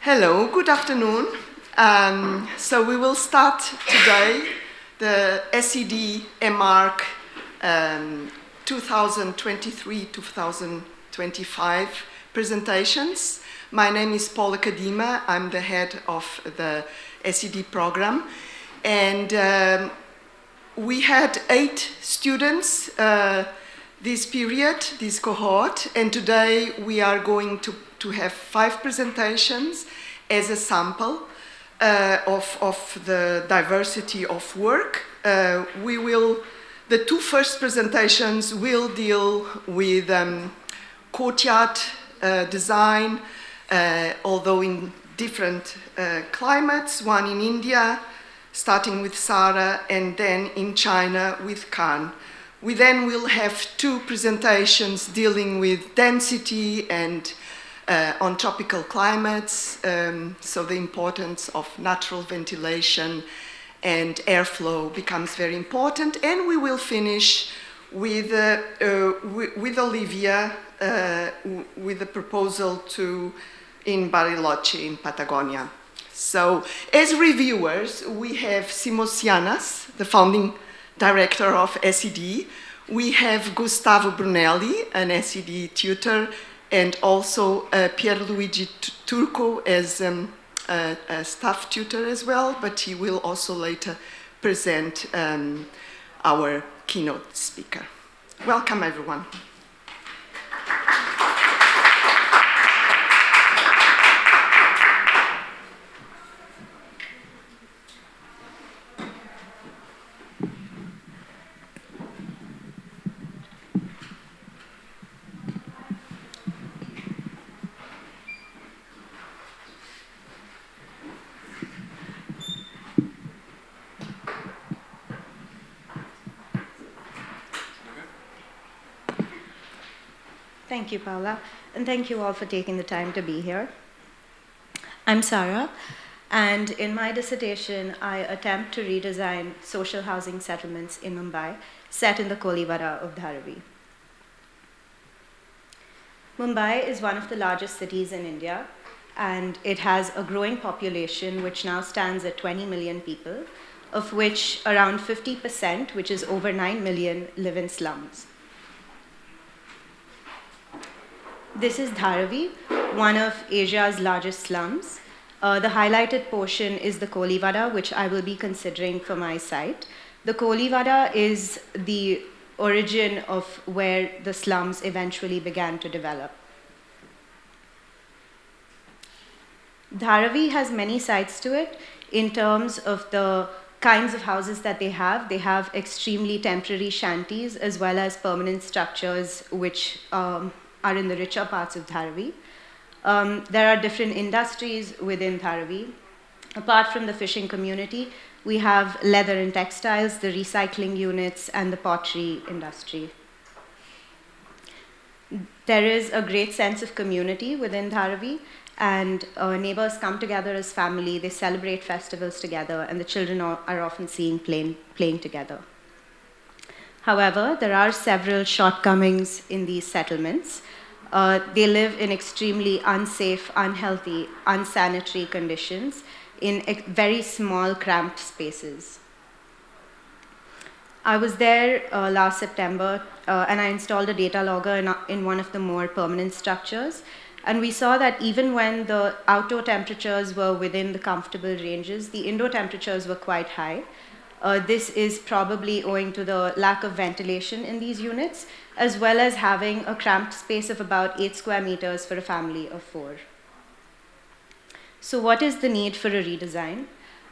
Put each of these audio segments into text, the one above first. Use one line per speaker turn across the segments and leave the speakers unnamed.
Hello, good afternoon. So we will start today the SED EMARC 2023-2025 presentations. My name is Paula Kadima. I'm the head of the SED program. And we had 8 students this period, this cohort, and today we are going to have 5 presentations as a sample of the diversity of work. The 2 first presentations will deal with courtyard design, although in different climates, one in India, starting with Sara, and then in China with Khan. We then will have 2 presentations dealing with density and on tropical climates, so the importance of natural ventilation and airflow becomes very important. And we will finish with Olivia with a proposal in Bariloche in Patagonia. So as reviewers, we have Simos Llanas, the founding director of SED. We have Gustavo Brunelli, an SED tutor, and also Pierluigi Turco as a staff tutor as well, but he will also later present our keynote speaker. Welcome, everyone.
Thank you, Paula, and thank you all for taking the time to be here. I'm Sara, and in my dissertation, I attempt to redesign social housing settlements in Mumbai, set in the Kolivara of Dharavi. Mumbai is one of the largest cities in India, and it has a growing population which now stands at 20 million people, of which around 50%, which is over 9 million, live in slums. This is Dharavi, one of Asia's largest slums. The highlighted portion is the Kolivara, which I will be considering for my site. The Kolivara is the origin of where the slums eventually began to develop. Dharavi has many sides to it in terms of the kinds of houses that they have. They have extremely temporary shanties as well as permanent structures which are in the richer parts of Dharavi. There are different industries within Dharavi. Apart from the fishing community, we have leather and textiles, the recycling units, and the pottery industry. There is a great sense of community within Dharavi, and neighbors come together as family, they celebrate festivals together, and the children are often seen playing together. However, there are several shortcomings in these settlements. They live in extremely unsafe, unhealthy, unsanitary conditions in very small, cramped spaces. I was there last September, and I installed a data logger in one of the more permanent structures. And we saw that even when the outdoor temperatures were within the comfortable ranges, the indoor temperatures were quite high. This is probably owing to the lack of ventilation in these units, as well as having a cramped space of about 8 square meters for a family of 4. So what is the need for a redesign?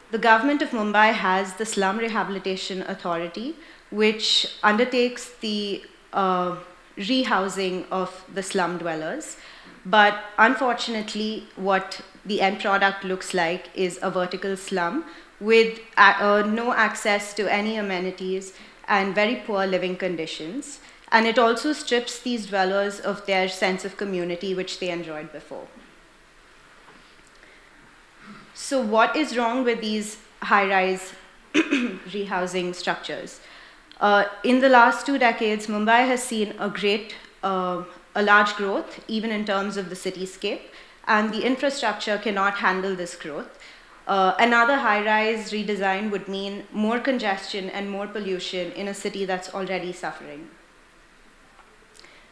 The government of Mumbai has the Slum Rehabilitation Authority, which undertakes the rehousing of the slum dwellers. But unfortunately, what the end product looks like is a vertical slum with no access to any amenities and very poor living conditions. And it also strips these dwellers of their sense of community, which they enjoyed before. So what is wrong with these high-rise rehousing structures? In the last 2 decades, Mumbai has seen a large growth, even in terms of the cityscape. and the infrastructure cannot handle this growth. Another high-rise redesign would mean more congestion and more pollution in a city that's already suffering.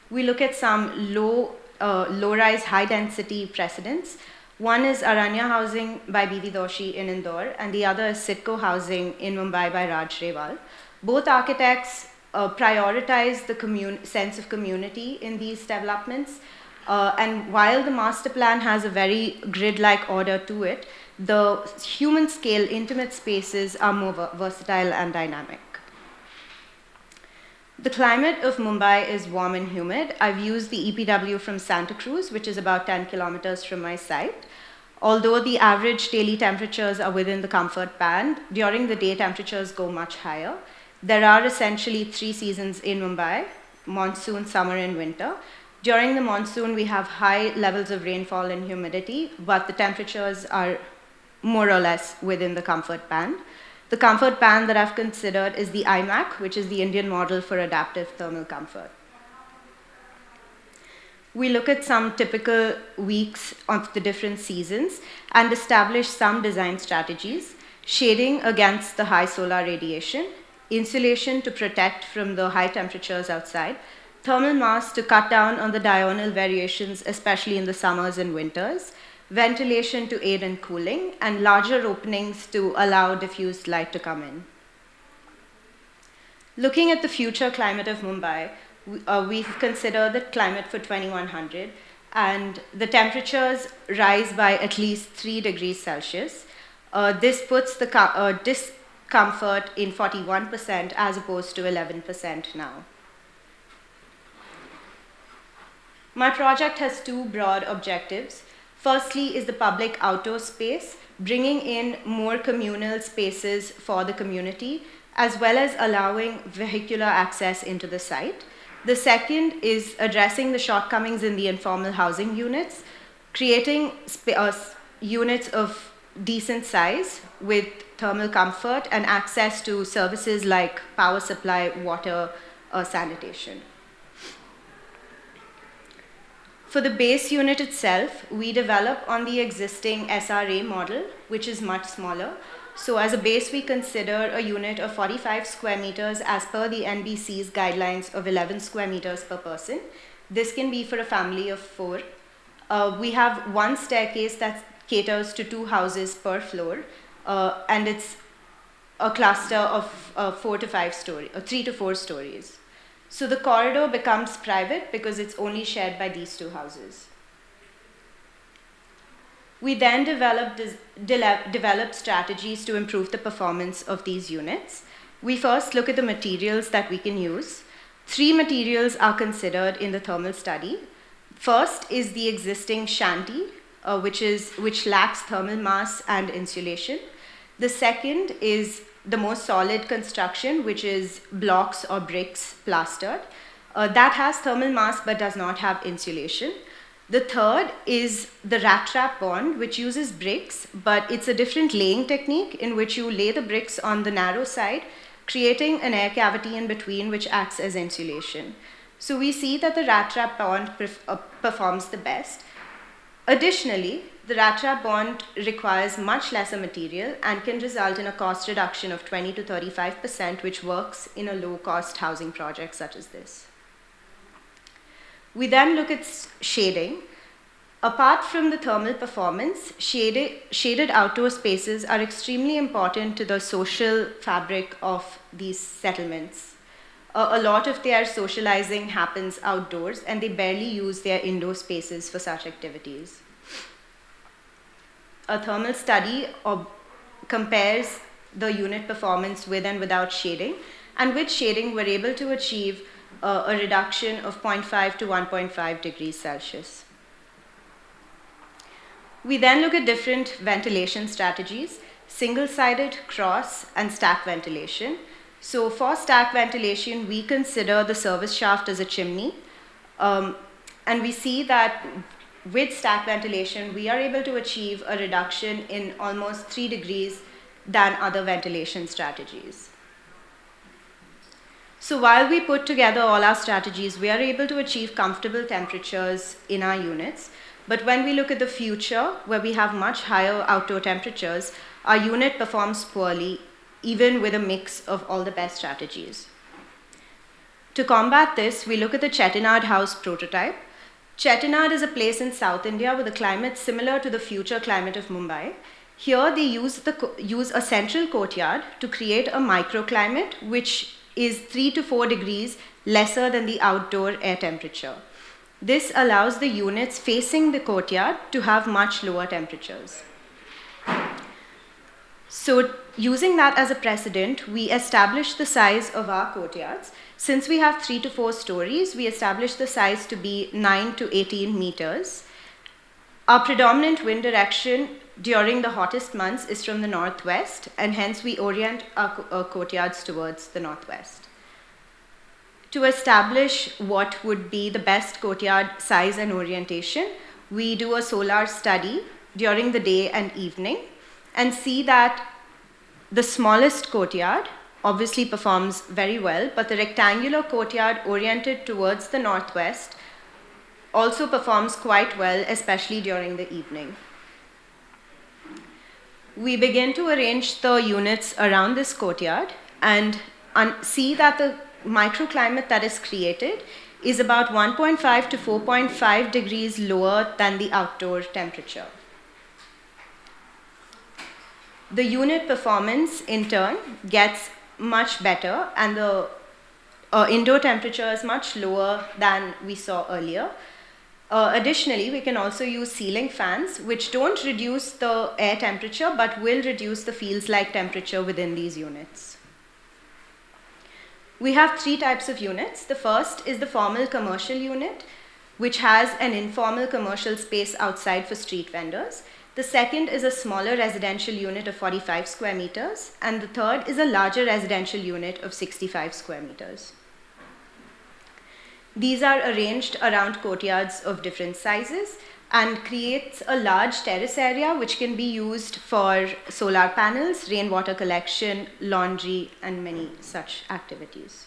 We look at some low-rise, high-density precedents. One is Aranya Housing by B.V. Doshi in Indore, and the other is Sitco Housing in Mumbai by Raj Rewal. Both architects prioritize the sense of community in these developments. And while the master plan has a very grid-like order to it, the human-scale intimate spaces are more versatile and dynamic. The climate of Mumbai is warm and humid. I've used the EPW from Santa Cruz, which is about 10 kilometers from my site. Although the average daily temperatures are within the comfort band, during the day temperatures go much higher. There are essentially 3 seasons in Mumbai: monsoon, summer, and winter. During the monsoon, we have high levels of rainfall and humidity, but the temperatures are more or less within the comfort band. The comfort band that I've considered is the IMAC, which is the Indian model for adaptive thermal comfort. We look at some typical weeks of the different seasons and establish some design strategies: shading against the high solar radiation, insulation to protect from the high temperatures outside, thermal mass to cut down on the diurnal variations, especially in the summers and winters, ventilation to aid in cooling, and larger openings to allow diffused light to come in. Looking at the future climate of Mumbai, we've considered the climate for 2100, and the temperatures rise by at least 3 degrees Celsius. This puts the discomfort in 41% as opposed to 11% now. My project has 2 broad objectives. Firstly is the public outdoor space, bringing in more communal spaces for the community, as well as allowing vehicular access into the site. The second is addressing the shortcomings in the informal housing units, creating units of decent size with thermal comfort and access to services like power supply, water, sanitation. For the base unit itself, we develop on the existing SRA model, which is much smaller. So as a base, we consider a unit of 45 square meters as per the NBC's guidelines of 11 square meters per person. This can be for a family of 4. We have 1 staircase that caters to 2 houses per floor, and it's a cluster of 3 to 4 stories. So the corridor becomes private because it's only shared by these 2 houses. We then develop strategies to improve the performance of these units. We first look at the materials that we can use. 3 materials are considered in the thermal study. First is the existing shanty, which lacks thermal mass and insulation. The second is the most solid construction, which is blocks or bricks plastered. That has thermal mass but does not have insulation. The third is the rat trap bond, which uses bricks, but it's a different laying technique in which you lay the bricks on the narrow side, creating an air cavity in between which acts as insulation. So we see that the rat trap bond performs the best. Additionally, the rat trap bond requires much lesser material and can result in a cost reduction of 20 to 35%, which works in a low-cost housing project such as this. We then look at shading. Apart from the thermal performance, shaded outdoor spaces are extremely important to the social fabric of these settlements. A lot of their socializing happens outdoors, and they barely use their indoor spaces for such activities. A thermal study compares the unit performance with and without shading, and with shading we're able to achieve a reduction of 0.5 to 1.5 degrees Celsius. We then look at different ventilation strategies: single-sided, cross, and stack ventilation. So for stack ventilation, we consider the service shaft as a chimney, and we see that with stack ventilation, we are able to achieve a reduction in almost 3 degrees than other ventilation strategies. So while we put together all our strategies, we are able to achieve comfortable temperatures in our units, But when we look at the future, where we have much higher outdoor temperatures, our unit performs poorly, even with a mix of all the best strategies. To combat this, we look at the Chettinad House prototype. Chettinad is a place in South India with a climate similar to the future climate of Mumbai. Here, they use a central courtyard to create a microclimate, which is 3 to 4 degrees lesser than the outdoor air temperature. This allows the units facing the courtyard to have much lower temperatures. So, using that as a precedent, we established the size of our courtyards. Since we have 3 to 4 stories, we established the size to be 9 to 18 meters. Our predominant wind direction during the hottest months is from the northwest, and hence we orient our courtyards towards the northwest. To establish what would be the best courtyard size and orientation, we do a solar study during the day and evening and see that the smallest courtyard obviously performs very well, but the rectangular courtyard oriented towards the northwest also performs quite well, especially during the evening. We begin to arrange the units around this courtyard and see that the microclimate that is created is about 1.5 to 4.5 degrees lower than the outdoor temperature. The unit performance, in turn, gets much better, and the indoor temperature is much lower than we saw earlier. Additionally, we can also use ceiling fans, which don't reduce the air temperature, but will reduce the feels-like temperature within these units. We have 3 types of units. The first is the formal commercial unit, which has an informal commercial space outside for street vendors. The second is a smaller residential unit of 45 square meters, and the third is a larger residential unit of 65 square meters. These are arranged around courtyards of different sizes and creates a large terrace area which can be used for solar panels, rainwater collection, laundry, and many such activities.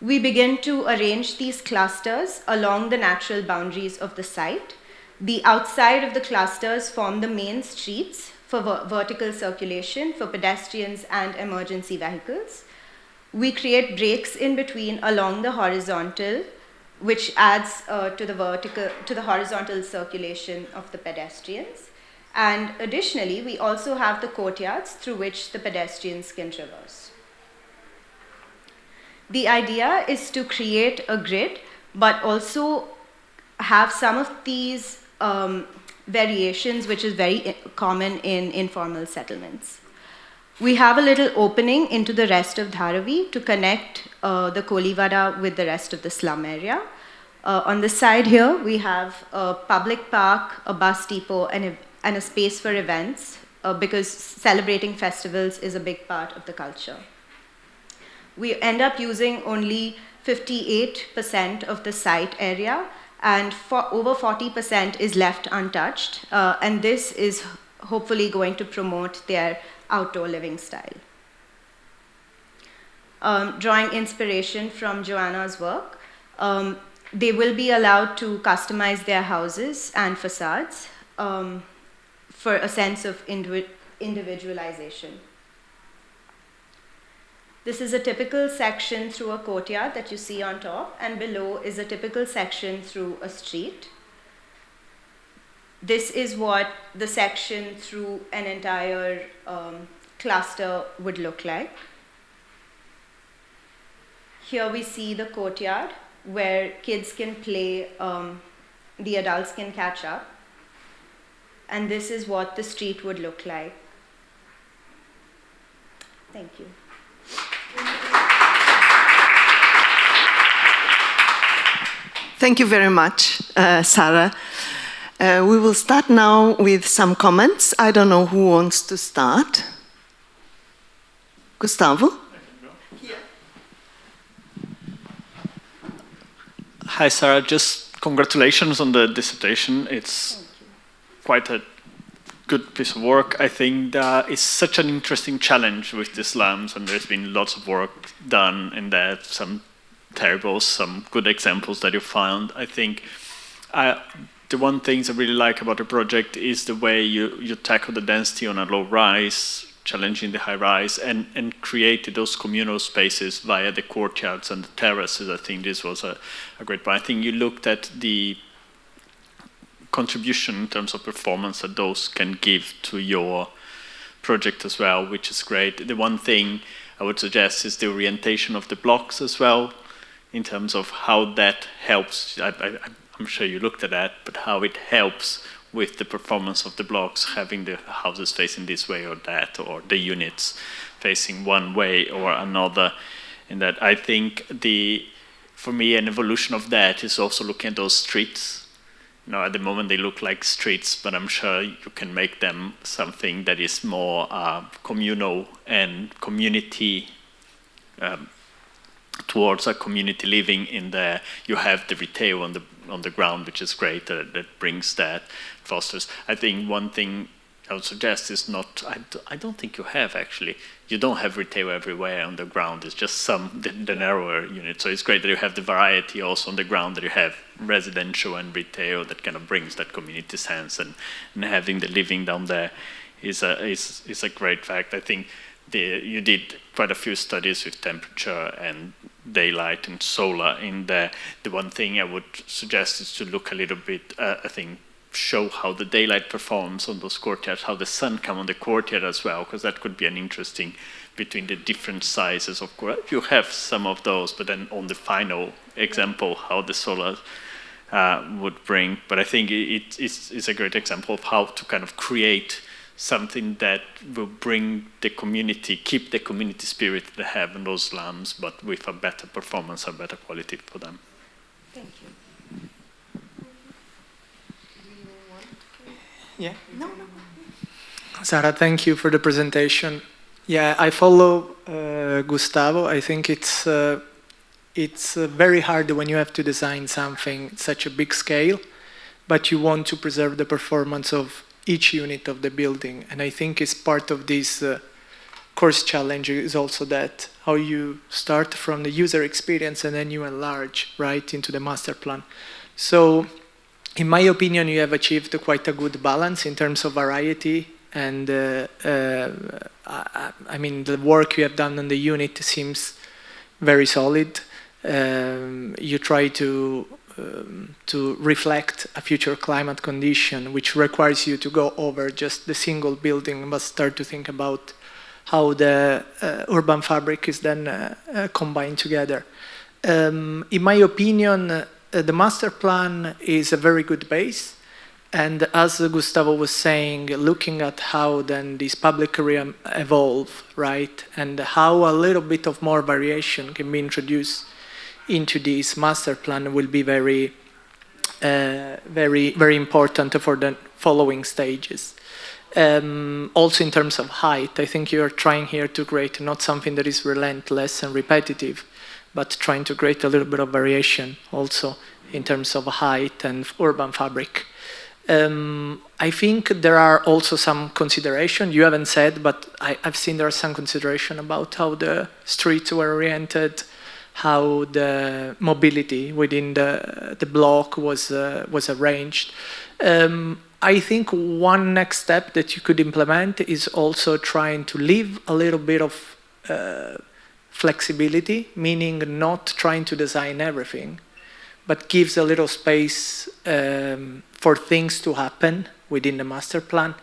We begin to arrange these clusters along the natural boundaries of the site. The outside of the clusters form the main streets for vertical circulation for pedestrians and emergency vehicles. We create breaks in between along the horizontal, which adds to the horizontal circulation of the pedestrians. And additionally, we also have the courtyards through which the pedestrians can traverse. The idea is to create a grid, but also have some of these variations, which is very common in informal settlements. We have a little opening into the rest of Dharavi to connect the Kolivada with the rest of the slum area. On the side here, we have a public park, a bus depot, and a space for events, because celebrating festivals is a big part of the culture. We end up using only 58% of the site area, and over 40% is left untouched, and this is hopefully going to promote their outdoor living style. Drawing inspiration from Joanna's work, they will be allowed to customize their houses and facades for a sense of individualization. This is a typical section through a courtyard that you see on top, and below is a typical section through a street. This is what the section through an entire cluster would look like. Here we see the courtyard where kids can play, the adults can catch up. And this is what the street would look like. Thank you.
Thank you very much, Sarah. We will start now with some comments. I don't know who wants to start. Gustavo?
Hi, Sarah. Just congratulations on the dissertation. It's quite a good piece of work. I think that it's such an interesting challenge with the slums, and there's been lots of work done in that, some terrible, some good examples that you found. I think the one thing I really like about the project is the way you tackle the density on a low rise, challenging the high rise, and created those communal spaces via the courtyards and the terraces. I think this was a great point. I think you looked at the contribution in terms of performance that those can give to your project as well, which is great. The one thing I would suggest is the orientation of the blocks as well, in terms of how that helps. I'm sure you looked at that, but how it helps with the performance of the blocks, having the houses facing this way or that, or the units facing one way or another. And that I think for me, an evolution of that is also looking at those streets. You know, at the moment they look like streets, but I'm sure you can make them something that is more communal and community, towards a community living in there. You have the retail on the ground, which is great, that brings that, fosters. I think one thing I would suggest is I don't think you have actually. You don't have retail everywhere on the ground. It's just the narrower units. So it's great that you have the variety also on the ground, that you have residential and retail that kind of brings that community sense, and having the living down there is a great fact. I think you did quite a few studies with temperature and daylight and solar in there. The one thing I would suggest is to look a little bit, I think, show how the daylight performs on those courtyards, how the sun comes on the courtyard as well, because that could be an interesting between the different sizes of courtyard. You have some of those, but then on the final example, how the solar would bring. But I think it's a great example of how to kind of create something that will bring the community, keep the community spirit they have in those slums, but with a better performance, a better quality for them.
Thank you.
Yeah.
No.
Sara, thank you for the presentation. Yeah, I follow Gustavo. I think it's very hard when you have to design something at such a big scale, but you want to preserve the performance of each unit of the building. And I think it's part of this course challenge is also that how you start from the user experience and then you enlarge right into the master plan. So in my opinion, you have achieved quite a good balance in terms of variety, and I mean, the work you have done on the unit seems very solid. You try to reflect a future climate condition, which requires you to go over just the single building, but start to think about how the urban fabric is then combined together. In my opinion, the master plan is a very good base, and as Gustavo was saying, looking at how then this public area evolve, right, and how a little bit of more variation can be introduced into this master plan will be very, very important for the following stages. Also in terms of height, I think you're trying here to create not something that is relentless and repetitive, but trying to create a little bit of variation also in terms of height and urban fabric. I think there are also some consideration, you haven't said, but I've seen there are some consideration about how the streets were oriented, how the mobility within the block was arranged. I think one next step that you could implement is also trying to leave a little bit of flexibility, meaning not trying to design everything, but gives a little space for things to happen within the master plan,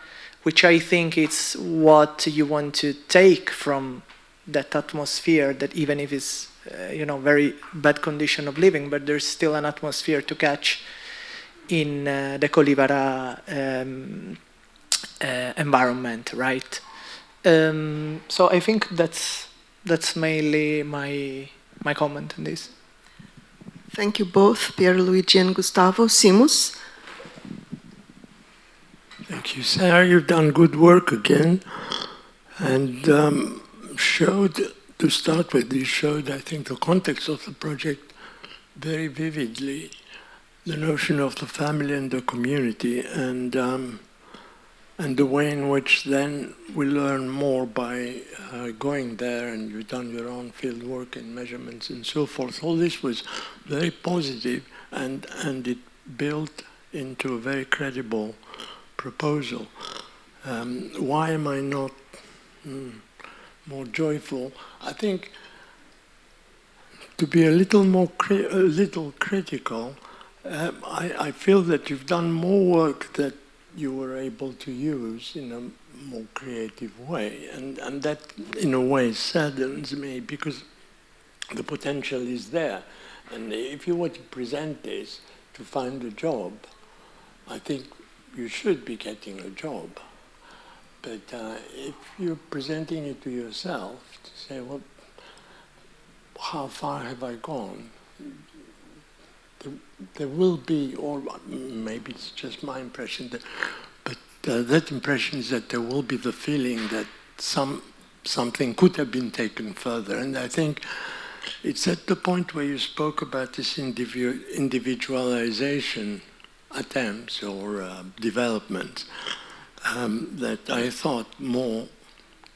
which I think is what you want to take from that atmosphere, that even if it's very bad condition of living, but there's still an atmosphere to catch in the Colivara environment, right? So I think that's mainly my comment on this.
Thank you both, Pierluigi and Gustavo. Simus?
Thank you, Sarah. You've done good work again, and to start with, you showed, I think, the context of the project very vividly, the notion of the family and the community, and the way in which then we learn more by going there, and you've done your own field work and measurements and so forth. All this was very positive, and it built into a very credible proposal. Why am I not more joyful? I think to be a little critical, I feel that you've done more work that you were able to use in a more creative way, and that in a way saddens me, because the potential is there. And if you were to present this to find a job, I think you should be getting a job. But if you're presenting it to yourself, to say, well, how far have I gone? There will be, or maybe it's just my impression, but that impression is that there will be the feeling that something could have been taken further. And I think it's at the point where you spoke about this individualization attempts or developments that I thought more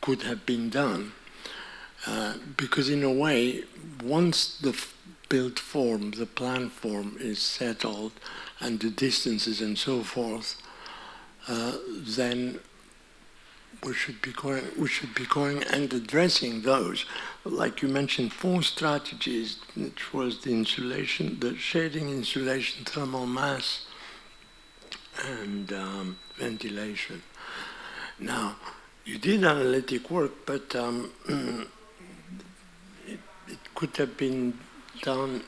could have been done. Because in a way, once the built form, the plan form is settled, and the distances and so forth, then we should be going and addressing those. Like you mentioned, 4 strategies, which was the insulation, the shading, insulation, thermal mass, and ventilation. Now, you did analytic work, but it could have been done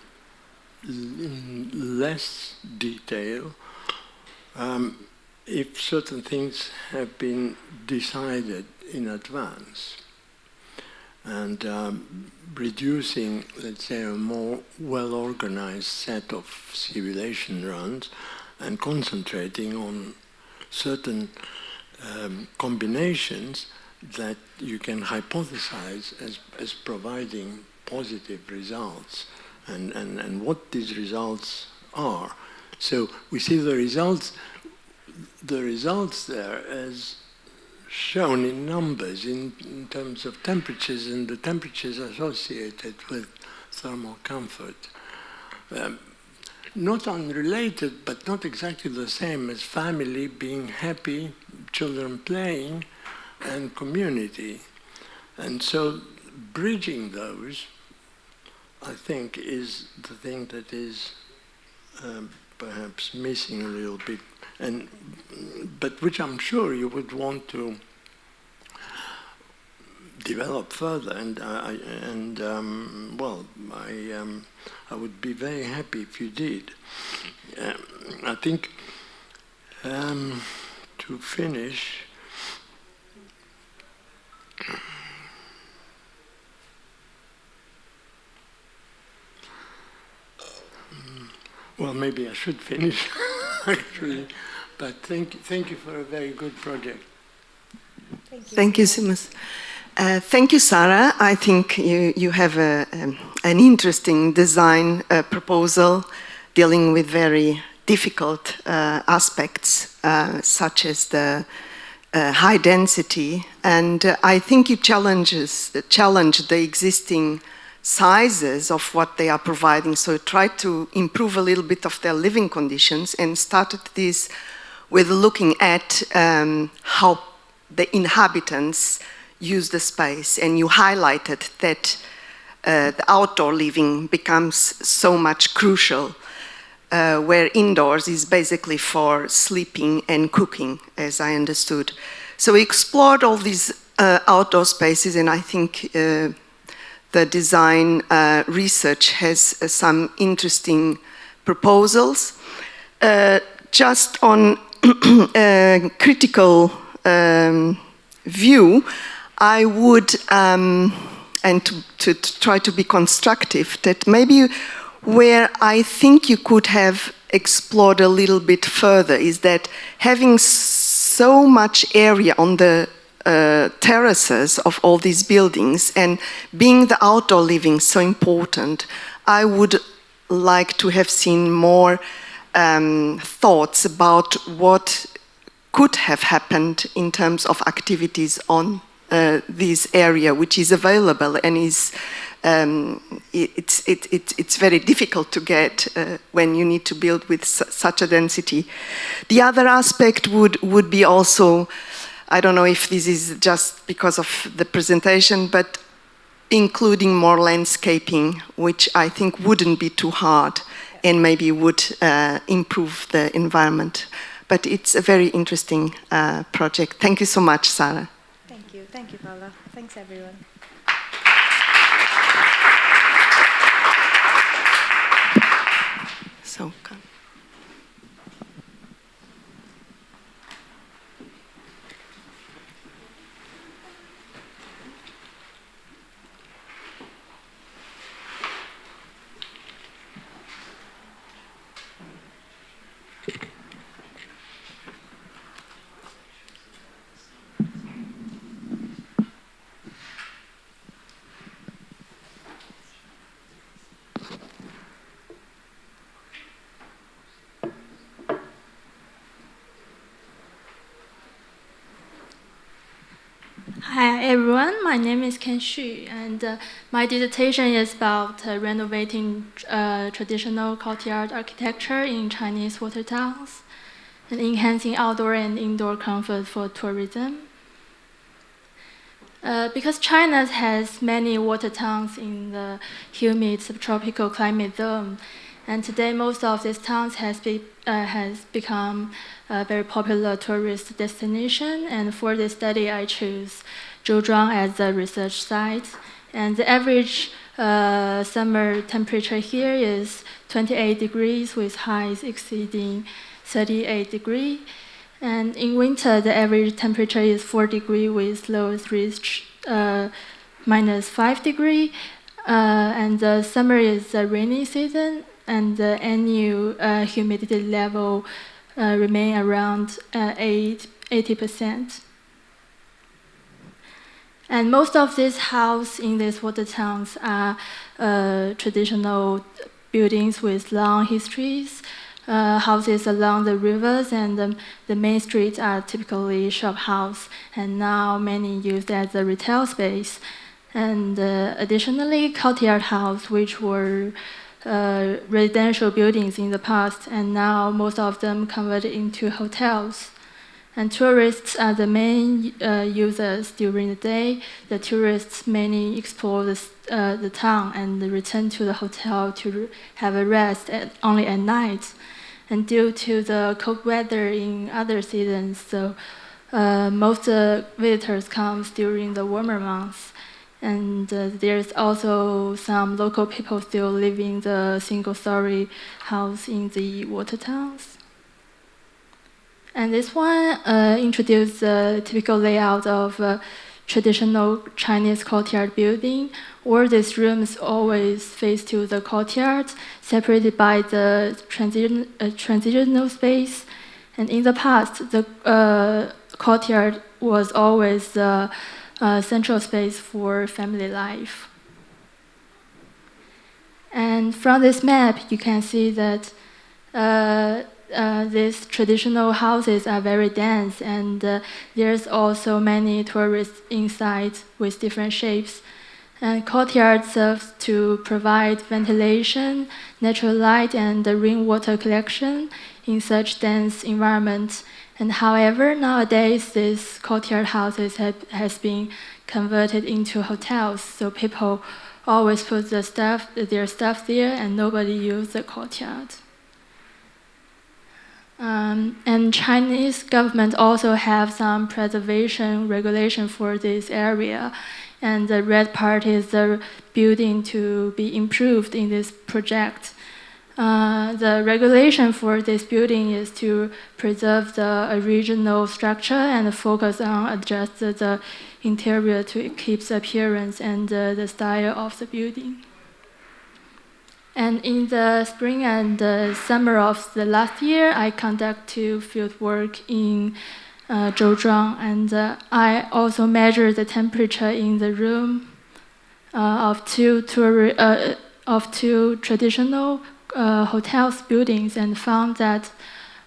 in less detail if certain things have been decided in advance, and reducing, let's say, a more well-organized set of simulation runs and concentrating on certain combinations that you can hypothesize as providing positive results, and what these results are. So we see the results there as shown in numbers in terms of temperatures and the temperatures associated with thermal comfort. Not unrelated, but not exactly the same as family being happy, children playing, and community. And so bridging those, I think, is the thing that is perhaps missing a little bit, but which I'm sure you would want to develop further. And I would be very happy if you did. I think to finish. Well, maybe I should finish, actually. But thank you for a very good project.
Thank you, Seamus. Thank you, Sarah. I think you have an interesting design proposal dealing with very difficult aspects, such as the high density. And I think you challenge the existing sizes of what they are providing. So try to improve a little bit of their living conditions, and started this with looking at how the inhabitants use the space. And you highlighted that the outdoor living becomes so much crucial, where indoors is basically for sleeping and cooking, as I understood. So we explored all these outdoor spaces, and I think the design research has some interesting proposals. Just on critical view, I would, and to try to be constructive, that maybe where I think you could have explored a little bit further is that having so much area on the terraces of all these buildings, and being the outdoor living so important, I would like to have seen more thoughts about what could have happened in terms of activities on this area, which is available and is it's very difficult to get when you need to build with such a density. The other aspect would be also, I don't know if this is just because of the presentation, but including more landscaping, which I think wouldn't be too hard and maybe would improve the environment. But it's a very interesting project. Thank you so much, Sarah.
Thank you, Paula. Thanks, everyone.
So.
Hi everyone, my name is Ken Xu, and my dissertation is about renovating traditional courtyard architecture in Chinese water towns and enhancing outdoor and indoor comfort for tourism. Because China has many water towns in the humid subtropical climate zone, and today most of these towns has become a very popular tourist destination. And for this study, I chose Zhouzhuang as a research site. And the average summer temperature here is 28 degrees with highs exceeding 38 degrees. And in winter, the average temperature is 4 degrees with lows reach -5 degrees. And the summer is the rainy season, and the annual humidity level remain around 80%. And most of these houses in these water towns are traditional buildings with long histories. Houses along the rivers and the main streets are typically shop house, and now many used as a retail space. And additionally, courtyard house, which were residential buildings in the past, and now most of them converted into hotels. And tourists are the main users during the day. The tourists mainly explore the town and return to the hotel to have a rest only at night. And due to the cold weather in other seasons, so most visitors come during the warmer months. And there's also some local people still living in the single-story house in the water towns. And this one introduced the typical layout of traditional Chinese courtyard building, where these rooms always face to the courtyard, separated by the transitional space. And in the past, the courtyard was always the central space for family life. And from this map, you can see that these traditional houses are very dense, and there's also many tourists inside with different shapes. And courtyard serves to provide ventilation, natural light, and rainwater collection in such dense environments. And however, nowadays these courtyard houses has been converted into hotels, so people always put their stuff there, and nobody uses the courtyard. And Chinese government also have some preservation regulation for this area, and the red part is the building to be improved in this project. The regulation for this building is to preserve the original structure and focus on adjust the interior to keep the appearance and the style of the building. And in the spring and summer of the last year, I conduct 2 field work in Zhouzhuang, and I also measured the temperature in the room of two traditional hotels buildings, and found that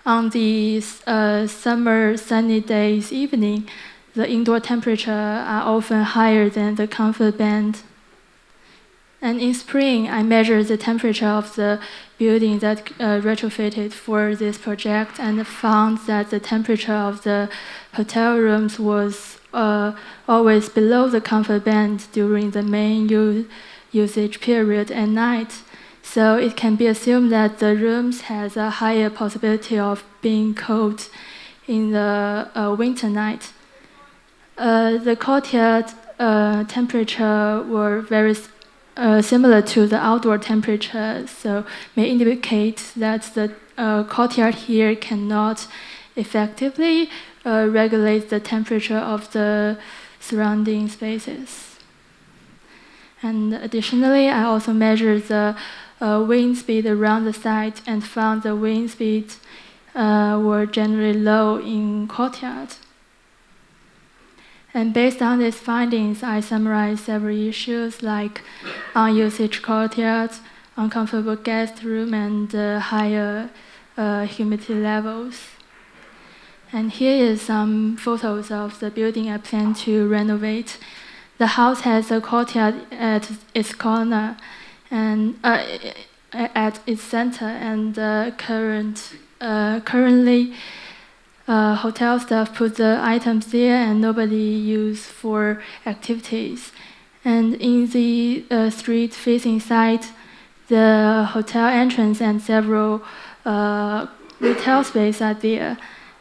on the summer sunny days evening, the indoor temperature are often higher than the comfort band. And in spring, I measured the temperature of the building that retrofitted for this project and found that the temperature of the hotel rooms was always below the comfort band during the main usage period at night. So it can be assumed that the rooms has a higher possibility of being cold in the winter night. The courtyard temperature were very similar to the outdoor temperature, so may indicate that the courtyard here cannot effectively regulate the temperature of the surrounding spaces. And additionally, I also measured the wind speed around the site and found the wind speeds were generally low in courtyard. And based on these findings, I summarized several issues like unusage courtyard, uncomfortable guest room, and higher humidity levels. And here is some photos of the building I plan to renovate. The house has a courtyard at its corner and at its center, and currently hotel staff put the items there and nobody use for activities. And in the street facing side, the hotel entrance and several retail spaces are there.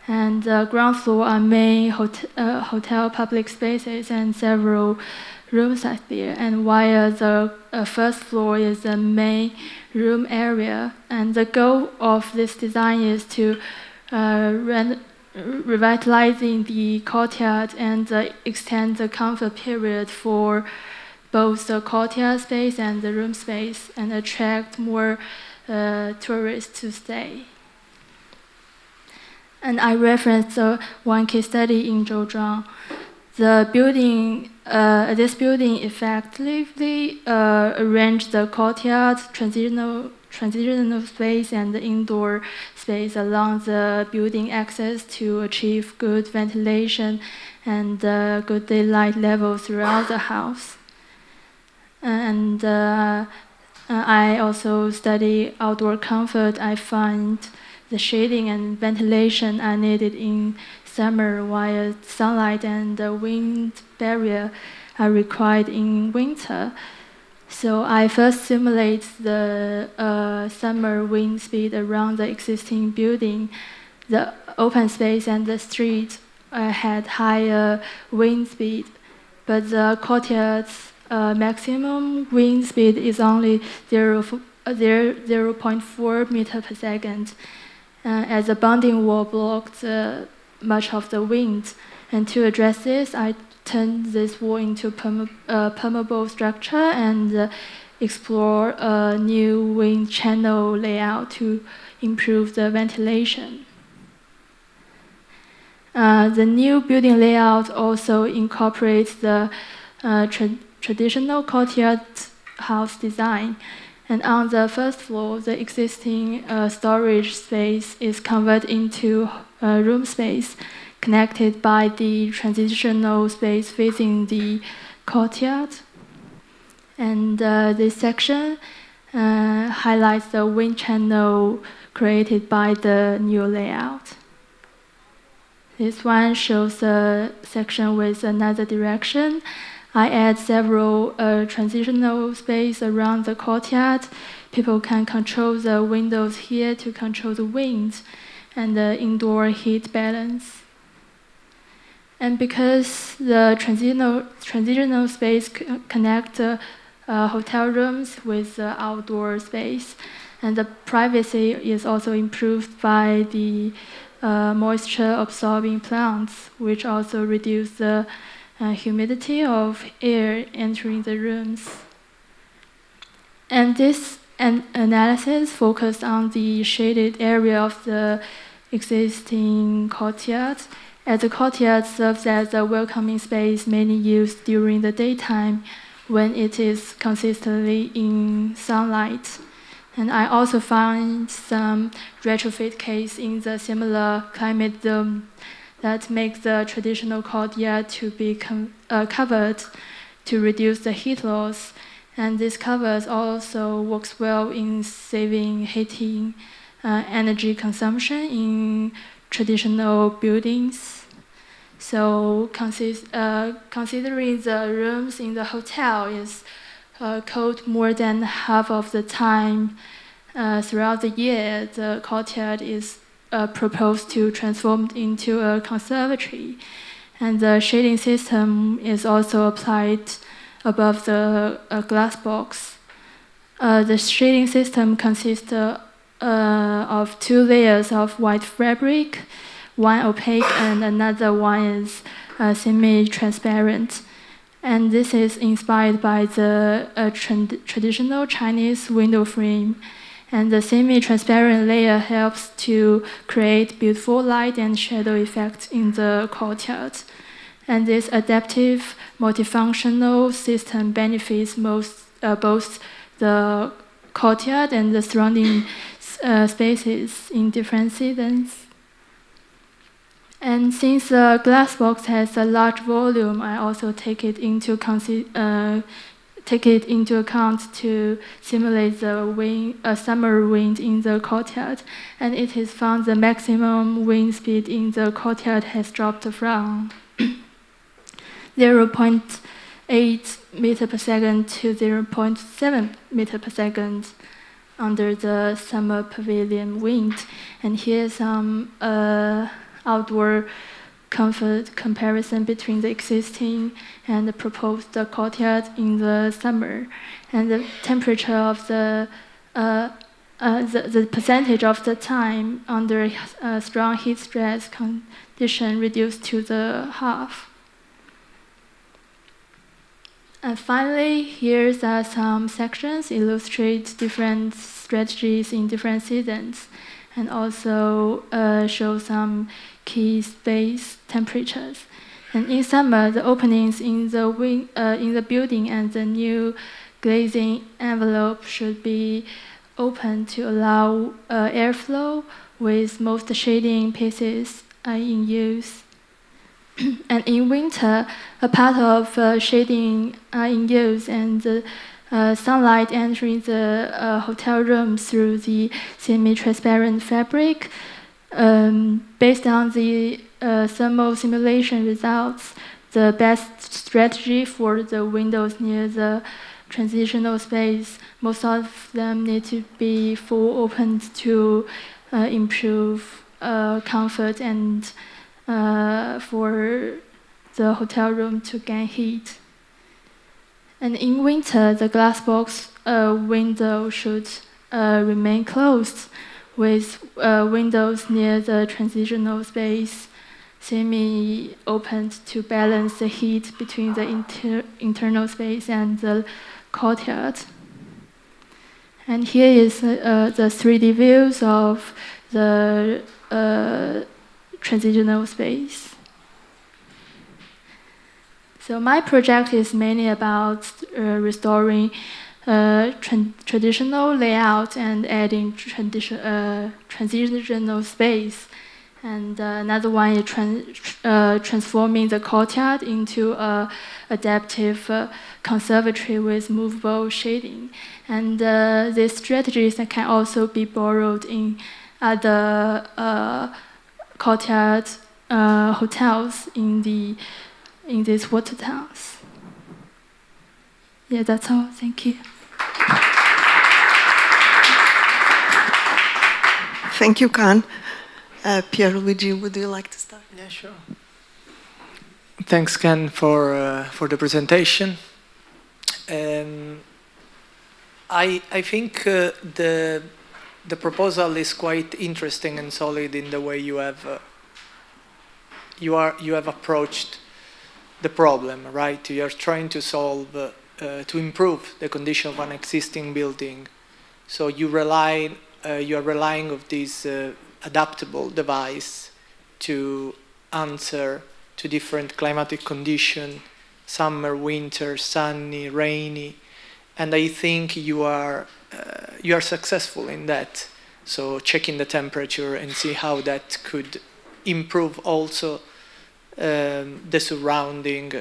And the ground floor are main hotel public spaces and several rooms are there. And while the first floor is the main room area. And the goal of this design is to revitalizing the courtyard and extend the comfort period for both the courtyard space and the room space and attract more tourists to stay. And I referenced one case study in Zhouzhang. The building, this building effectively arranged the courtyard, transitional space, and the indoor space along the building axis to achieve good ventilation and good daylight level throughout the house. And I also study outdoor comfort. I find the shading and ventilation are needed in summer, while sunlight and the wind barrier are required in winter. So I first simulate the summer wind speed around the existing building. The open space and the street had higher wind speed, but the courtyard's maximum wind speed is only 0.4 meter per second. As the bounding wall blocked much of the wind. And to address this, I turned this wall into permeable structure and explore a new wind channel layout to improve the ventilation. The new building layout also incorporates the traditional courtyard house design. And on the first floor, the existing storage space is converted into room space, connected by the transitional space facing the courtyard. And this section highlights the wind channel created by the new layout. This one shows a section with another direction. I add several transitional space around the courtyard. People can control the windows here to control the wind and the indoor heat balance. And because the transitional space connect hotel rooms with the outdoor space, and the privacy is also improved by the moisture-absorbing plants, which also reduce the humidity of air entering the rooms. And this analysis focused on the shaded area of the existing courtyard, as the courtyard serves as a welcoming space mainly used during the daytime when it is consistently in sunlight. And I also found some retrofit case in the similar climate zone that makes the traditional courtyard to be covered to reduce the heat loss. And this covers also works well in saving heating energy consumption in traditional buildings. So considering the rooms in the hotel is cold more than half of the time throughout the year, the courtyard is proposed to transform into a conservatory. And the shading system is also applied above the glass box. The shading system consists of 2 layers of white fabric, one opaque and another one is semi-transparent. And this is inspired by the traditional Chinese window frame. And the semi-transparent layer helps to create beautiful light and shadow effects in the courtyard. And this adaptive, multifunctional system benefits both the courtyard and the surrounding spaces in different seasons. And since the glass box has a large volume, I also take it into account to simulate the summer wind in the courtyard. And it is found the maximum wind speed in the courtyard has dropped from 0.8 meter per second to 0.7 meter per second under the summer pavilion wind. And here's some outdoor comfort comparison between the existing and the proposed courtyard in the summer. And the temperature of the percentage of the time under strong heat stress condition reduced to the half. And finally, here's some sections illustrate different strategies in different seasons, and also show some key space temperatures. And in summer, the openings in the building and the new glazing envelope should be open to allow airflow, with most shading pieces in use. And in winter, a part of shading in use, and the sunlight entering the hotel room through the semi-transparent fabric. Based on the thermal simulation results, the best strategy for the windows near the transitional space, most of them need to be full opened to improve comfort and for the hotel room to gain heat. And in winter, the glass box window should remain closed, with windows near the transitional space semi-opened to balance the heat between the internal space and the courtyard. And here is the 3D views of the transitional space. So my project is mainly about restoring traditional layout and adding transitional space. And another one is transforming the courtyard into an adaptive conservatory with movable shading. And these strategies can also be borrowed in other courtyard hotels in these water towns. Yeah, that's all. Thank you.
Thank you, Khan. Pierluigi, would you like to start?
Yeah, sure. Thanks, Ken, for the presentation. I think the proposal is quite interesting and solid in the way you have approached the problem, right? You are trying to solve, to improve the condition of an existing building. So you are relying on this adaptable device to answer to different climatic conditions, summer, winter, sunny, rainy, and I think you are successful in that. So checking the temperature and see how that could improve also the surrounding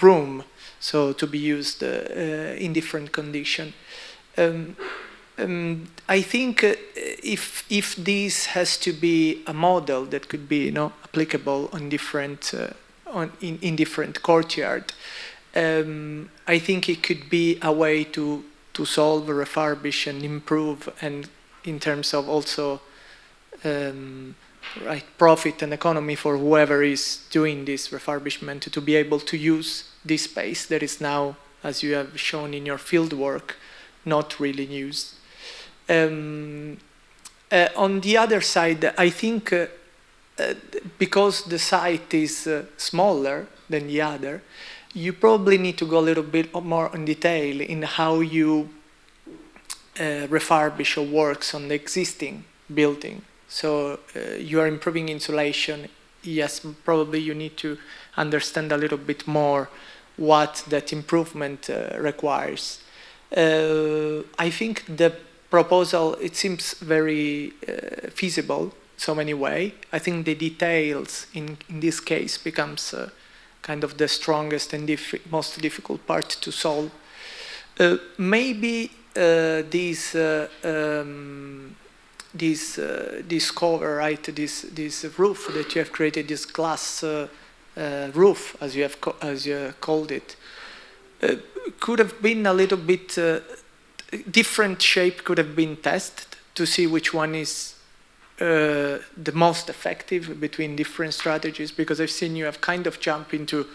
room, so to be used in different conditions. I think if this has to be a model that could be applicable on different in different courtyard, I think it could be a way to solve, refurbish, and improve, and in terms of also profit and economy for whoever is doing this refurbishment, to be able to use this space that is now, as you have shown in your field work, not really used. On the other side, I think because the site is smaller than the other, you probably need to go a little bit more in detail in how you refurbish or works on the existing building. So you are improving insulation. Yes, probably you need to understand a little bit more what that improvement requires. I think the proposal, it seems very feasible so many ways. I think the details in this case becomes kind of the strongest and most difficult part to solve. Maybe this cover, right? This roof that you have created, this glass roof, as you called it, could have been a little bit different shape. Could have been tested to see which one is the most effective between different strategies, because I've seen you have kind of jumped into,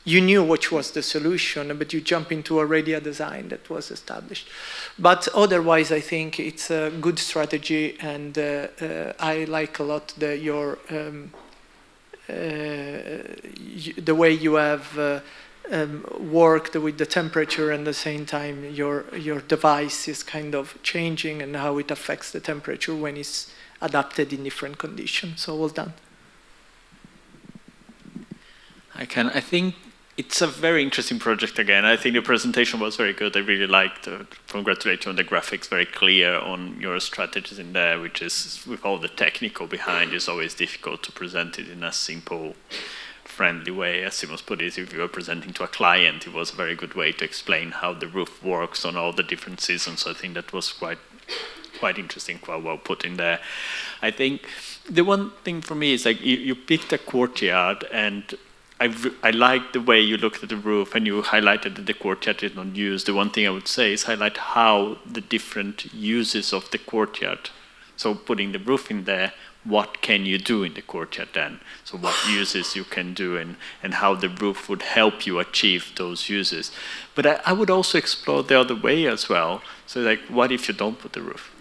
you knew which was the solution, but you jump into already a design that was established. But otherwise, I think it's a good strategy, and I like a lot the way you have worked with the temperature, and at the same time your device is kind of changing, and how it affects the temperature when it's adapted in different conditions. So well done.
I think it's a very interesting project again. I think the presentation was very good. I really liked to congratulate you on the graphics, very clear on your strategies in there, which is, with all the technical behind, is always difficult to present it in a simple, friendly way. As Simos put it, if you were presenting to a client, it was a very good way to explain how the roof works on all the different seasons. So I think that was quite interesting, quite well put in there. I think the one thing for me is, like, you picked a courtyard, and I like the way you looked at the roof, and you highlighted that the courtyard is not used. The one thing I would say is highlight how the different uses of the courtyard. So putting the roof in there, what can you do in the courtyard then? So what uses you can do, and how the roof would help you achieve those uses. But I would also explore the other way as well. So, like, what if you don't put the roof?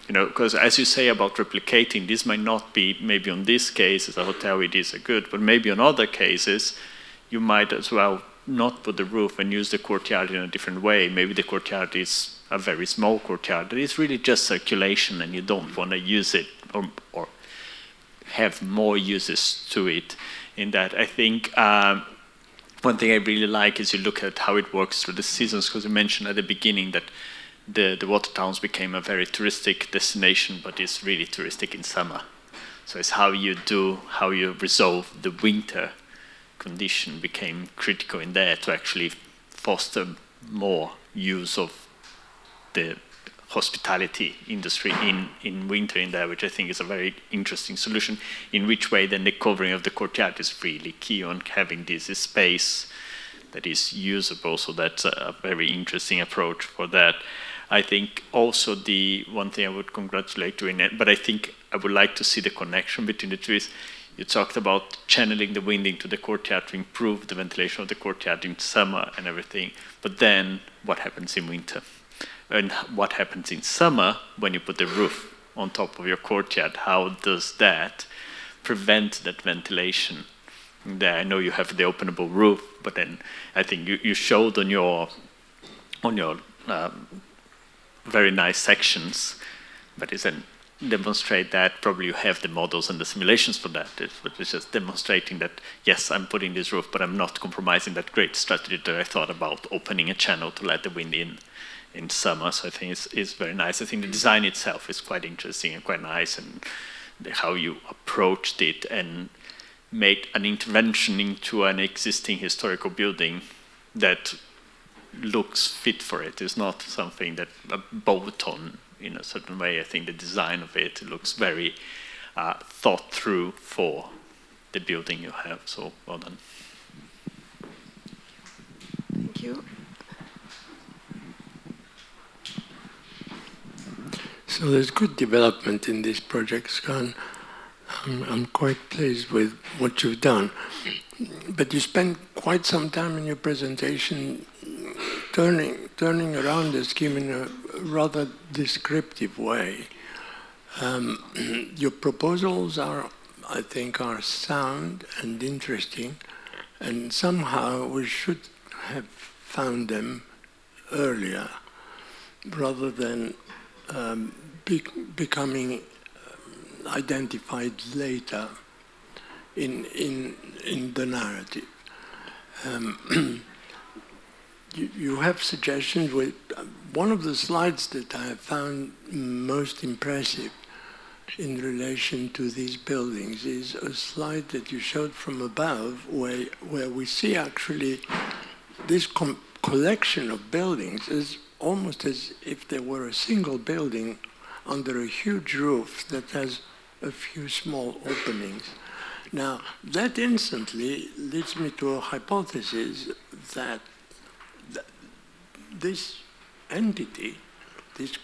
Because as you say about replicating, this might not be, maybe on this case as a hotel it is a good, but maybe on other cases you might as well not put the roof and use the courtyard in a different way. Maybe the courtyard is a very small courtyard that is really just circulation, and you don't want to use it or have more uses to it. In that, I think one thing I really like is you look at how it works through the seasons, because you mentioned at the beginning that the water towns became a very touristic destination, but it's really touristic in summer. So it's how you resolve the winter condition became critical in there to actually foster more use of the hospitality industry in winter in there, which I think is a very interesting solution, in which way then the covering of the courtyard is really key on having this space that is usable. So that's a very interesting approach for that. I think also the one thing I would congratulate you in it, but I think I would like to see the connection between the two is, you talked about channeling the wind into the courtyard to improve the ventilation of the courtyard in summer and everything, but then what happens in winter? And what happens in summer when you put the roof on top of your courtyard? How does that prevent that ventilation? There, I know you have the openable roof, but then I think you showed on your very nice sections, but it's then demonstrate that probably you have the models and the simulations for that. But it's just demonstrating that, yes, I'm putting this roof, but I'm not compromising that great strategy that I thought about, opening a channel to let the wind in summer. So I think it's very nice. I think the design itself is quite interesting and quite nice, and how you approached it, and made an intervention into an existing historical building that looks fit for it. It's not something that bolt on in a certain way. I think the design of it looks very thought through for the building you have. So well done.
Thank you.
So there's good development in this project, Scan. I'm quite pleased with what you've done. But you spent quite some time in your presentation turning around the scheme in a rather descriptive way. Your proposals I think, are sound and interesting, and somehow we should have found them earlier, rather than becoming identified later in the narrative. You have suggestions with one of the slides that I have found most impressive in relation to these buildings is a slide that you showed from above where we see actually this collection of buildings is almost as if there were a single building under a huge roof that has a few small openings. Now, that instantly leads me to a hypothesis that this entity, this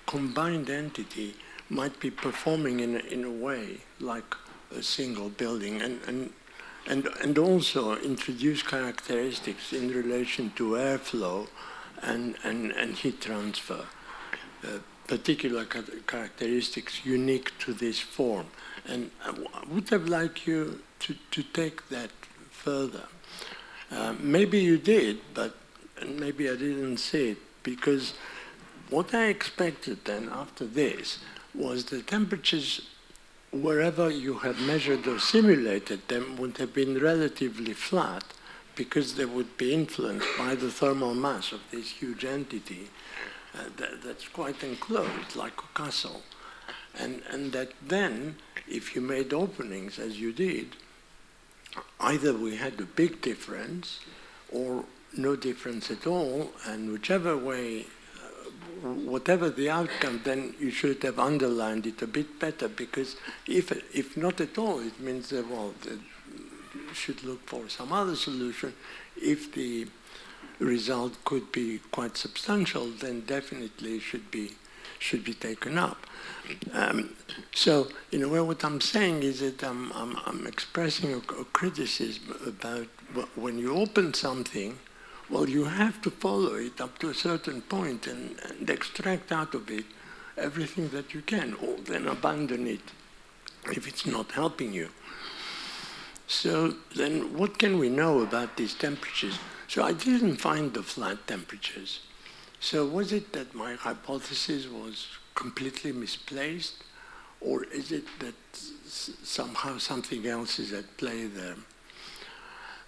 combined entity, might be performing in a way like a single building, and also introduce characteristics in relation to airflow and heat transfer, particular characteristics unique to this form. And I would have liked you to take that further. Maybe you did, but maybe I didn't see it, because what I expected then after this was the temperatures wherever you have measured or simulated them would have been relatively flat, because they would be influenced by the thermal mass of this huge entity that's quite enclosed, like a castle. And that then, if you made openings, as you did, either we had a big difference or no difference at all, and whichever way, whatever the outcome, then you should have underlined it a bit better, because if not at all, it means that, well, you should look for some other solution. If the result could be quite substantial, then definitely should be taken up. So, in a way, what I'm saying is that I'm expressing a criticism about when you open something, well, you have to follow it up to a certain point and extract out of it everything that you can, or then abandon it if it's not helping you. So then what can we know about these temperatures? So I didn't find the flat temperatures. So was it that my hypothesis was completely misplaced, or is it that somehow something else is at play there?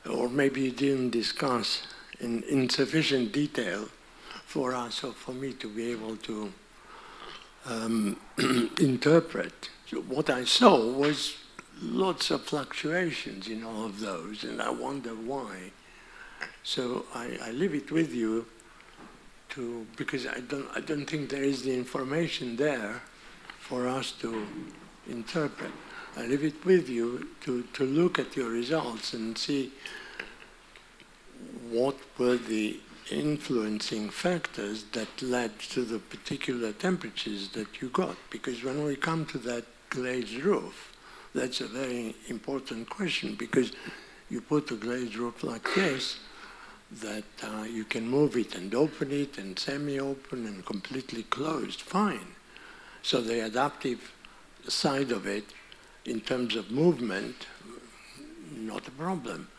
Or maybe you didn't discuss in sufficient detail for us or for me to be able to interpret. So what I saw was lots of fluctuations in all of those, and I wonder why. So I leave it with you because I don't think there is the information there for us to interpret. I leave it with you to look at your results and see what were the influencing factors that led to the particular temperatures that you got. Because when we come to that glazed roof, that's a very important question, because you put a glazed roof like this, that you can move it and open it and semi-open and completely closed, fine. So the adaptive side of it, in terms of movement, not a problem.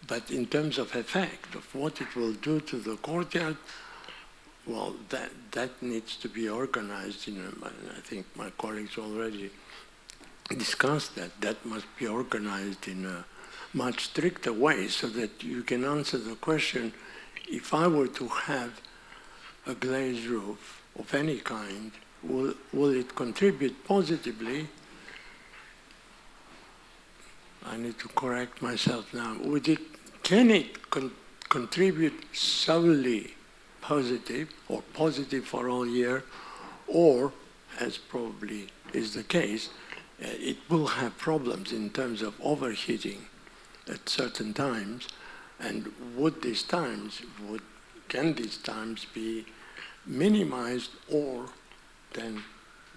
But in terms of effect, of what it will do to the courtyard, well, that needs to be organized I think my colleagues already discussed that. That must be organized in a much stricter way so that you can answer the question, if I were to have a glazed roof of any kind, will it contribute positively? I need to correct myself now. Can it contribute solely positive or positive for all year, or, as probably is the case, it will have problems in terms of overheating at certain times, and can these times be minimized, or then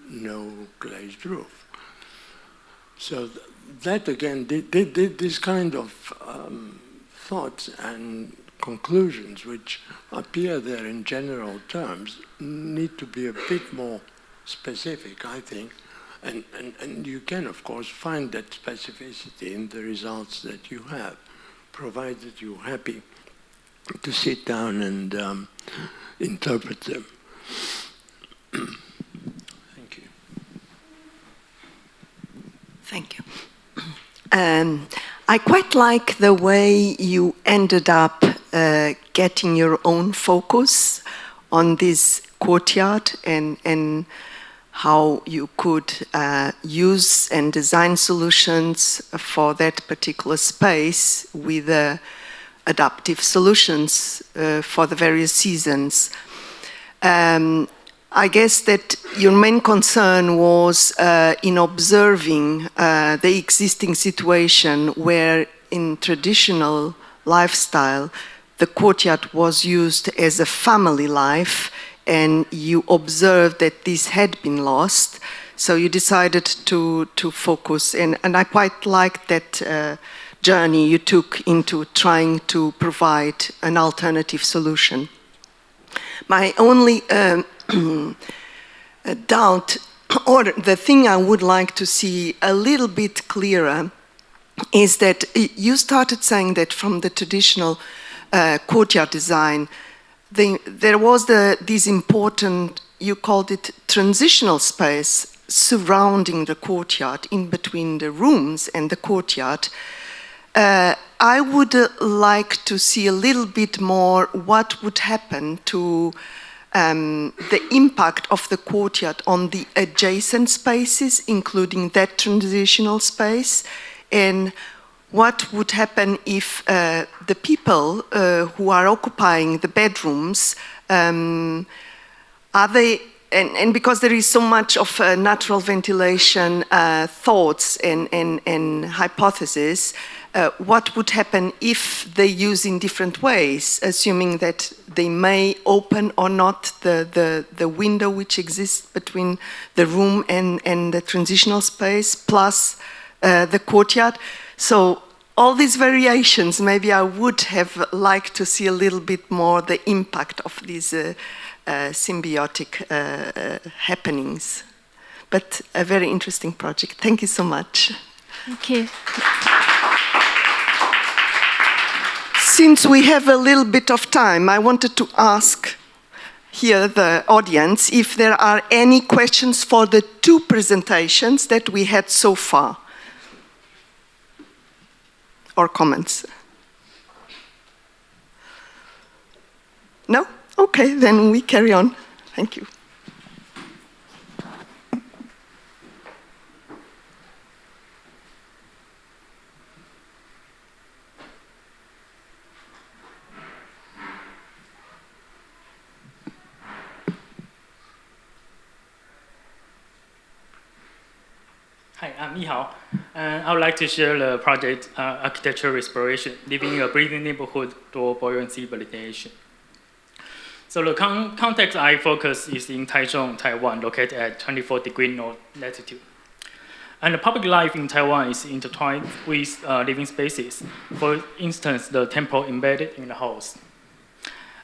no glazed roof? So that again, this kind of thoughts and conclusions which appear there in general terms need to be a bit more specific, I think. And you can, of course, find that specificity in the results that you have, provided you're happy to sit down and interpret them. Thank you.
Thank you. I quite like the way you ended up getting your own focus on this courtyard and how you could use and design solutions for that particular space with adaptive solutions for the various seasons. I guess that your main concern was in observing the existing situation where in traditional lifestyle the courtyard was used as a family life, and you observed that this had been lost, so you decided to focus, and I quite liked that journey you took into trying to provide an alternative solution. My only doubt, or the thing I would like to see a little bit clearer, is that you started saying that from the traditional courtyard design, there was this important, you called it transitional space surrounding the courtyard, in between the rooms and the courtyard. I would like to see a little bit more what would happen to the impact of the courtyard on the adjacent spaces, including that transitional space, and what would happen if the people who are occupying the bedrooms, are they, and because there is so much of natural ventilation thoughts and hypotheses, what would happen if they use in different ways, assuming that they may open or not the window which exists between the room and the transitional space, plus the courtyard. So all these variations, maybe I would have liked to see a little bit more the impact of these symbiotic happenings. But a very interesting project. Thank you so much.
Okay.
Since we have a little bit of time, I wanted to ask here the audience if there are any questions for the two presentations that we had so far, or comments. No? Okay, then we carry on. Thank you.
Hi, I'm Yihao, and I would like to share the project Architecture Respiration, Living in a Breathing Neighborhood Door Buoyancy Validation. So the context I focus is in Taichung, Taiwan, located at 24° north latitude. And the public life in Taiwan is intertwined with living spaces. For instance, the temple embedded in the house,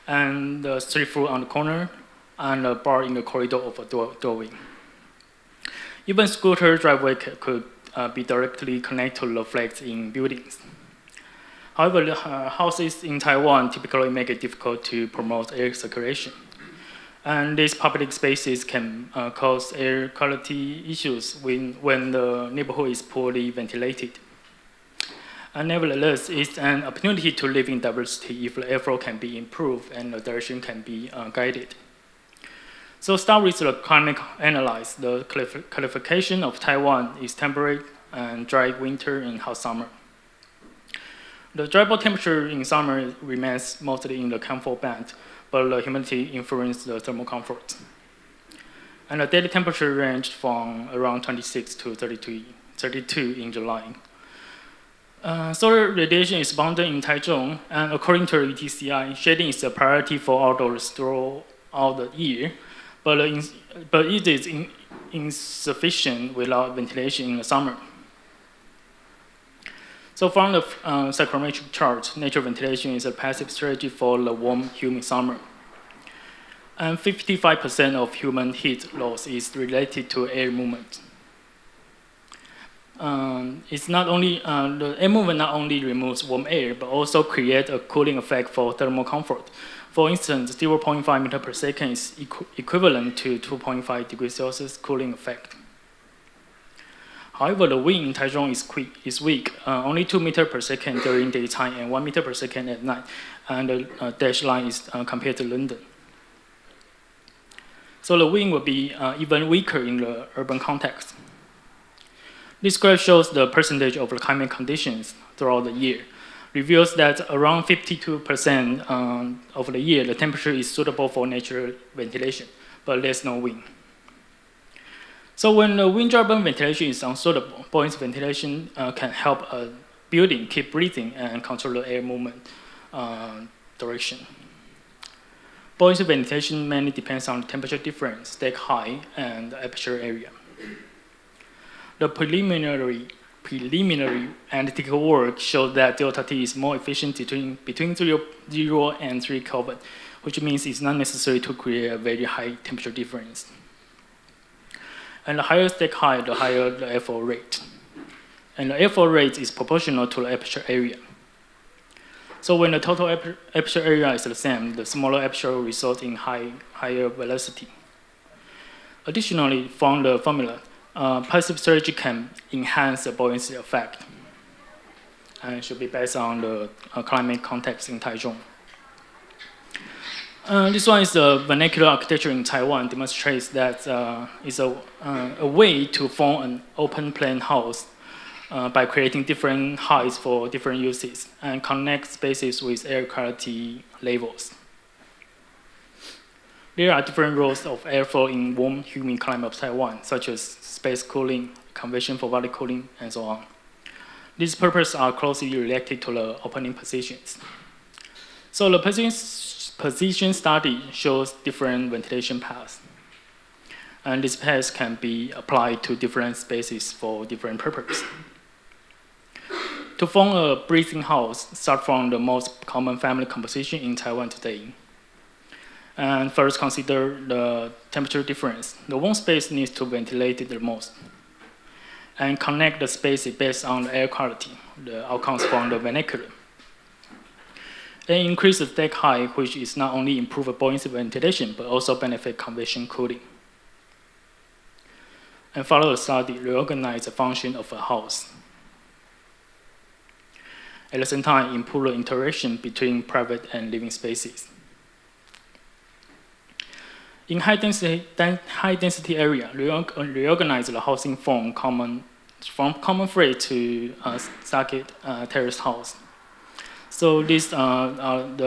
and the street food on the corner, and a bar in the corridor of a doorway. Even scooter driveway could be directly connected to the flags in buildings. However, the houses in Taiwan typically make it difficult to promote air circulation. And these public spaces can cause air quality issues when the neighborhood is poorly ventilated. And nevertheless, it's an opportunity to live in diversity if the airflow can be improved and the direction can be guided. So start with the climate analysis. The classification of Taiwan is temperate and dry winter and hot summer. The dry bulb temperature in summer remains mostly in the comfort band, but the humidity influences the thermal comfort. And the daily temperature ranged from around 26 to 32 in July. Solar radiation is abundant in Taichung, and according to ETCI, shading is a priority for outdoors throughout the year, but it is insufficient without ventilation in the summer. So from the psychrometric chart, natural ventilation is a passive strategy for the warm, humid summer. And 55% of human heat loss is related to air movement. It's not only, the air movement not only removes warm air, but also creates a cooling effect for thermal comfort. For instance, 0.5 meter per second is equivalent to 2.5 degrees Celsius cooling effect. However, the wind in Taichung is weak, only 2 meters per second during daytime and 1 meter per second at night, and the dashed line is compared to London. So the wind will be even weaker in the urban context. This graph shows the percentage of the climate conditions throughout the year. Reveals that around 52% of the year, the temperature is suitable for natural ventilation, but there's no wind. So when the wind urban ventilation is unsuitable, buoyant ventilation can help a building keep breathing and control the air movement direction. Buoyant ventilation mainly depends on the temperature difference, stack height, and the aperture area. The preliminary analytical work showed that delta T is more efficient between 0 and 3 Kelvin, which means it's not necessary to create a very high temperature difference. And the higher stack height, the higher the airflow rate. And the airflow rate is proportional to the aperture area. So when the total aperture area is the same, the smaller aperture results in higher velocity. Additionally, from the formula, passive strategy can enhance the buoyancy effect and should be based on the climate context in Taichung. This one is the vernacular architecture in Taiwan, demonstrates that it's a way to form an open plan house by creating different heights for different uses and connect spaces with air quality levels. There are different roles of airflow in warm, humid climate of Taiwan, such as space cooling, convection for body cooling, and so on. These purposes are closely related to the opening positions. So the position study shows different ventilation paths. And these paths can be applied to different spaces for different purposes. To form a breathing house, start from the most common family composition in Taiwan today. And first consider the temperature difference. The warm space needs to ventilate it the most. And connect the spaces based on the air quality, the outcomes from the vernacular. And increase the stack height, which is not only improve buoyancy ventilation, but also benefit convection cooling. And follow the study, reorganize the function of a house. At the same time, improve the interaction between private and living spaces. In high density area, reorganize the housing from common flat to circuit terrace house. So this follow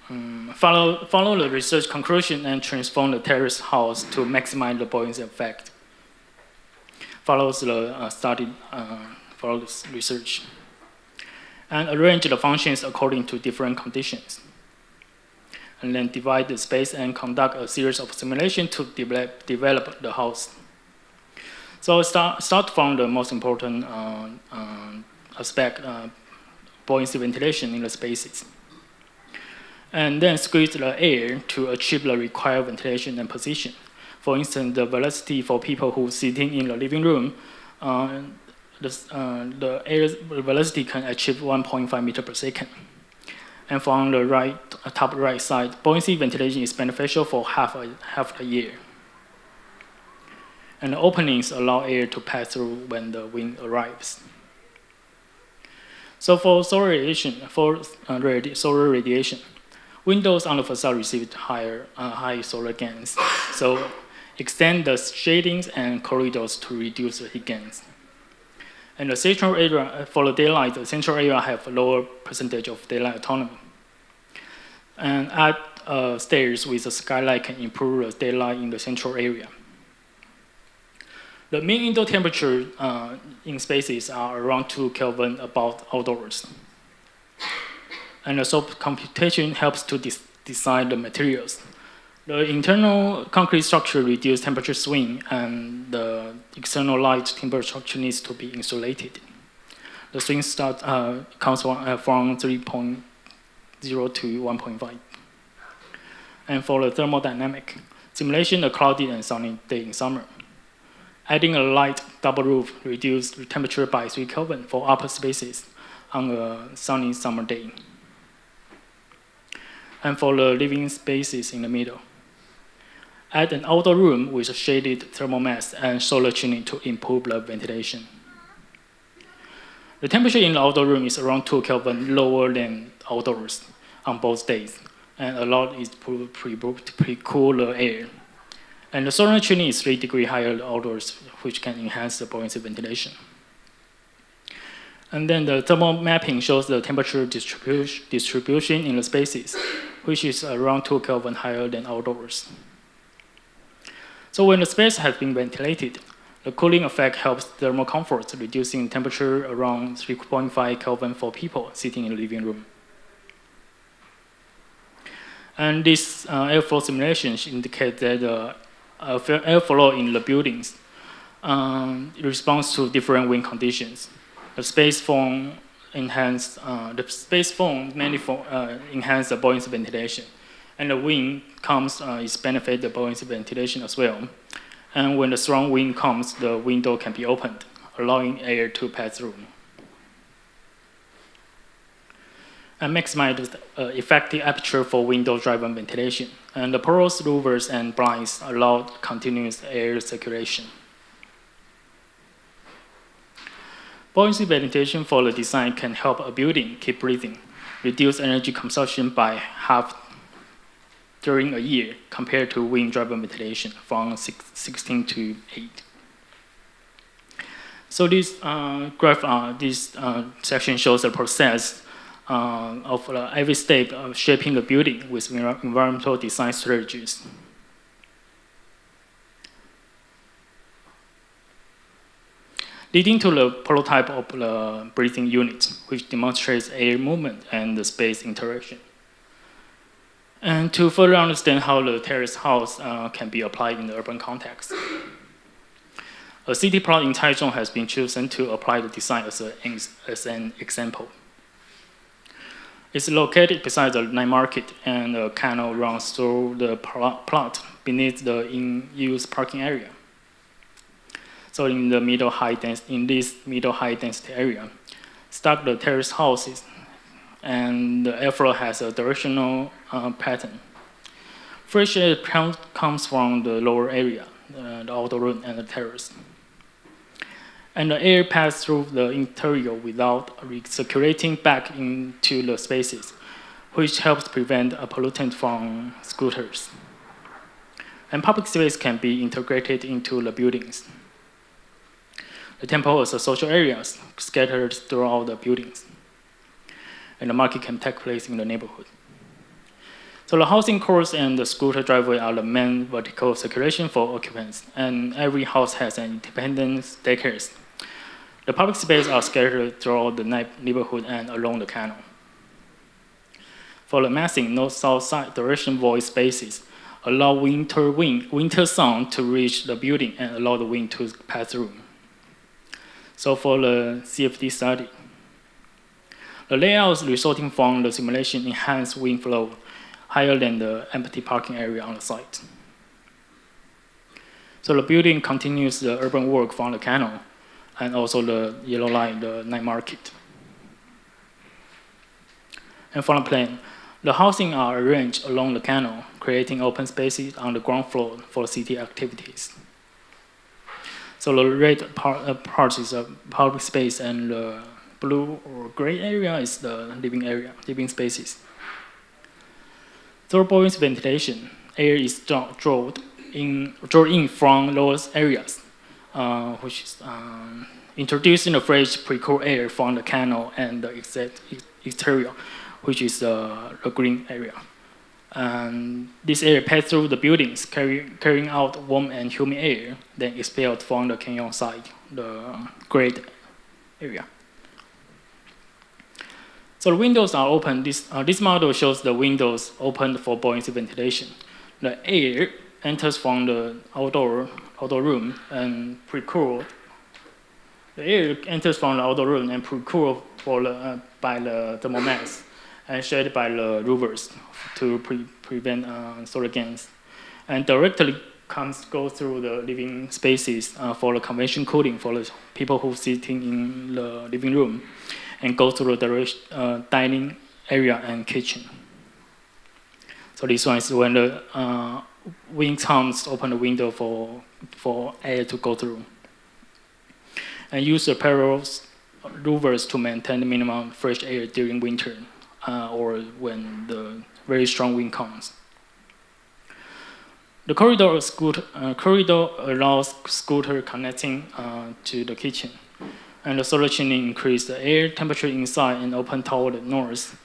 the research conclusion and transform the terrace house to maximize the buoyancy effect. Follows the study, follows research, and arrange the functions according to different conditions. And then divide the space and conduct a series of simulations to develop the house. So start from the most important aspect, buoyancy ventilation in the spaces. And then squeeze the air to achieve the required ventilation and position. For instance, the velocity for people who are sitting in the living room, the air velocity can achieve 1.5 meters per second. And from the top right side, buoyancy ventilation is beneficial for half a year. And the openings allow air to pass through when the wind arrives. So for solar radiation, windows on the facade received high solar gains. So extend the shadings and corridors to reduce the heat gains. And the central area, for the daylight, the central area have a lower percentage of daylight autonomy. And add stairs with a skylight can improve the daylight in the central area. The mean indoor temperature in spaces are around 2 Kelvin above outdoors. And the SOAP computation helps to design the materials. The internal concrete structure reduces temperature swing, and the external light timber structure needs to be insulated. The swing comes from 3.0 to 1.5. And for the thermodynamic, simulation a cloudy and sunny day in summer. Adding a light double roof reduces the temperature by 3 Kelvin for upper spaces on a sunny summer day. And for the living spaces in the middle, add an outdoor room with a shaded thermal mass and solar chimney to improve the ventilation. The temperature in the outdoor room is around 2 Kelvin lower than outdoors on both days, and allows it to pre-cool the air. And the solar chimney is 3 degrees higher outdoors, which can enhance the buoyancy ventilation. And then the thermal mapping shows the temperature distribution in the spaces, which is around 2 Kelvin higher than outdoors. So when the space has been ventilated, the cooling effect helps thermal comfort, reducing temperature around 3.5 Kelvin for people sitting in the living room. And these airflow simulations indicate that the airflow in the buildings responds to different wind conditions. The space foam enhance the buoyancy ventilation, and the wind comes is benefit the buoyancy ventilation as well. And when the strong wind comes, the window can be opened, allowing air to pass through. And maximize the effective aperture for window-driven ventilation. And the porous louvers and blinds allow continuous air circulation. Buoyancy ventilation for the design can help a building keep breathing, reduce energy consumption by half during a year compared to wind-driven ventilation from 16 to 8. So this graph, this section shows the process of every step of shaping the building with environmental design strategies. Leading to the prototype of the breathing unit, which demonstrates air movement and the space interaction. And to further understand how the terrace house can be applied in the urban context, a city plot in Taichung has been chosen to apply the design as an example. It's located beside the night market, and a canal runs through the plot beneath the in-use parking area. So in this middle high density area, stack the terrace houses, and the airflow has a directional pattern. Fresh air comes from the lower area, the outdoor room and the terrace. And the air passes through the interior without recirculating back into the spaces, which helps prevent a pollutant from scooters. And public space can be integrated into the buildings. The temple is a social areas scattered throughout the buildings. And the market can take place in the neighborhood. So the housing courts and the scooter driveway are the main vertical circulation for occupants, and every house has an independent staircase. The public spaces are scattered throughout the neighborhood and along the canal. For the massing, north-south side direction void spaces allow winter sun to reach the building and allow the wind to pass through. So for the CFD study, the layouts resulting from the simulation enhance wind flow higher than the empty parking area on the site. So the building continues the urban work from the canal and also the yellow line, the night market. And from the plan, the housing are arranged along the canal, creating open spaces on the ground floor for city activities. So the red part is a public space, and the blue or gray area is the living spaces. Through buoyancy ventilation, air is drawn in from those areas, which is introducing the fresh pre-cooled air from the canal and the exterior, which is the green area. And this air passed through the buildings, carrying out warm and humid air, then expelled from the canyon side, the great area. So the windows are open. This model shows the windows opened for buoyancy ventilation. The air enters from the outdoor room and pre-cooled. The air enters from the outdoor room and pre-cooled by the thermal mass and shared by the roofers to prevent solar gains, and directly goes through the living spaces for the convention cooling for the people who sitting in the living room, and go through the dining area and kitchen. So this one is when the wind comes, open the window for air to go through, and use the parallel louvers to maintain the minimum fresh air during winter or when the very strong wind comes. The corridor allows scooter connecting to the kitchen, and the solar chimney increases the air temperature inside and open toward the north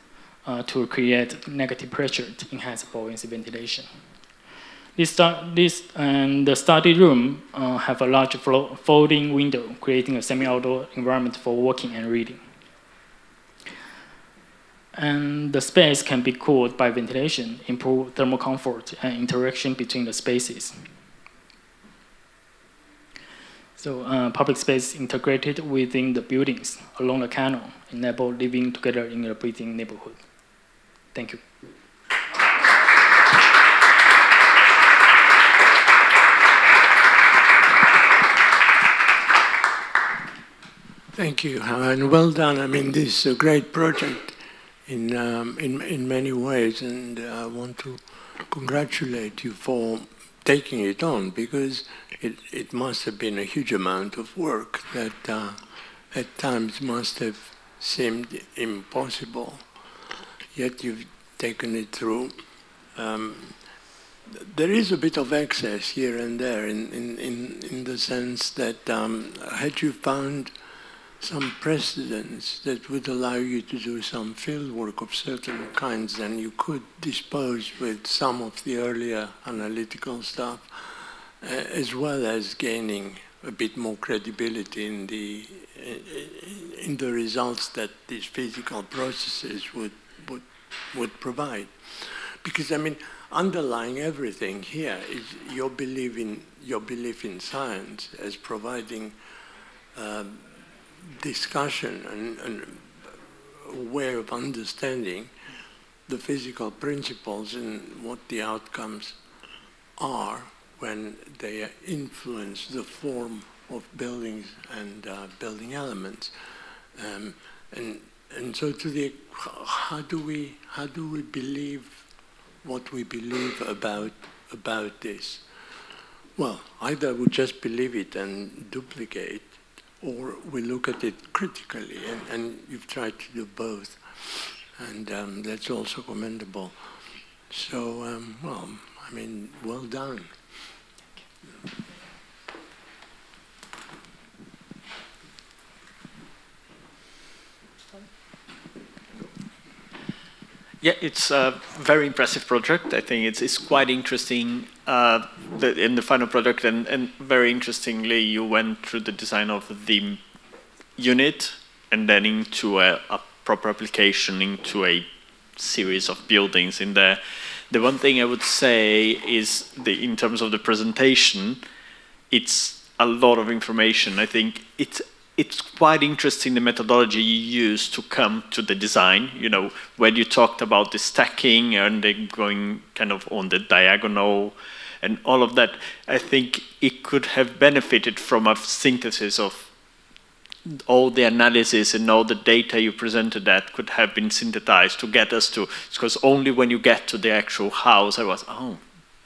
to create negative pressure to enhance buoyancy ventilation. The study room have a large folding window, creating a semi-outdoor environment for working and reading. And the space can be cooled by ventilation, improve thermal comfort and interaction between the spaces. So public space integrated within the buildings along the canal enable living together in a breathing neighborhood. Thank you.
Thank you, and well done. I mean, this is a great project in many ways, and I want to congratulate you for taking it on, because it must have been a huge amount of work that at times must have seemed impossible, yet you've taken it through. There is a bit of excess here and there in the sense that had you found some precedents that would allow you to do some field work of certain kinds, then you could dispose with some of the earlier analytical stuff, as well as gaining a bit more credibility in the results that these physical processes would provide. Because I mean, underlying everything here is your belief in science as providing discussion and a way of understanding the physical principles and what the outcomes are when they influence the form of buildings and building elements. And so how do we believe what we believe about this? Well, either we just believe it and duplicate, or we look at it critically, and you've tried to do both, and that's also commendable. So, well, I mean, well done.
Yeah, it's a very impressive project. I think it's quite interesting in the final product, and very interestingly, you went through the design of the unit and then into a proper application into a series of buildings in there. The one thing I would say is in terms of the presentation, it's a lot of information. I think it's quite interesting the methodology you use to come to the design. You know, when you talked about the stacking and then going kind of on the diagonal and all of that, I think it could have benefited from a synthesis of all the analysis and all the data you presented that could have been synthesized to get us to, because only when you get to the actual house, I was, oh,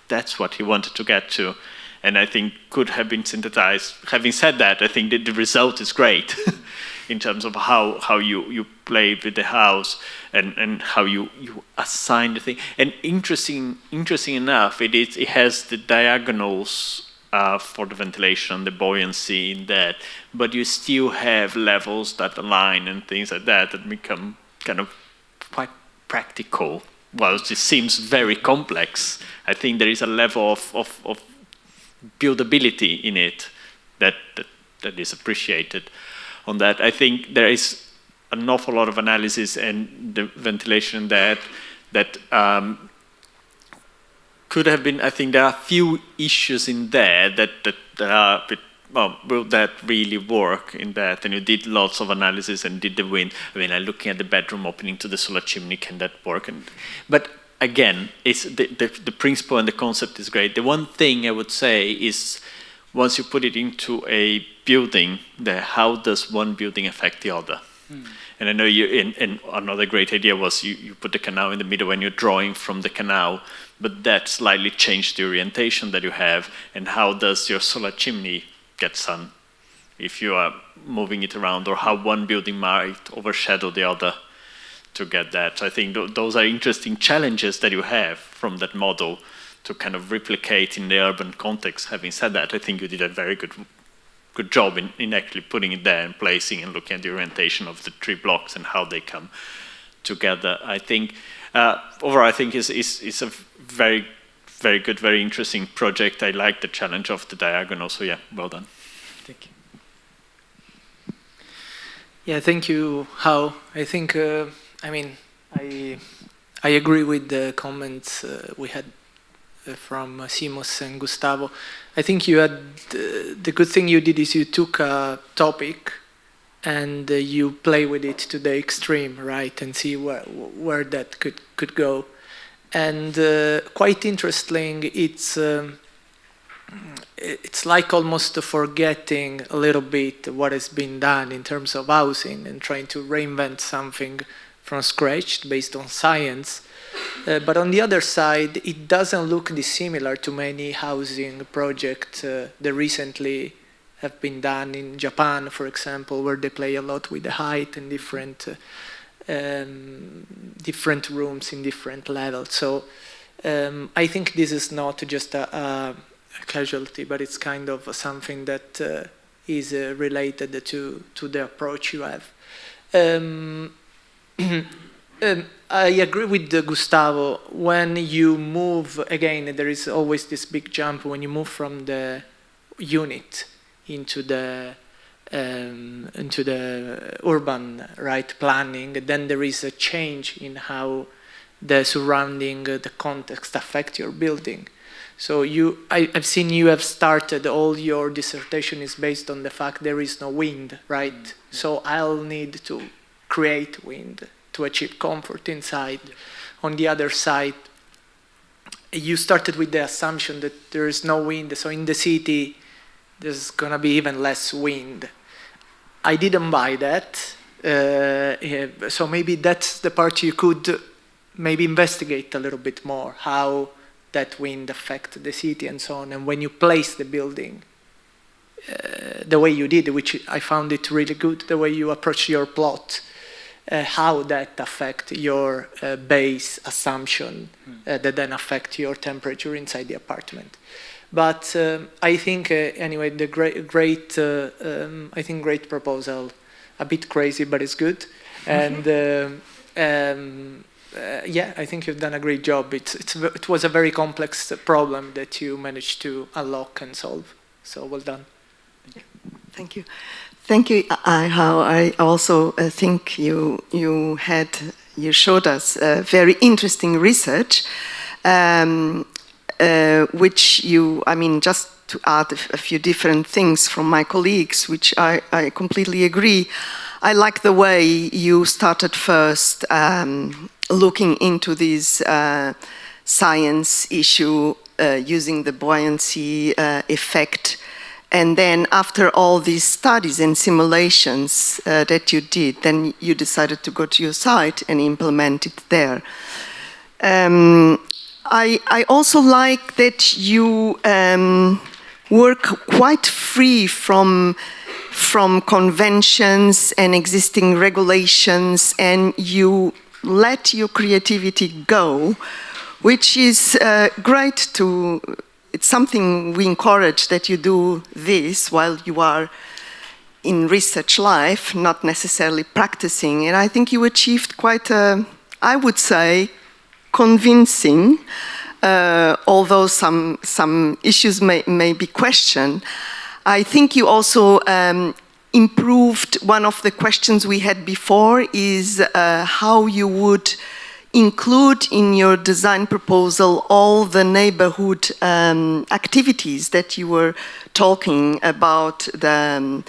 that's what he wanted to get to. And I think could have been synthesized. Having said that, I think that the result is great in terms of how you play with the house and how you assign the thing. And interesting enough, it has the diagonals for the ventilation, the buoyancy in that, but you still have levels that align and things like that that become kind of quite practical. Whilst it seems very complex, I think there is a level of buildability in it that is appreciated. On that, I think there is an awful lot of analysis and the ventilation that could have been. I think there are a few issues in there that are a bit, well, will that really work in that? And you did lots of analysis and did the wind. I mean, I'm looking at the bedroom opening to the solar chimney, can that work? But again, it's the principle and the concept is great. The one thing I would say is, once you put it into a building, how does one building affect the other? And I know and another great idea was you put the canal in the middle when you're drawing from the canal, but that slightly changed the orientation that you have, and how does your solar chimney get sun if you are moving it around, or how one building might overshadow the other to get that. So I think those are interesting challenges that you have from that model to kind of replicate in the urban context. Having said that, I think you did a very good job in actually putting it there and placing and looking at the orientation of the 3 blocks and how they come together. I think overall, I think it's a very, very good, very interesting project. I like the challenge of the diagonal. So yeah, well done.
Thank you. Yeah, thank you, Hao. I think, I mean, I agree with the comments we had from Simos and Gustavo. I think you had, the good thing you did is you took a topic and you play with it to the extreme, right, and see where that could go. And quite interesting, it's like almost forgetting a little bit what has been done in terms of housing and trying to reinvent something from scratch based on science. But on the other side, it doesn't look dissimilar to many housing projects that recently have been done in Japan, for example, where they play a lot with the height and different rooms in different levels. So I think this is not just a casualty, but it's kind of something that is related to the approach you have. I agree with Gustavo. When you move, again, there is always this big jump when you move from the unit into the urban, right, planning. Then there is a change in how the surrounding, the context affect your building. So I've seen you have started, all your dissertation is based on the fact there is no wind, right? So I'll need to create wind to achieve comfort inside. On the other side, you started with the assumption that there is no wind, so in the city, there's gonna be even less wind. I didn't buy that, so maybe that's the part you could maybe investigate a little bit more, how that wind affects the city and so on, and when you place the building, the way you did, which I found it really good, the way you approach your plot, how that affect your base assumption that then affect your temperature inside the apartment. But I think anyway, the great proposal, a bit crazy, but it's good. And yeah, I think you've done a great job. It was a very complex problem that you managed to unlock and solve. So well done.
Thank you. Thank you, Hao. I also think you showed us very interesting research, which just to add a few different things from my colleagues, which I completely agree. I like the way you started first looking into this science issue using the buoyancy effect. And then after all these studies and simulations that you did, then you decided to go to your site and implement it there. I also like that you work quite free from conventions and existing regulations, and you let your creativity go, which is great it's something we encourage that you do this while you are in research life, not necessarily practicing. And I think you achieved quite a, I would say, convincing, although some issues may be questioned. I think you also improved one of the questions we had before is how you would include in your design proposal all the neighborhood activities that you were talking about, the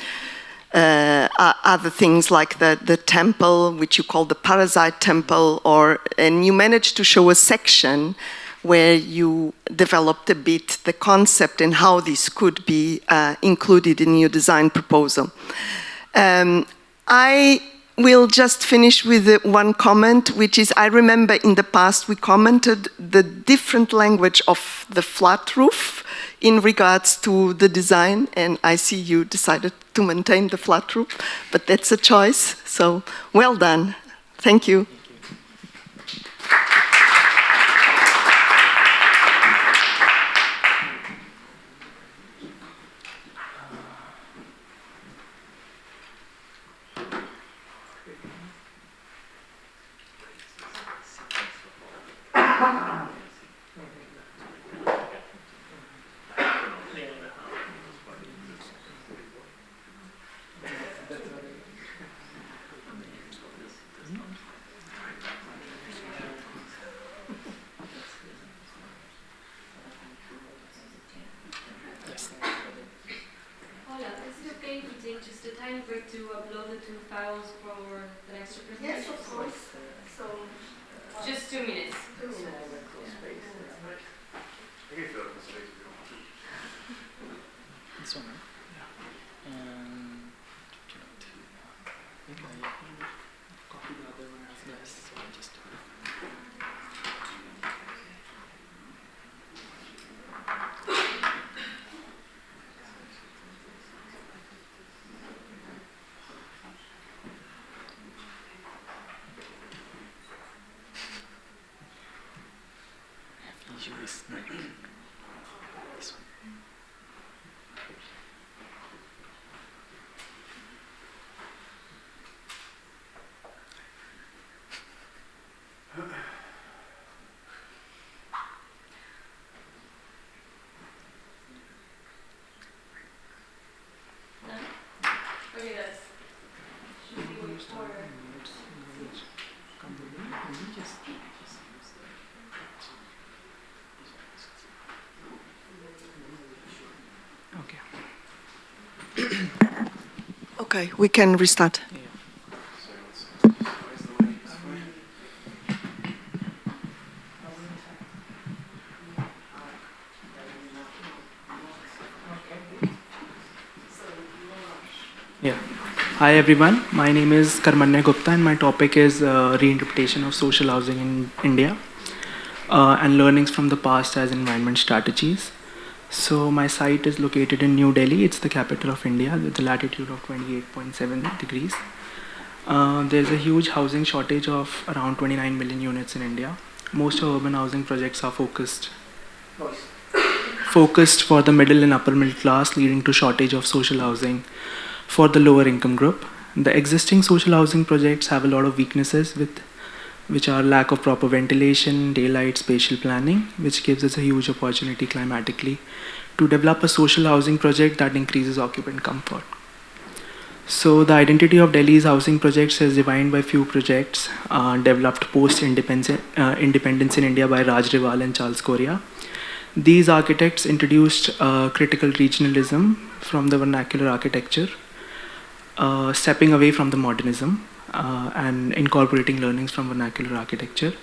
other things like the temple, which you call the parasite temple, and you managed to show a section where you developed a bit the concept and how this could be included in your design proposal. I will just finish with one comment, which is I remember in the past we commented the different language of the flat roof in regards to the design, and I see you decided to maintain the flat roof, but that's a choice, so well done. Thank you.
Yes, of course. So, just 2 minutes.
This one, right? Yeah. I think I copied the other one as well. So I just. This one.
Okay, guys. Should we wait for...
Okay, we can restart.
Yeah. Hi everyone, my name is Karmanya Gupta and my topic is reinterpretation of social housing in India and learnings from the past as environment strategies. So my site is located in New Delhi. It's the capital of India with the latitude of 28.7 degrees. There's a huge housing shortage of around 29 million units in India. Most urban housing projects are focused for the middle and upper middle class, leading to shortage of social housing for the lower income group. The existing social housing projects have a lot of weaknesses which are lack of proper ventilation, daylight, spatial planning, which gives us a huge opportunity climatically to develop a social housing project that increases occupant comfort. So the identity of Delhi's housing projects is defined by few projects developed post-independence in India by Raj Rival and Charles Correa. These architects introduced critical regionalism from the vernacular architecture, stepping away from the modernism, and incorporating learnings from vernacular architecture.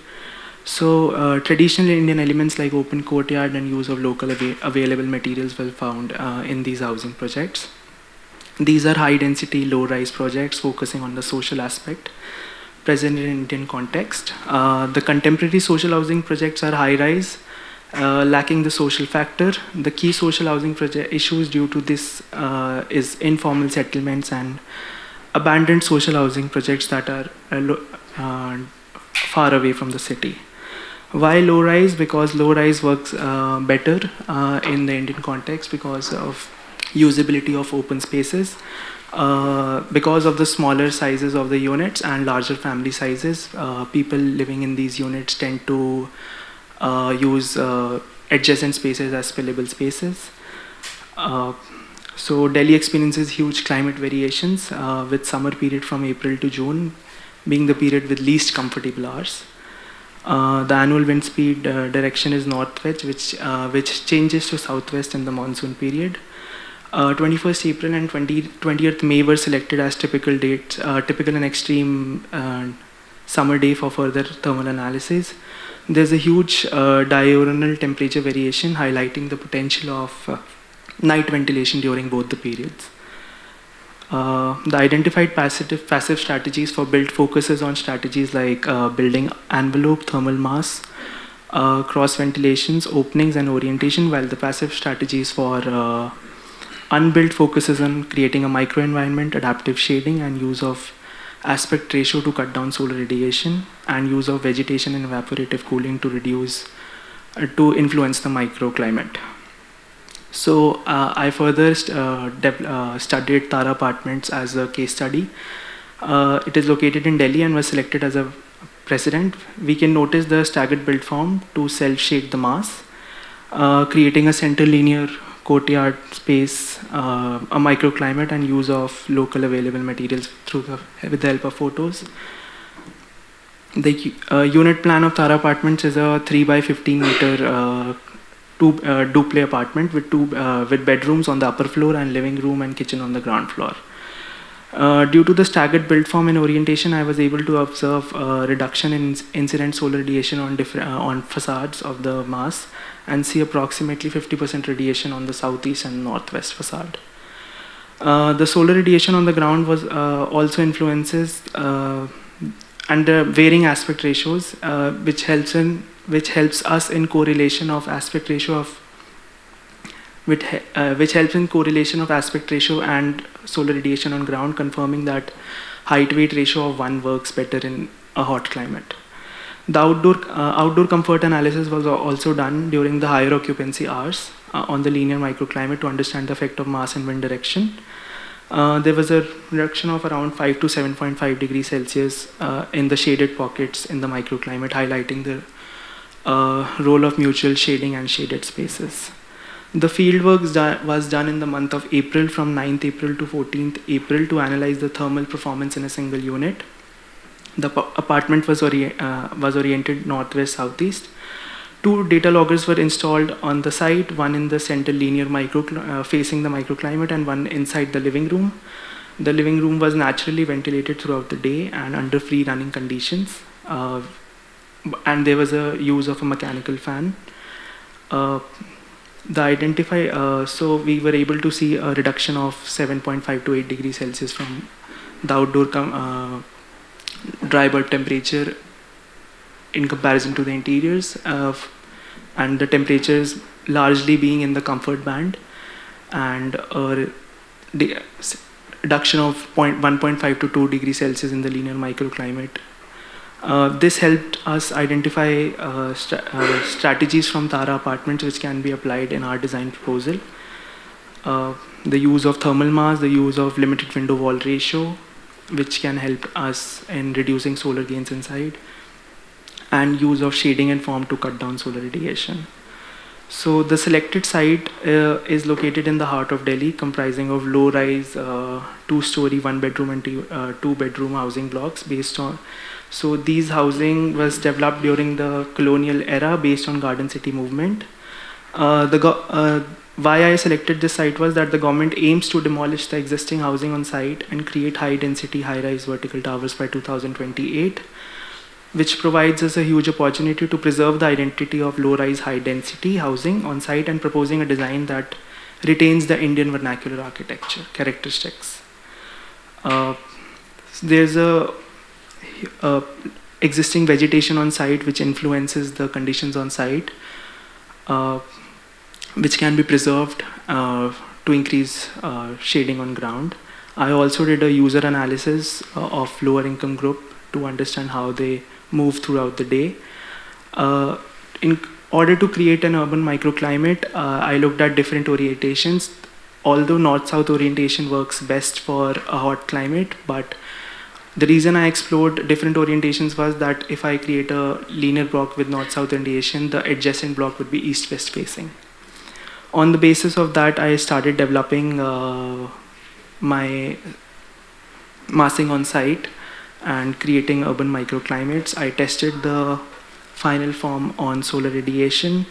So traditional Indian elements like open courtyard and use of local available materials were found in these housing projects. These are high density, low rise projects focusing on the social aspect present in Indian context. The contemporary social housing projects are high rise, lacking the social factor. The key social housing issues due to this is informal settlements and abandoned social housing projects that are far away from the city. Why low-rise? Because low-rise works better in the Indian context because of usability of open spaces. Because of the smaller sizes of the units and larger family sizes, people living in these units tend to use adjacent spaces as spillable spaces. So Delhi experiences huge climate variations with summer period from April to June being the period with least comfortable hours. The annual wind speed direction is northwest, which changes to southwest in the monsoon period. 21st April and 20th May were selected as typical dates, typical and extreme summer day for further thermal analysis. There's a huge diurnal temperature variation highlighting the potential of night ventilation during both the periods. The identified passive strategies for build focuses on strategies like building envelope, thermal mass, cross ventilations, openings, and orientation, while the passive strategies for unbuilt focuses on creating a microenvironment, adaptive shading, and use of aspect ratio to cut down solar radiation, and use of vegetation and evaporative cooling to to influence the microclimate. So I further studied Tara Apartments as a case study. It is located in Delhi and was selected as a precedent. We can notice the staggered build form to self-shade the mass, creating a center linear courtyard space, a microclimate, and use of local available materials with the help of photos. The unit plan of Tara Apartments is a 3 by 15 meter duplex apartment with with bedrooms on the upper floor and living room and kitchen on the ground floor. Due to the staggered build form and orientation, I was able to observe a reduction in incident solar radiation on facades of the mass and see approximately 50% radiation on the southeast and northwest facade. The solar radiation on the ground was also influences under varying aspect ratios, which helps us in correlation of aspect ratio of which helps in correlation of aspect ratio and solar radiation on ground, confirming that height weight ratio of 1 works better in a hot climate. The outdoor comfort analysis was also done during the higher occupancy hours on the linear microclimate to understand the effect of mass and wind direction. There was a reduction of around 5 to 7.5 degrees Celsius in the shaded pockets in the microclimate, highlighting the role of mutual shading and shaded spaces. The fieldwork was done in the month of April from 9th April to 14th April to analyze the thermal performance in a single unit. The apartment was oriented northwest-southeast. 2 data loggers were installed on the site, one in the center linear facing the microclimate and one inside the living room. The living room was naturally ventilated throughout the day and under free running conditions. And there was a use of a mechanical fan. So we were able to see a reduction of 7.5 to 8 degrees Celsius from the outdoor dry bulb temperature in comparison to the interiors, and the temperatures largely being in the comfort band, and a reduction of 1.5 to 2 degrees Celsius in the linear microclimate. This helped us identify strategies from Tara Apartments which can be applied in our design proposal. The use of thermal mass, the use of limited window wall ratio, which can help us in reducing solar gains inside, and use of shading and form to cut down solar radiation. So the selected site is located in the heart of Delhi, comprising of low-rise, 2-story, 1-bedroom and 2-bedroom housing blocks based on. So these housing was developed during the colonial era based on Garden City movement. Why I selected this site was that the government aims to demolish the existing housing on site and create high-density, high-rise vertical towers by 2028, which provides us a huge opportunity to preserve the identity of low-rise, high-density housing on site and proposing a design that retains the Indian vernacular architecture characteristics. There's a existing vegetation on site which influences the conditions on site, which can be preserved to increase shading on ground. I also did a user analysis of lower income group to understand how they move throughout the day. In order to create an urban microclimate, I looked at different orientations. Although north-south orientation works best for a hot climate, but the reason I explored different orientations was that if I create a linear block with north-south orientation, the adjacent block would be east-west facing. On the basis of that, I started developing my massing on site and creating urban microclimates. I tested the final form on solar radiation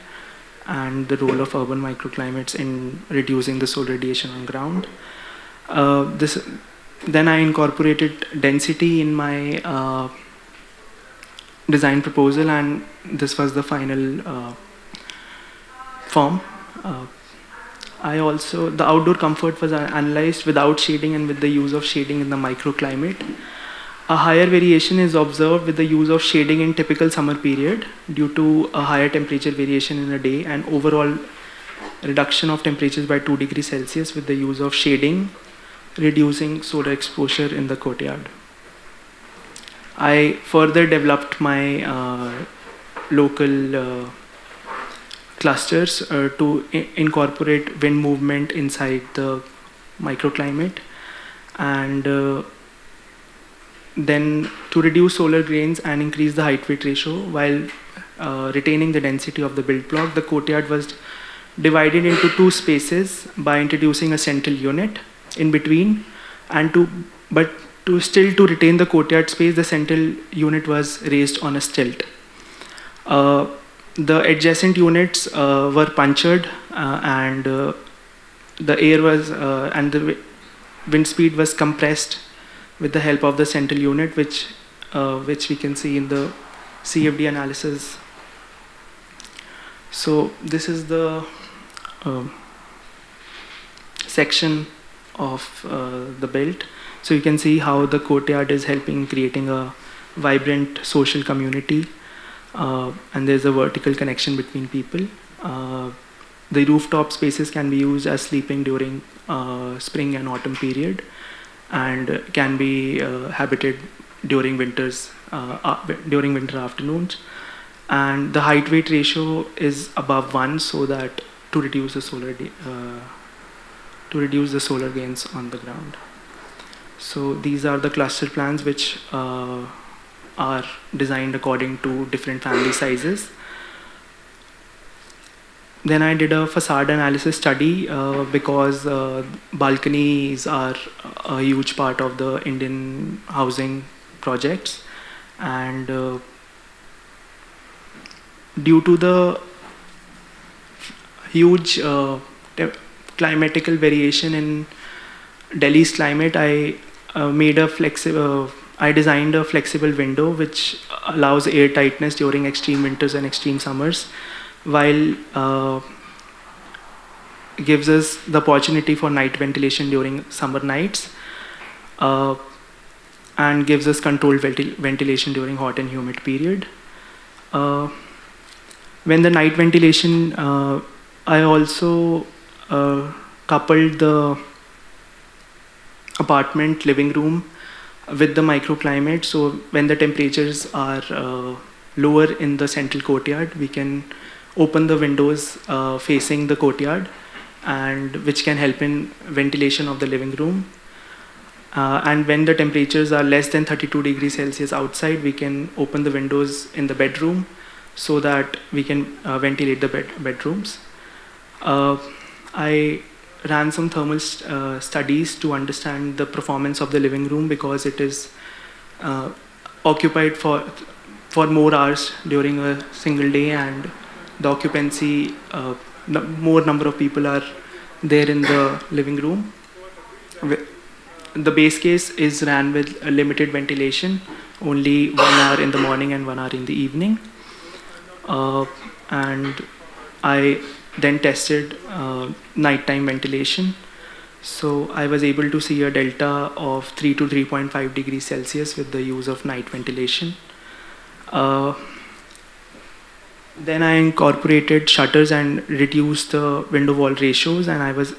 and the role of urban microclimates in reducing the solar radiation on ground. Then I incorporated density in my design proposal, and this was the final form. The outdoor comfort was analyzed without shading and with the use of shading in the microclimate. A higher variation is observed with the use of shading in typical summer period due to a higher temperature variation in a day and overall reduction of temperatures by 2 degrees Celsius with the use of shading, reducing solar exposure in the courtyard. I further developed my local clusters to incorporate wind movement inside the microclimate, and then to reduce solar grains and increase the height weight ratio while retaining the density of the build block. The courtyard was divided into 2 spaces by introducing a central unit in between, and to retain the courtyard space, the central unit was raised on a stilt. The adjacent units were punctured, and the air was and the wind speed was compressed with the help of the central unit, which we can see in the CFD analysis. So this is the section of the build. So you can see how the courtyard is helping creating a vibrant social community, and there's a vertical connection between people. The rooftop spaces can be used as sleeping during spring and autumn period, and can be habited during winter afternoons. And the height weight ratio is above 1, so that to reduce the solar gains on the ground. So these are the cluster plans which are designed according to different family sizes. Then I did a facade analysis study because balconies are a huge part of the Indian housing projects, and due to the huge climatical variation in Delhi's climate, I designed a flexible window which allows air tightness during extreme winters and extreme summers, while gives us the opportunity for night ventilation during summer nights, and gives us controlled ventilation during hot and humid period. When the night ventilation, I also coupled the apartment living room with the microclimate. So when the temperatures are lower in the central courtyard, we can open the windows facing the courtyard, and which can help in ventilation of the living room. And when the temperatures are less than 32 degrees Celsius outside, we can open the windows in the bedroom so that we can ventilate the bedrooms. I ran some thermal studies to understand the performance of the living room, because it is occupied for more hours during a single day, and the occupancy, more number of people are there in the living room. The base case is ran with a limited ventilation, only 1 hour in the morning and 1 hour in the evening. And I then tested nighttime ventilation. So I was able to see a delta of 3 to 3.5 degrees Celsius with the use of night ventilation. Then I incorporated shutters and reduced the window wall ratios, and I was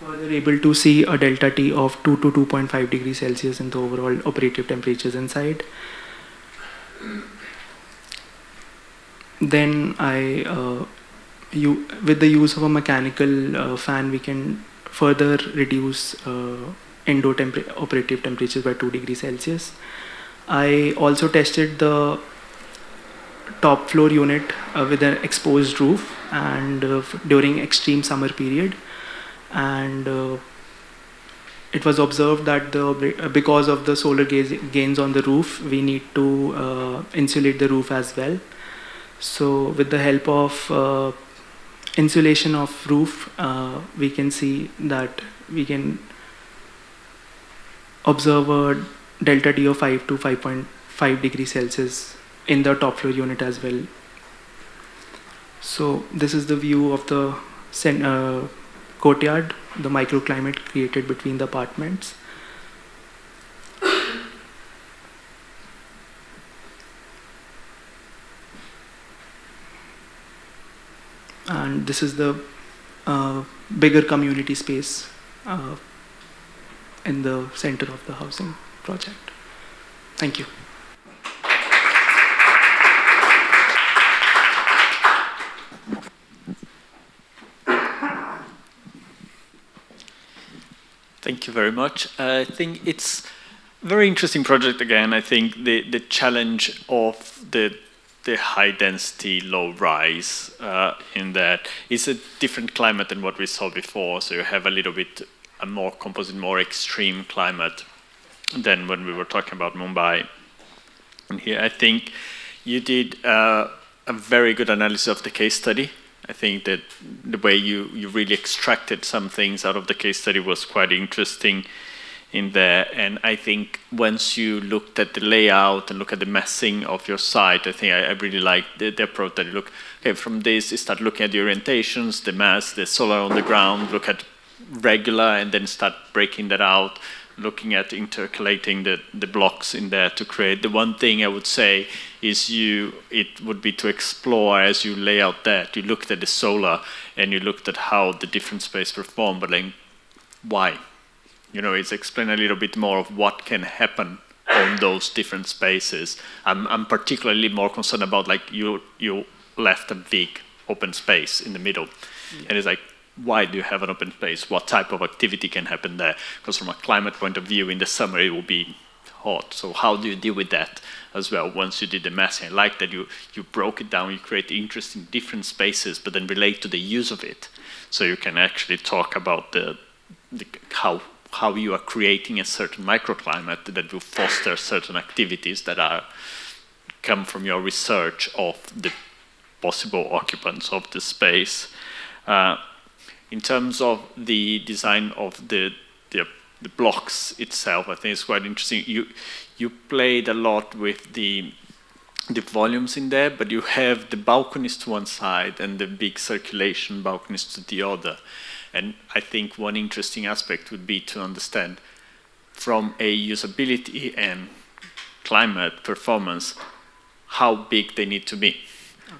further able to see a delta T of 2 to 2.5 degrees Celsius in the overall operative temperatures inside. then with the use of a mechanical fan, we can further reduce indoor operative temperatures by 2 degrees Celsius. I also tested the top floor unit with an exposed roof and during extreme summer period, and it was observed that because of the solar gains on the roof, we need to insulate the roof as well. So with the help of insulation of roof, we can see that we can observe a delta T of 5 to 5.5 degrees Celsius in the top floor unit as well. So this is the view of the courtyard, the microclimate created between the apartments. And this is the bigger community space in the center of the housing project. Thank you.
Thank you very much. I think it's a very interesting project again. I think the challenge of the high density, low rise in that is a different climate than what we saw before. So you have a little bit a more composite, more extreme climate than when we were talking about Mumbai. And here I think you did a very good analysis of the case study. I think that the way you really extracted some things out of the case study was quite interesting in there. And I think once you looked at the layout and look at the massing of your site, I think I really liked the approach that you look, okay, from this you start looking at the orientations, the mass, the solar on the ground, look at regular and then start breaking that out, looking at intercalating the blocks in there to create. The one thing I would say is it would be to explore as you lay out that. You looked at the solar and you looked at how the different space perform, but like, why? You know, it's explain a little bit more of what can happen on those different spaces. I'm particularly more concerned about like you left a big open space in the middle. Yeah. And it's like, why do you have an open space? What type of activity can happen there? Because from a climate point of view, in the summer it will be hot. So how do you deal with that as well once you did the massing? I like that you broke it down, you create interesting different spaces, but then relate to the use of it. So you can actually talk about how you are creating a certain microclimate that will foster certain activities that come from your research of the possible occupants of the space. In terms of the design of the blocks itself, I think it's quite interesting. You played a lot with the volumes in there, but you have the balconies to one side and the big circulation balconies to the other. And I think one interesting aspect would be to understand from a usability and climate performance how big they need to be.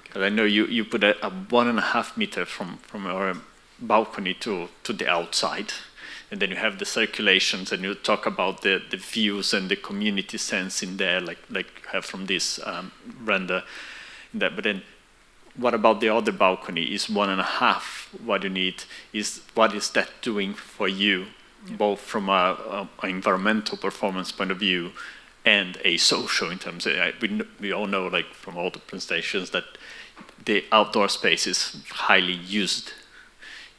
Because I know you put a 1.5 meter from your balcony to the outside, and then you have the circulations, and you talk about the views and the community sense in there, like you have from this render. But then, what about the other balcony? Is 1.5 what you need? What is that doing for you, both from an environmental performance point of view and a social in terms of, we all know, like from all the presentations, that the outdoor space is highly used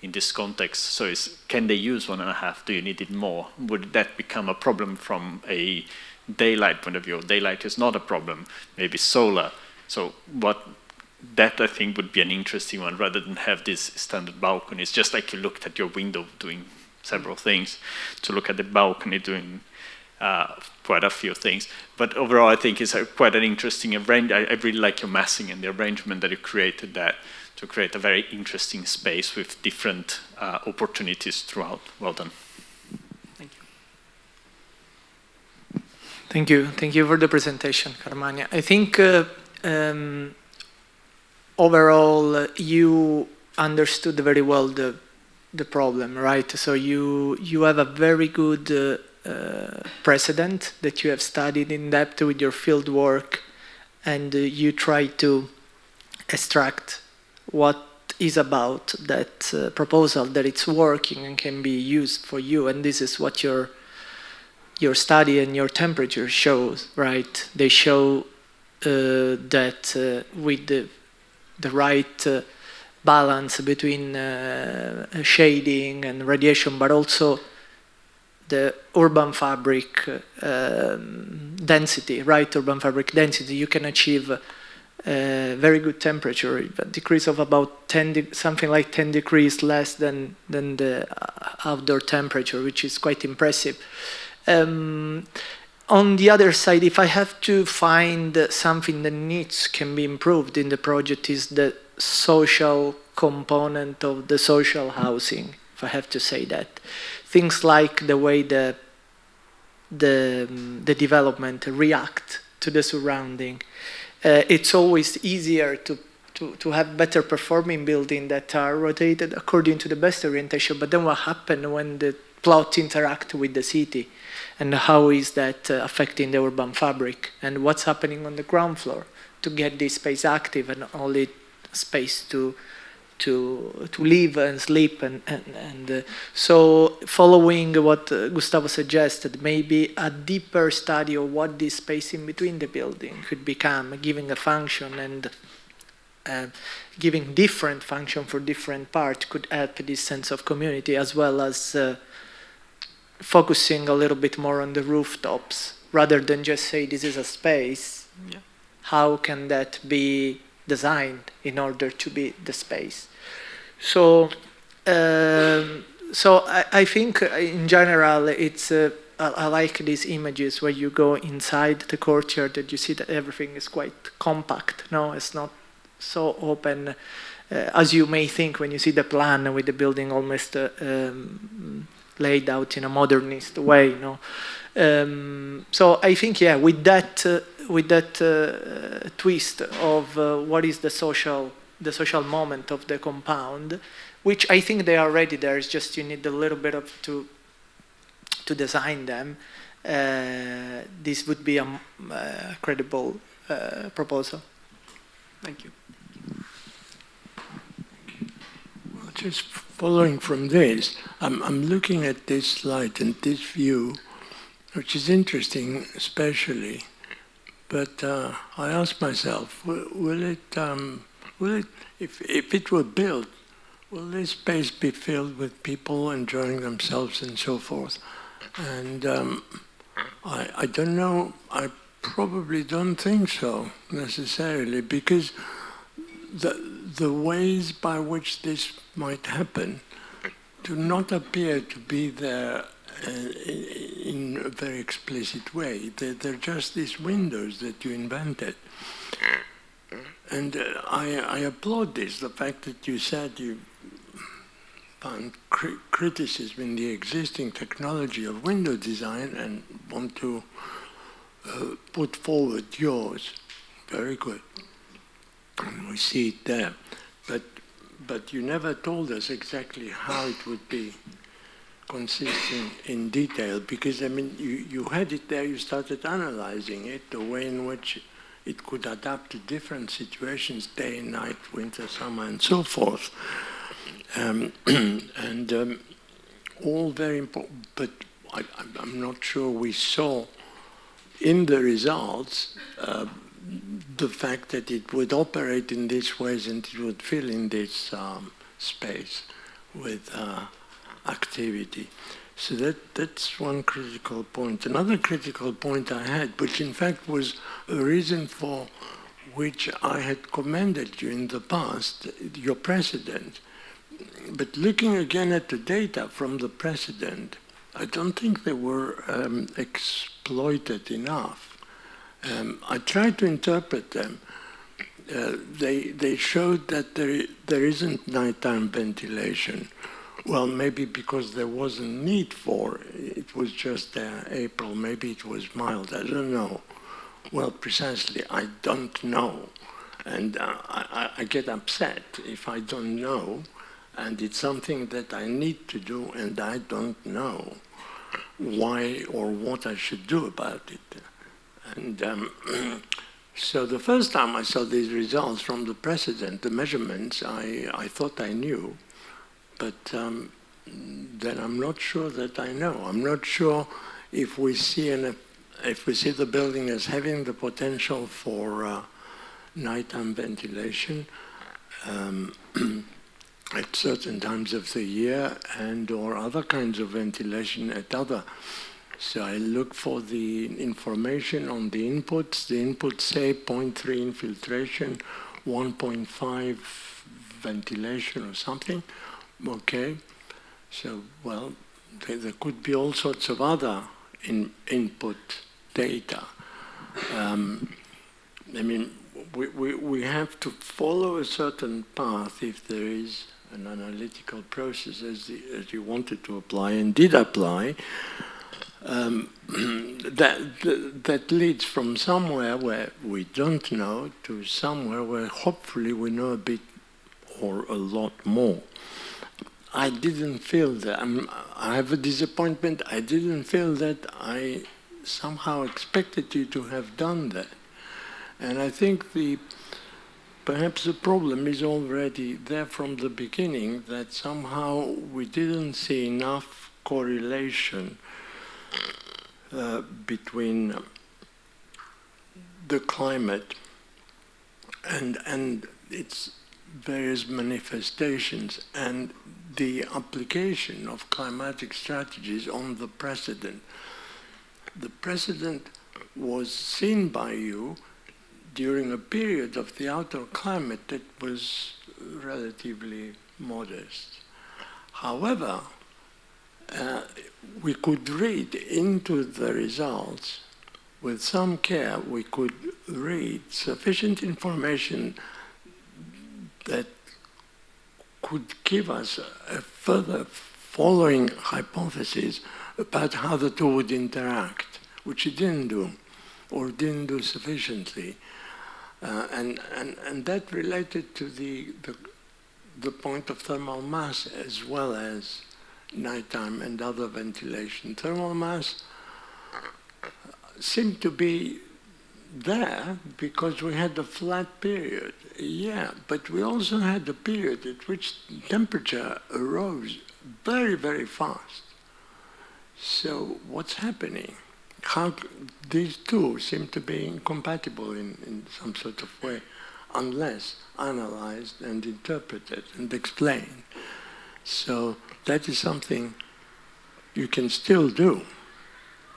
in this context. So can they use 1.5? Do you need it more? Would that become a problem from a daylight point of view? Daylight is not a problem, maybe solar. So that I think would be an interesting one, rather than have this standard balcony. It's just like you looked at your window doing several things, to look at the balcony doing quite a few things. But overall, I think it's quite an interesting arrangement. I really like your massing and the arrangement that you created that to create a very interesting space with different opportunities throughout. Well done.
Thank you.
Thank you. Thank you for the presentation, Carmania. I think overall you understood very well the problem, right? So you have a very good precedent that you have studied in depth with your field work, and you try to extract what is about that proposal, that it's working and can be used for you. And this is what your study and your temperature shows, right? They show that with the right balance between shading and radiation, but also the urban fabric density, right? Urban fabric density, you can achieve very good temperature, a decrease of about something like 10 degrees less than the outdoor temperature, which is quite impressive. On the other side, if I have to find something that can be improved in the project, is the social component of the social housing, if I have to say that. Things like the way the development react to the surrounding. It's always easier to have better performing buildings that are rotated according to the best orientation, but then what happens when the plot interact with the city? And how is that affecting the urban fabric? And what's happening on the ground floor to get this space active and only space to live and sleep? So following what Gustavo suggested, maybe a deeper study of what this space in between the building could become, giving a function and giving different function for different parts could help this sense of community, as well as focusing a little bit more on the rooftops, rather than just say this is a space. Yeah. How can that be designed in order to be the space? So, I think in general, it's I like these images where you go inside the courtyard and you see that everything is quite compact. No, it's not so open as you may think when you see the plan with the building almost laid out in a modernist way, no. So I think, yeah, with that twist of what is the social moment of the compound, which I think they are already there. It's just you need a little bit of to design them. This would be a credible proposal. Thank you.
Well, just following from this, I'm looking at this slide and this view, which is interesting, especially. But I ask myself, will it, if it were built, will this space be filled with people enjoying themselves and so forth? And I don't know. I probably don't think so necessarily, because the ways by which this might happen do not appear to be there in a very explicit way. They're just these windows that you invented. And I applaud this, the fact that you said you found criticism in the existing technology of window design and want to put forward yours. Very good. And we see it there. But you never told us exactly how it would be consistent in detail, because, I mean, you had it there, you started analyzing it, the way in which it could adapt to different situations, day and night, winter, summer, and so forth. All very important, but I'm not sure we saw in the results the fact that it would operate in these ways and it would fill in this space with activity. So that's one critical point. Another critical point I had, which in fact was a reason for which I had commended you in the past, your precedent. But looking again at the data from the precedent, I don't think they were exploited enough. I tried to interpret them. They showed that there isn't nighttime ventilation. Well, maybe because there wasn't need for it. It was just April. Maybe it was mild. I don't know. Well, precisely, I don't know. And I get upset if I don't know. And it's something that I need to do, and I don't know why or what I should do about it. And So the first time I saw these results from the precedent, the measurements, I thought I knew, but then I'm not sure that I know. I'm not sure if we see the building as having the potential for nighttime ventilation at certain times of the year and or other kinds of ventilation at other. So I look for the information on the inputs. The inputs say 0.3 infiltration, 1.5 ventilation or something. Okay. So, well, there could be all sorts of other input data. I mean, we have to follow a certain path if there is an analytical process as you wanted to apply and did apply. That leads from somewhere where we don't know to somewhere where hopefully we know a bit or a lot more. I didn't feel that. I have a disappointment. I didn't feel that. I somehow expected you to have done that. And I think perhaps the problem is already there from the beginning, that somehow we didn't see enough correlation between the climate and its various manifestations and the application of climatic strategies on the precedent. The precedent was seen by you during a period of the outer climate that was relatively modest. However, we could read into the results with some care. We could read sufficient information that could give us a further following hypothesis about how the two would interact, which it didn't do, or didn't do sufficiently. And that related to the point of thermal mass as well as nighttime and other ventilation. Thermal mass seemed to be there because we had a flat period. Yeah, but we also had a period at which temperature rose very, very fast. So what's happening? How these two seem to be incompatible in some sort of way, unless analyzed and interpreted and explained. So that is something you can still do,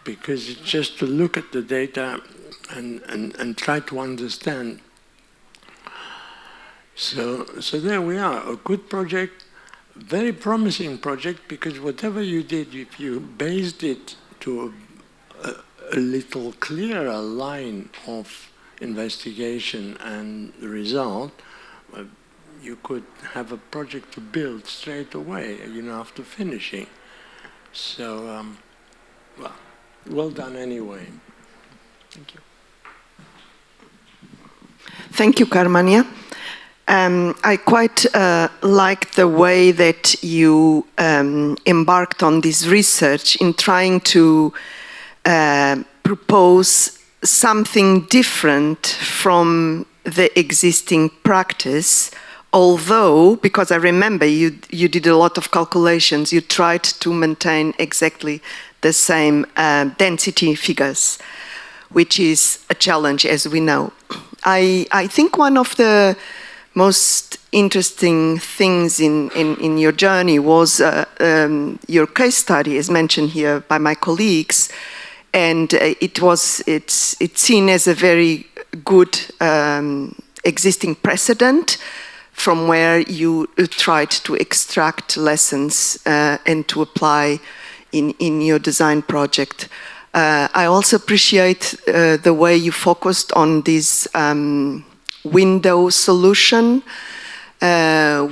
because it's just to look at the data and try to understand. So there we are, a good project, very promising project, because whatever you did, if you based it to a little clearer line of investigation and result, you could have a project to build straight away, after finishing. So, well done anyway. Thank you.
Thank you, Carmania. I quite like the way that you embarked on this research in trying to propose something different from the existing practice, although, because I remember you did a lot of calculations, you tried to maintain exactly the same density figures, which is a challenge, as we know. I think one of the most interesting things in your journey was your case study, as mentioned here by my colleagues, and it's seen as a very good existing precedent from where you tried to extract lessons and to apply in your design project. I also appreciate the way you focused on this window solution,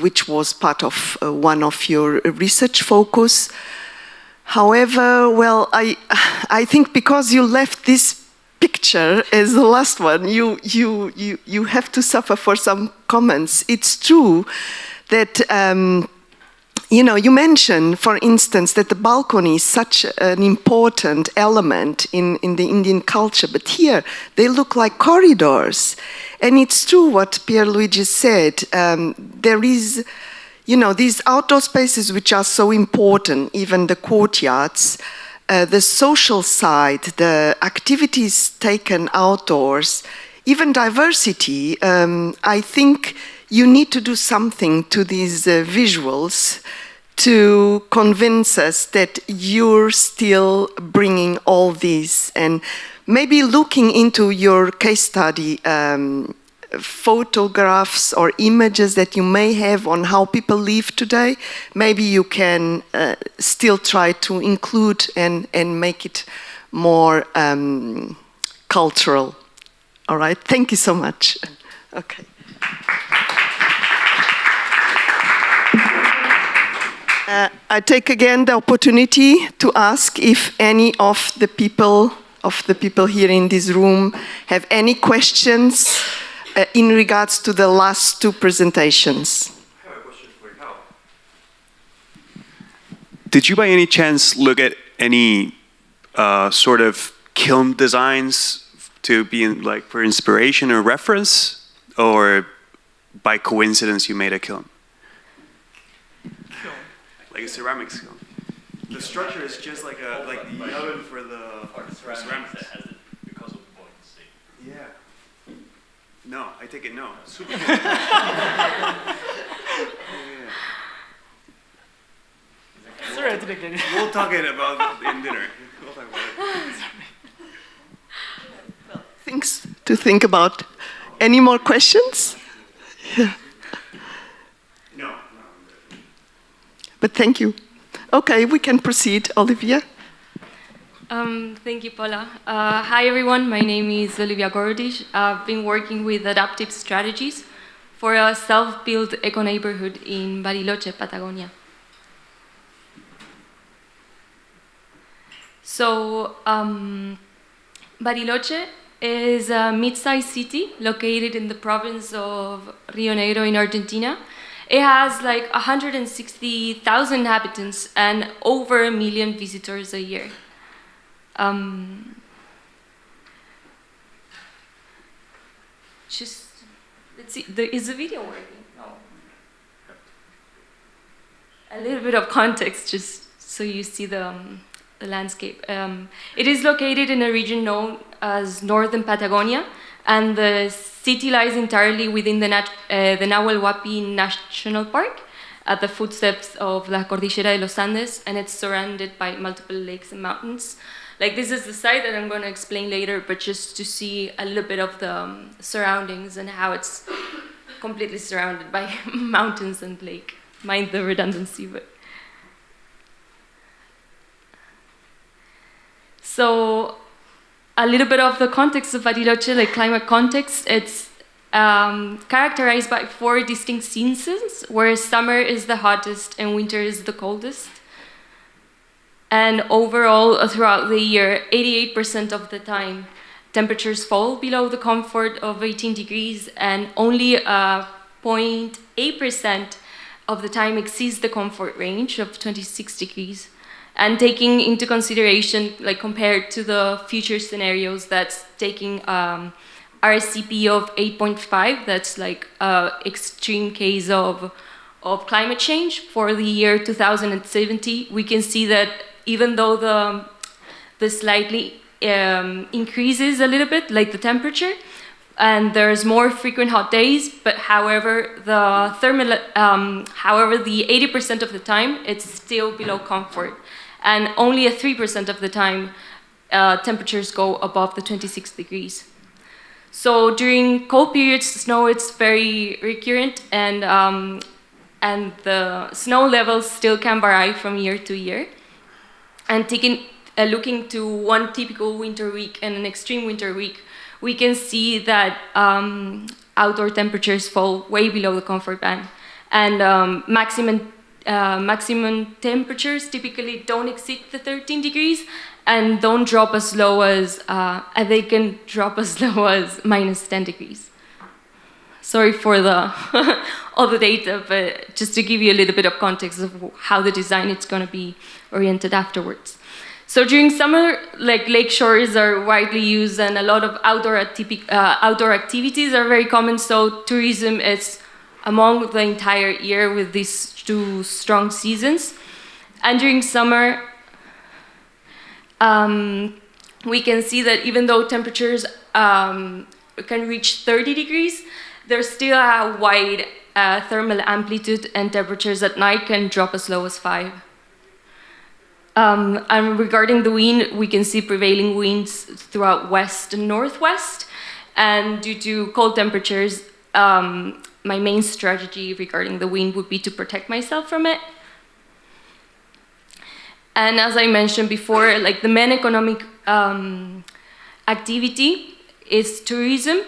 which was part of one of your research focus. However, well, I think because you left this picture as the last one, you have to suffer for some comments. It's true that you know, you mentioned, for instance, that the balcony is such an important element in the Indian culture, but here they look like corridors. And it's true what Pierluigi said. There is, you know, these outdoor spaces which are so important, even the courtyards, the social side, the activities taken outdoors, even diversity. I think you need to do something to these visuals to convince us that you're still bringing all this, and maybe looking into your case study, photographs or images that you may have on how people live today, maybe you can still try to include and make it more cultural. All right, thank you so much. Okay. I take again the opportunity to ask if any of the people here in this room have any questions in regards to the last two presentations.
I have a question for you. Did you by any chance look at any sort of kiln designs to be like for inspiration or reference, or by coincidence you made a kiln? Like a ceramics kiln. The structure is just like the oven for the ceramics.
That has it because of the buoyancy.
Yeah. No, I take it no. Super.
Sorry, I didn't get it.
We'll talk it about in dinner. We'll talk about it.
Things to think about. Any more questions? Yeah.
No.
But thank you. Okay, we can proceed. Olivia?
Thank you, Paula. Hi, everyone. My name is Olivia Gorodic. I've been working with adaptive strategies for a self-built eco-neighborhood in Bariloche, Patagonia. So, Bariloche is a mid-sized city located in the province of Rio Negro in Argentina. It has like 160,000 inhabitants and over 1 million visitors a year. Just, let's see, is the video working? No. A little bit of context, just so you see the landscape. It is located in a region known as Northern Patagonia, and the city lies entirely within the Nahuel Huapi National Park, at the footsteps of La Cordillera de los Andes, and it's surrounded by multiple lakes and mountains. Like, this is the site that I'm going to explain later, but just to see a little bit of the surroundings and how it's completely surrounded by mountains and lake. Mind the redundancy, but... So, a little bit of the context of Bariloche, like climate context, it's characterized by 4 distinct seasons, where summer is the hottest and winter is the coldest. And overall, throughout the year, 88% of the time, temperatures fall below the comfort of 18 degrees, and only 0.8% of the time exceeds the comfort range of 26 degrees. And taking into consideration, like compared to the future scenarios, that's taking RSCP of 8.5, that's like extreme case of climate change for the year 2070, we can see that even though the slightly increases a little bit, like the temperature, and there's more frequent hot days, but however, the 80% of the time, it's still below comfort. And only at 3% of the time, temperatures go above the 26 degrees. So during cold periods, snow is very recurrent, and the snow levels still can vary from year to year. And looking to one typical winter week and an extreme winter week, we can see that outdoor temperatures fall way below the comfort band, and maximum temperatures typically don't exceed the 13 degrees and don't drop as low as, they can drop as low as -10 degrees. sorry for the all the data, but just to give you a little bit of context of how the design is going to be oriented afterwards. So during summer, like lake shores are widely used, and a lot of outdoor activities are very common. So tourism is among the entire year with these two strong seasons. And during summer, we can see that even though temperatures can reach 30 degrees, there's still a wide thermal amplitude, and temperatures at night can drop as low as 5. And regarding the wind, we can see prevailing winds throughout west and northwest. And due to cold temperatures, my main strategy regarding the wind would be to protect myself from it. And as I mentioned before, like the main economic activity is tourism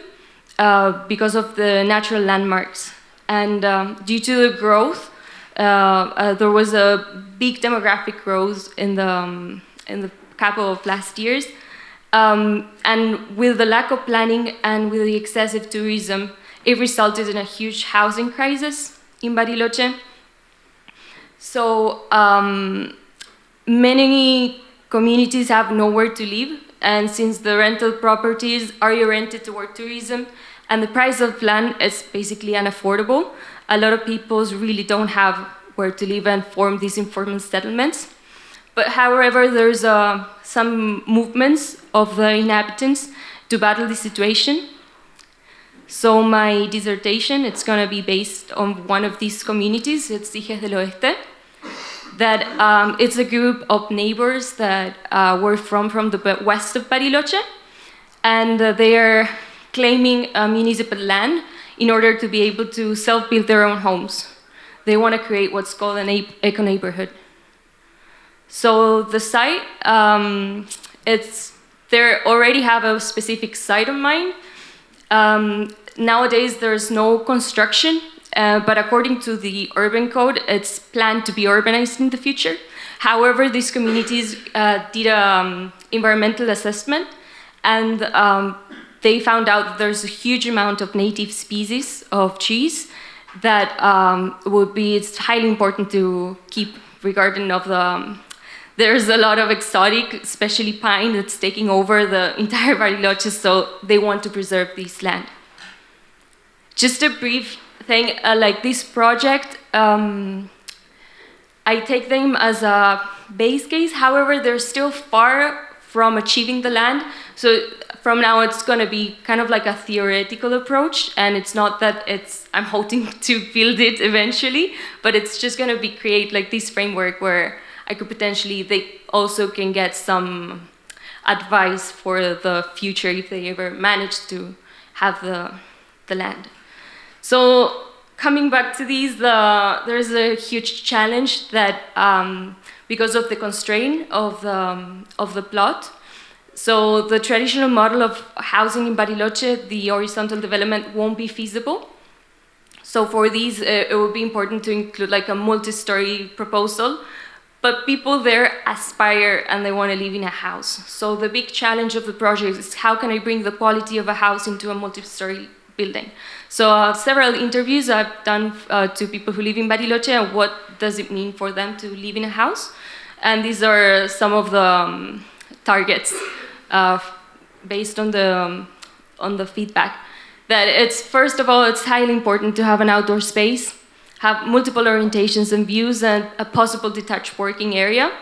because of the natural landmarks. And due to the growth, there was a big demographic growth in the couple of last years. And with the lack of planning and with the excessive tourism, it resulted in a huge housing crisis in Bariloche. So many communities have nowhere to live, and since the rental properties are oriented toward tourism and the price of land is basically unaffordable, a lot of people really don't have where to live and form these informal settlements. But however, there's some movements of the inhabitants to battle the situation. So my dissertation, it's going to be based on one of these communities, it's Hijes del Oeste, that it's a group of neighbors that were from the west of Bariloche, and they are claiming municipal land in order to be able to self-build their own homes. They want to create what's called an eco-neighborhood. So the site, they already have a specific site in mind. Nowadays, there's no construction, but according to the urban code, it's planned to be urbanized in the future. However, these communities did an environmental assessment, and they found out that there's a huge amount of native species of trees that it's highly important to keep, regarding of the, there's a lot of exotic, especially pine, that's taking over the entire Bariloche, so they want to preserve this land. Just a brief thing, like this project, I take them as a base case. However, they're still far from achieving the land. So from now, it's going to be kind of like a theoretical approach, and it's not that I'm hoping to build it eventually, but it's just going to create like this framework where I could potentially, they also can get some advice for the future if they ever manage to have the land. So coming back to these, there's a huge challenge that because of the constraint of the plot. So the traditional model of housing in Bariloche, the horizontal development won't be feasible. So for these, it would be important to include like a multi-story proposal, but people there aspire and they want to live in a house. So the big challenge of the project is how can I bring the quality of a house into a multi-story building. So several interviews I've done to people who live in Bariloche and what does it mean for them to live in a house. And these are some of the targets based on the feedback. That it's, first of all, it's highly important to have an outdoor space, have multiple orientations and views, and a possible detached working area,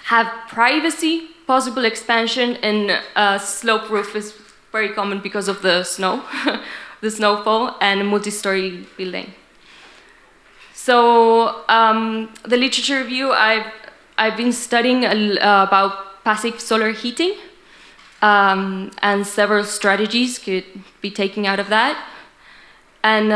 have privacy, possible expansion, and a slope roof is very common because of the snow, the snowfall, and a multi-story building. So the literature review, I've been studying about passive solar heating, and several strategies could be taken out of that. And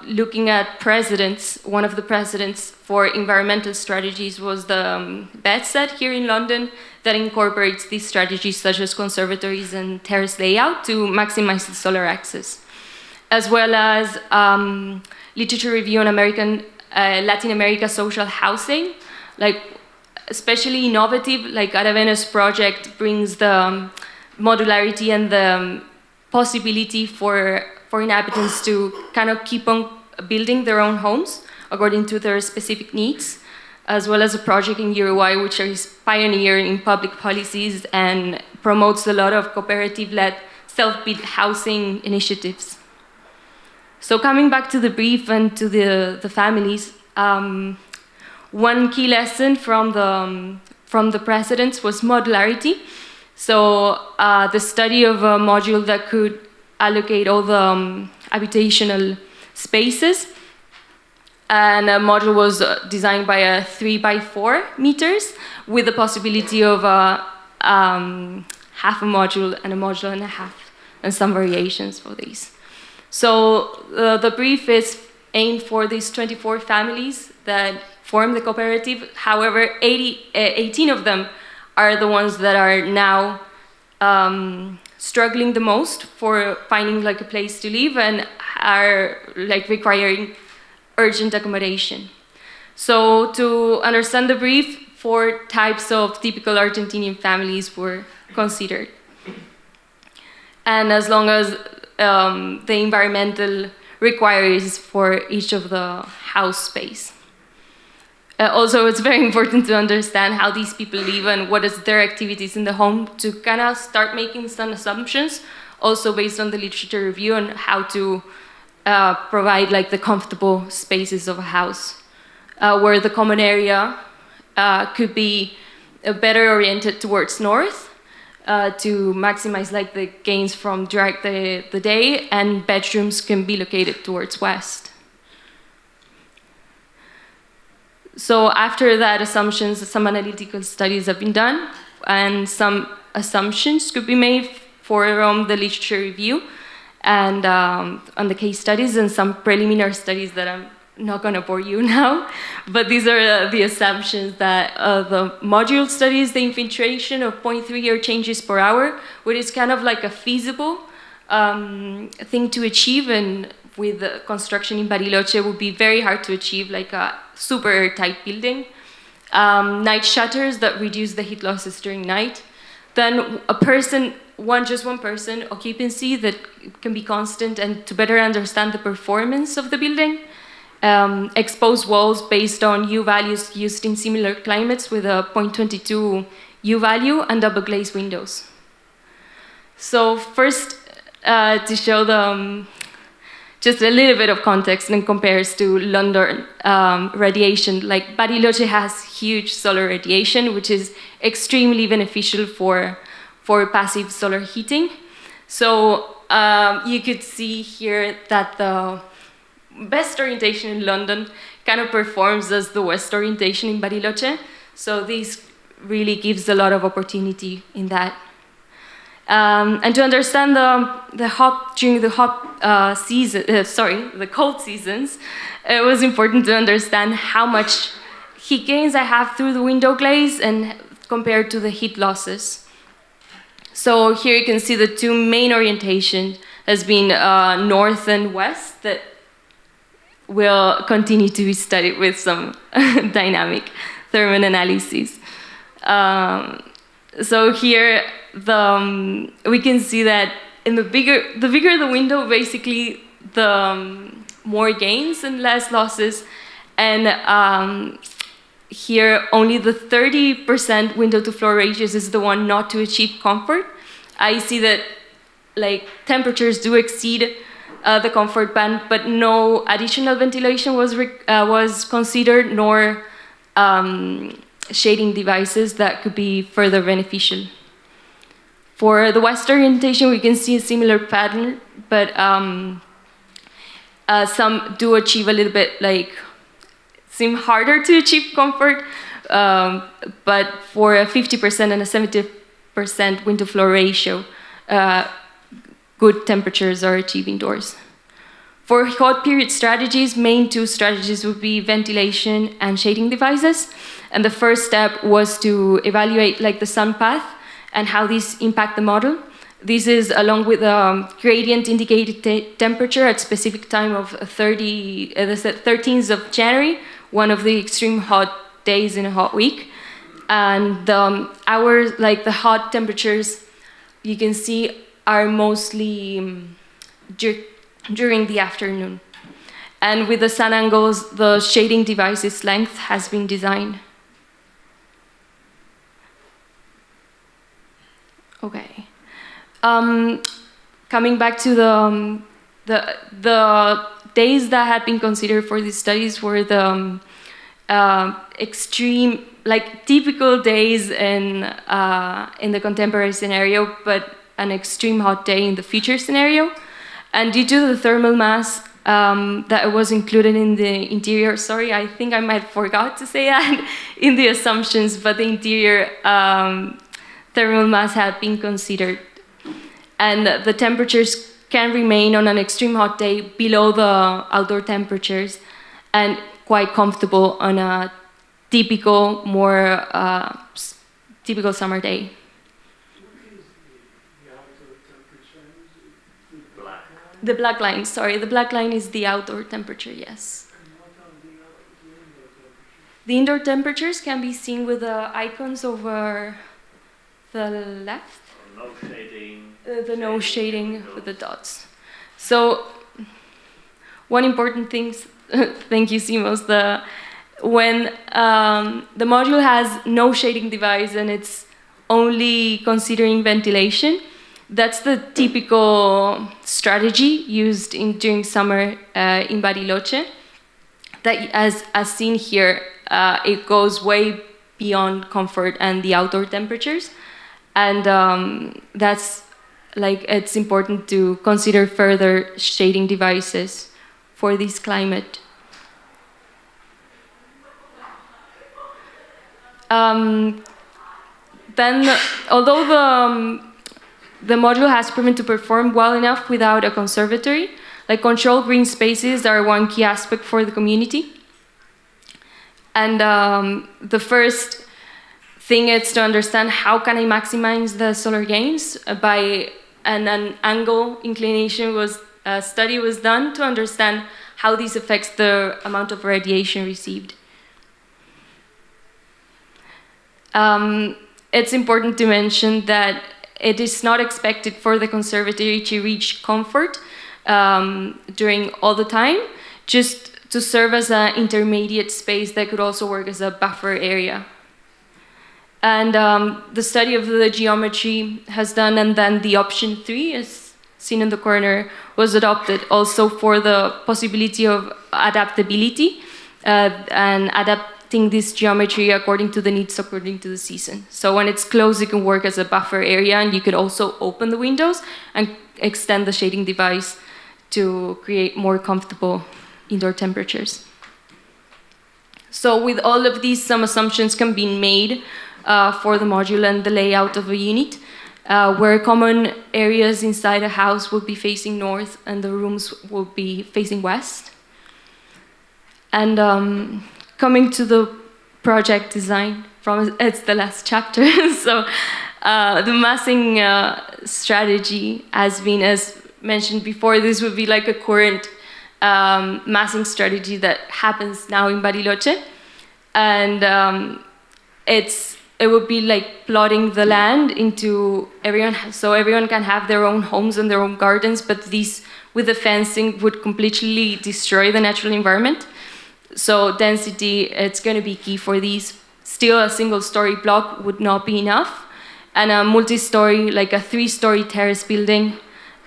looking at precedents, one of the precedents for environmental strategies was the SED here in London that incorporates these strategies such as conservatories and terrace layout to maximize the solar access, as well as literature review on Latin America social housing, like especially innovative, like Aravena's project brings the modularity and the possibility for for inhabitants to kind of keep on building their own homes according to their specific needs, as well as a project in Uruguay which is pioneer in public policies and promotes a lot of cooperative-led self-built housing initiatives. So coming back to the brief and to the families, one key lesson from the precedents was modularity. So the study of a module that could allocate all the habitational spaces. And a module was designed by a 3x4 meters with the possibility of half a module and a module and a half, and some variations for these. So the brief is aimed for these 24 families that form the cooperative. However, 18 of them are the ones that are now struggling the most for finding like a place to live and are like requiring urgent accommodation. So to understand the brief, 4 types of typical Argentinian families were considered. And as long as the environmental requires for each of the house space. Also, it's very important to understand how these people live and what is their activities in the home to kind of start making some assumptions, also based on the literature review on how to provide like the comfortable spaces of a house, where the common area could be better oriented towards north to maximize like the gains from throughout the day, and bedrooms can be located towards west. So after that assumptions, some analytical studies have been done, and some assumptions could be made for the literature review and on the case studies, and some preliminary studies that I'm not going to bore you now, but these are the assumptions that the module studies the infiltration of 0.3 air changes per hour, which is kind of like a feasible thing to achieve, and with the construction in Bariloche would be very hard to achieve, like a super airtight building. Night shutters that reduce the heat losses during night. Then just one person occupancy that can be constant, and to better understand the performance of the building. Exposed walls based on U values used in similar climates with a 0.22 U value, and double glazed windows. So first, to show just a little bit of context and compares to London radiation, like Bariloche has huge solar radiation, which is extremely beneficial for passive solar heating. So you could see here that the best orientation in London kind of performs as the west orientation in Bariloche. So this really gives a lot of opportunity in that. And to understand during the cold seasons, it was important to understand how much heat gains I have through the window glaze and compared to the heat losses. So here you can see the 2 main orientations has been north and west that will continue to be studied with some dynamic thermal analysis. So here we can see that in the bigger the window, basically the more gains and less losses. And here only the 30% window to floor radius is the one not to achieve comfort. I see that like temperatures do exceed the comfort band, but no additional ventilation was considered, nor shading devices that could be further beneficial. For the west orientation, we can see a similar pattern, but some do achieve a little bit, seem harder to achieve comfort, but for a 50% and a 70% wind to floor ratio, good temperatures are achieved indoors. For hot period strategies, main 2 strategies would be ventilation and shading devices. And the first step was to evaluate the sun path and how these impact the model. This is along with gradient indicated temperature at specific time of the 13th of January, one of the extreme hot days in a hot week. And the hot temperatures you can see are mostly during the afternoon. And with the sun angles, the shading device's length has been designed. Okay. Coming back to the days that had been considered for these studies were the extreme, like typical days in the contemporary scenario, but an extreme hot day in the future scenario. And due to the thermal mass that was included in the interior, sorry, I think I might have forgot to say that in the assumptions, but the interior thermal mass had been considered. And the temperatures can remain on an extreme hot day below the outdoor temperatures and quite comfortable on a typical, more typical summer day. The black line, sorry, the black line is the outdoor temperature, yes. The indoor temperatures can be seen with the icons over the left.
No shading.
The no shading with the dots. So, one important thing, thank you, Simos, when the module has no shading device and it's only considering ventilation, that's the typical strategy used during summer in Bariloche. That, as seen here, it goes way beyond comfort and the outdoor temperatures. And that's like, it's important to consider further shading devices for this climate. Then, although the module has proven to perform well enough without a conservatory, like controlled green spaces are one key aspect for the community. And the first thing is to understand how can I maximize the solar gains by an angle inclination study was done to understand how this affects the amount of radiation received. It's important to mention that it is not expected for the conservatory to reach comfort during all the time, just to serve as an intermediate space that could also work as a buffer area. And the study of the geometry has done, and then the option 3, as seen in the corner, was adopted also for the possibility of adaptability and adapting this geometry according to the needs, according to the season. So when it's closed, it can work as a buffer area, and you could also open the windows and extend the shading device to create more comfortable indoor temperatures. So with all of these, some assumptions can be made for the module and the layout of a unit, where common areas inside a house will be facing north and the rooms will be facing west. And coming to the project design, it's the last chapter. So the massing strategy has been, as mentioned before, this would be like a current massing strategy that happens now in Bariloche. And it would be like plotting the land into everyone, so everyone can have their own homes and their own gardens, but these, with the fencing, would completely destroy the natural environment. So density, it's going to be key for these. Still, a single-story block would not be enough. And a multi-story, like a 3-story terrace building,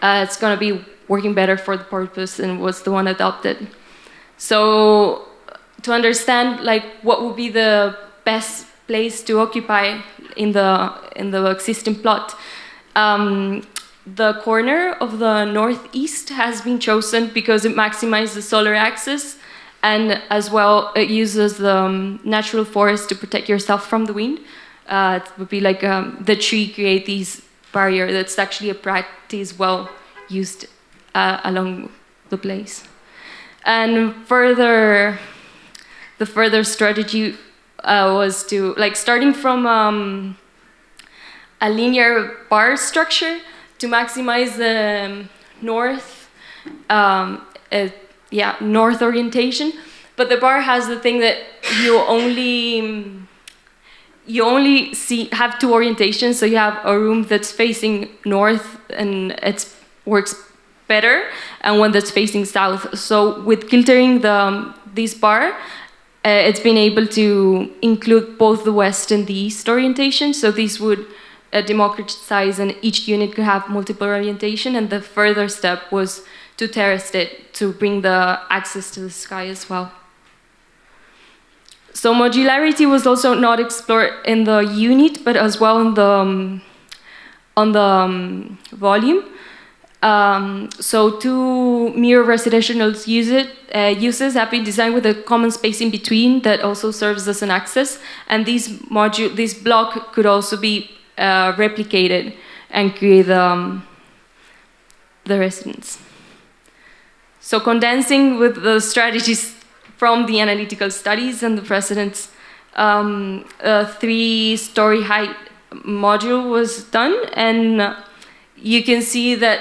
it's going to be working better for the purpose and was the one adopted. So to understand like what would be the best place to occupy in the existing plot, the corner of the northeast has been chosen because it maximizes the solar access, and as well it uses the natural forest to protect yourself from the wind. It would be like the tree create these barrier. That's actually a practice well used along the place. And the further strategy was to, like, starting from a linear bar structure to maximize the north orientation. But the bar has the thing that you only have 2 orientations. So you have a room that's facing north and it works better and one that's facing south. So with filtering this bar, it's been able to include both the west and the east orientation. So this would democratize, and each unit could have multiple orientation. And the further step was to terrace it to bring the access to the sky as well. So modularity was also not explored in the unit, but as well in the on the volume. So two mirror residential uses have been designed with a common space in between that also serves as an access. And this block could also be replicated and create the residence. So condensing with the strategies from the analytical studies and the precedents, a 3-story height module was done, and you can see that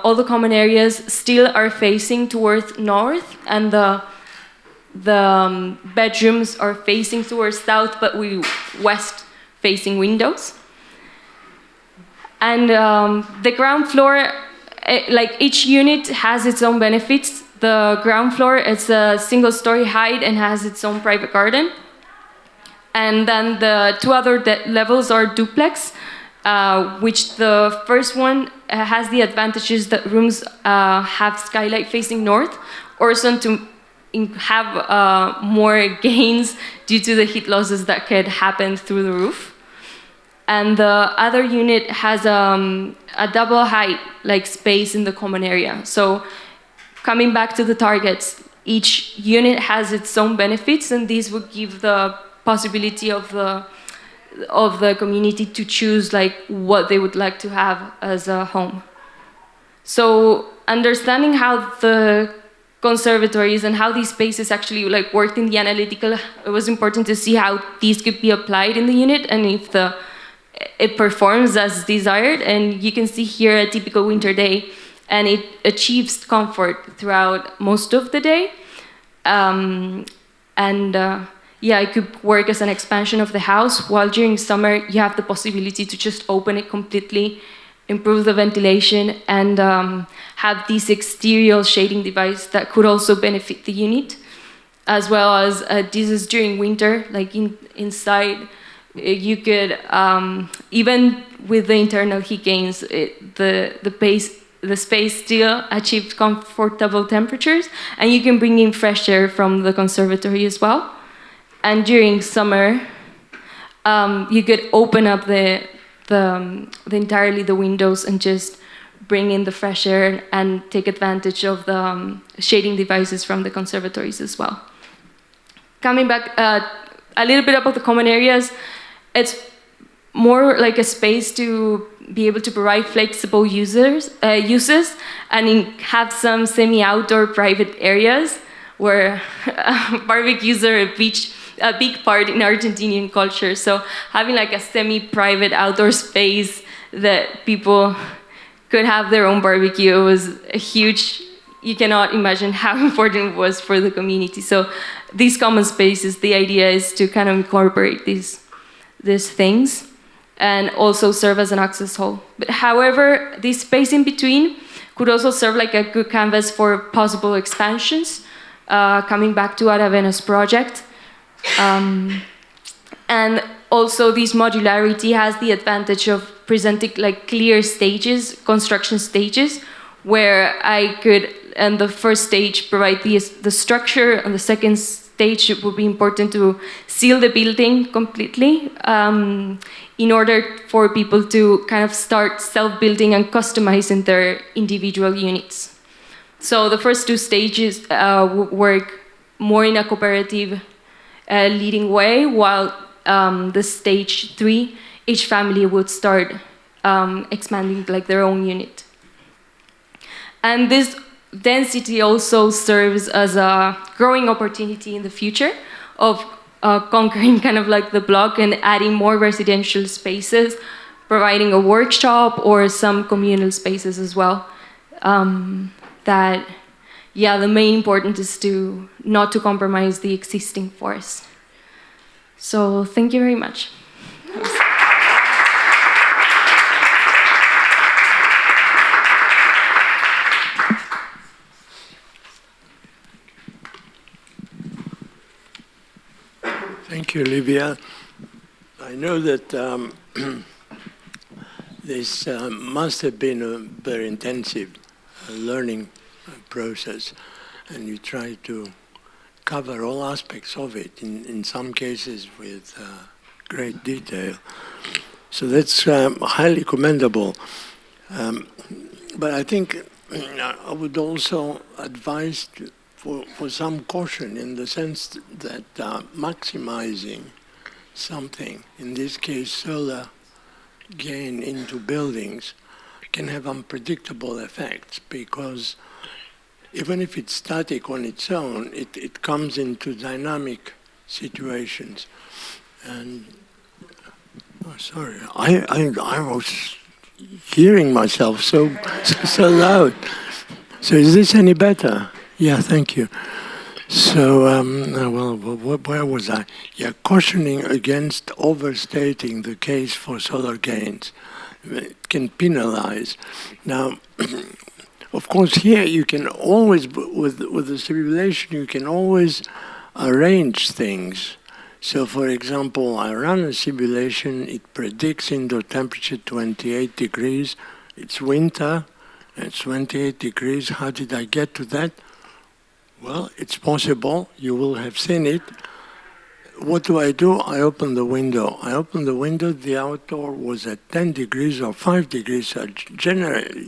all the common areas still are facing towards north, and the bedrooms are facing towards south, but with west-facing windows. And the ground floor, like each unit has its own benefits. The ground floor, it's a 1-story height and has its own private garden. And then the 2 other levels are duplex, which the first one has the advantages that rooms have skylight facing north, also to have more gains due to the heat losses that could happen through the roof. And the other unit has a double height like space in the common area. So coming back to the targets, each unit has its own benefits, and these would give the possibility of the community to choose like what they would like to have as a home. So understanding how the conservatories and how these spaces actually like worked in the analytical, it was important to see how these could be applied in the unit and if it performs as desired. And you can see here a typical winter day, and it achieves comfort throughout most of the day. Yeah, it could work as an expansion of the house, while during summer you have the possibility to just open it completely, improve the ventilation, and have this exterior shading device that could also benefit the unit, as well as this is during winter, like inside, you could, even with the internal heat gains, the space still achieves comfortable temperatures, and you can bring in fresh air from the conservatory as well. And during summer, you could open up entirely the windows and just bring in the fresh air and take advantage of the shading devices from the conservatories as well. Coming back a little bit about the common areas, it's more like a space to be able to provide flexible uses and have some semi-outdoor private areas where barbecues are a big part in Argentinian culture. So having like a semi-private outdoor space that people could have their own barbecue was a huge, you cannot imagine how important it was for the community. So these common spaces, the idea is to kind of incorporate these things and also serve as an access hall. But however, this space in between could also serve like a good canvas for possible expansions, coming back to Aravena's project. And also this modularity has the advantage of presenting like clear stages, construction stages, where I could, in the first stage, provide the structure, and the second stage it would be important to seal the building completely in order for people to kind of start self-building and customizing their individual units. So the first 2 stages would work more in a cooperative leading way, while the stage 3, each family would start expanding like their own unit. And this density also serves as a growing opportunity in the future of conquering kind of like the block and adding more residential spaces, providing a workshop or some communal spaces as well. The main important is to not to compromise the existing forest. So thank you very much.
you, Livia. I know that this must have been a very intensive learning process, and you try to cover all aspects of it, in some cases with great detail. So that's highly commendable. But I think I would also advise for some caution, in the sense that maximizing something, in this case solar gain into buildings, can have unpredictable effects, because even if it's static on its own, it comes into dynamic situations. And sorry, I was hearing myself so loud. So is this any better? Yeah, thank you. So, well, where was I? Yeah, cautioning against overstating the case for solar gains. It can penalize. Now, of course, here you can always, with the simulation, you can always arrange things. So, for example, I run a simulation, it predicts indoor temperature 28 degrees, it's winter, it's 28 degrees. How did I get to that? Well, it's possible, you will have seen it. What do? I open the window. I open the window, the outdoor was at 10 degrees or 5 degrees, so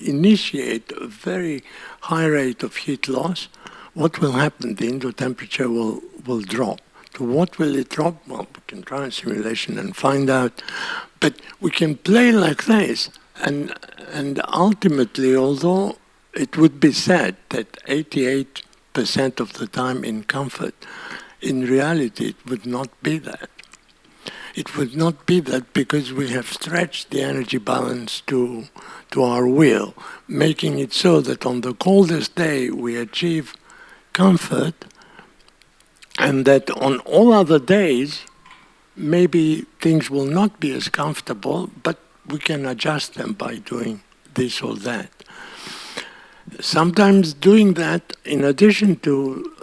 initiate a very high rate of heat loss. What will happen? The indoor temperature will drop. To what will it drop? Well, we can try a simulation and find out. But we can play like this, and ultimately, although it would be said that 88% of the time in comfort, in reality, it would not be that. It would not be that, because we have stretched the energy balance to our will, making it so that on the coldest day we achieve comfort, and that on all other days, maybe things will not be as comfortable, but we can adjust them by doing this or that. Sometimes doing that, in addition to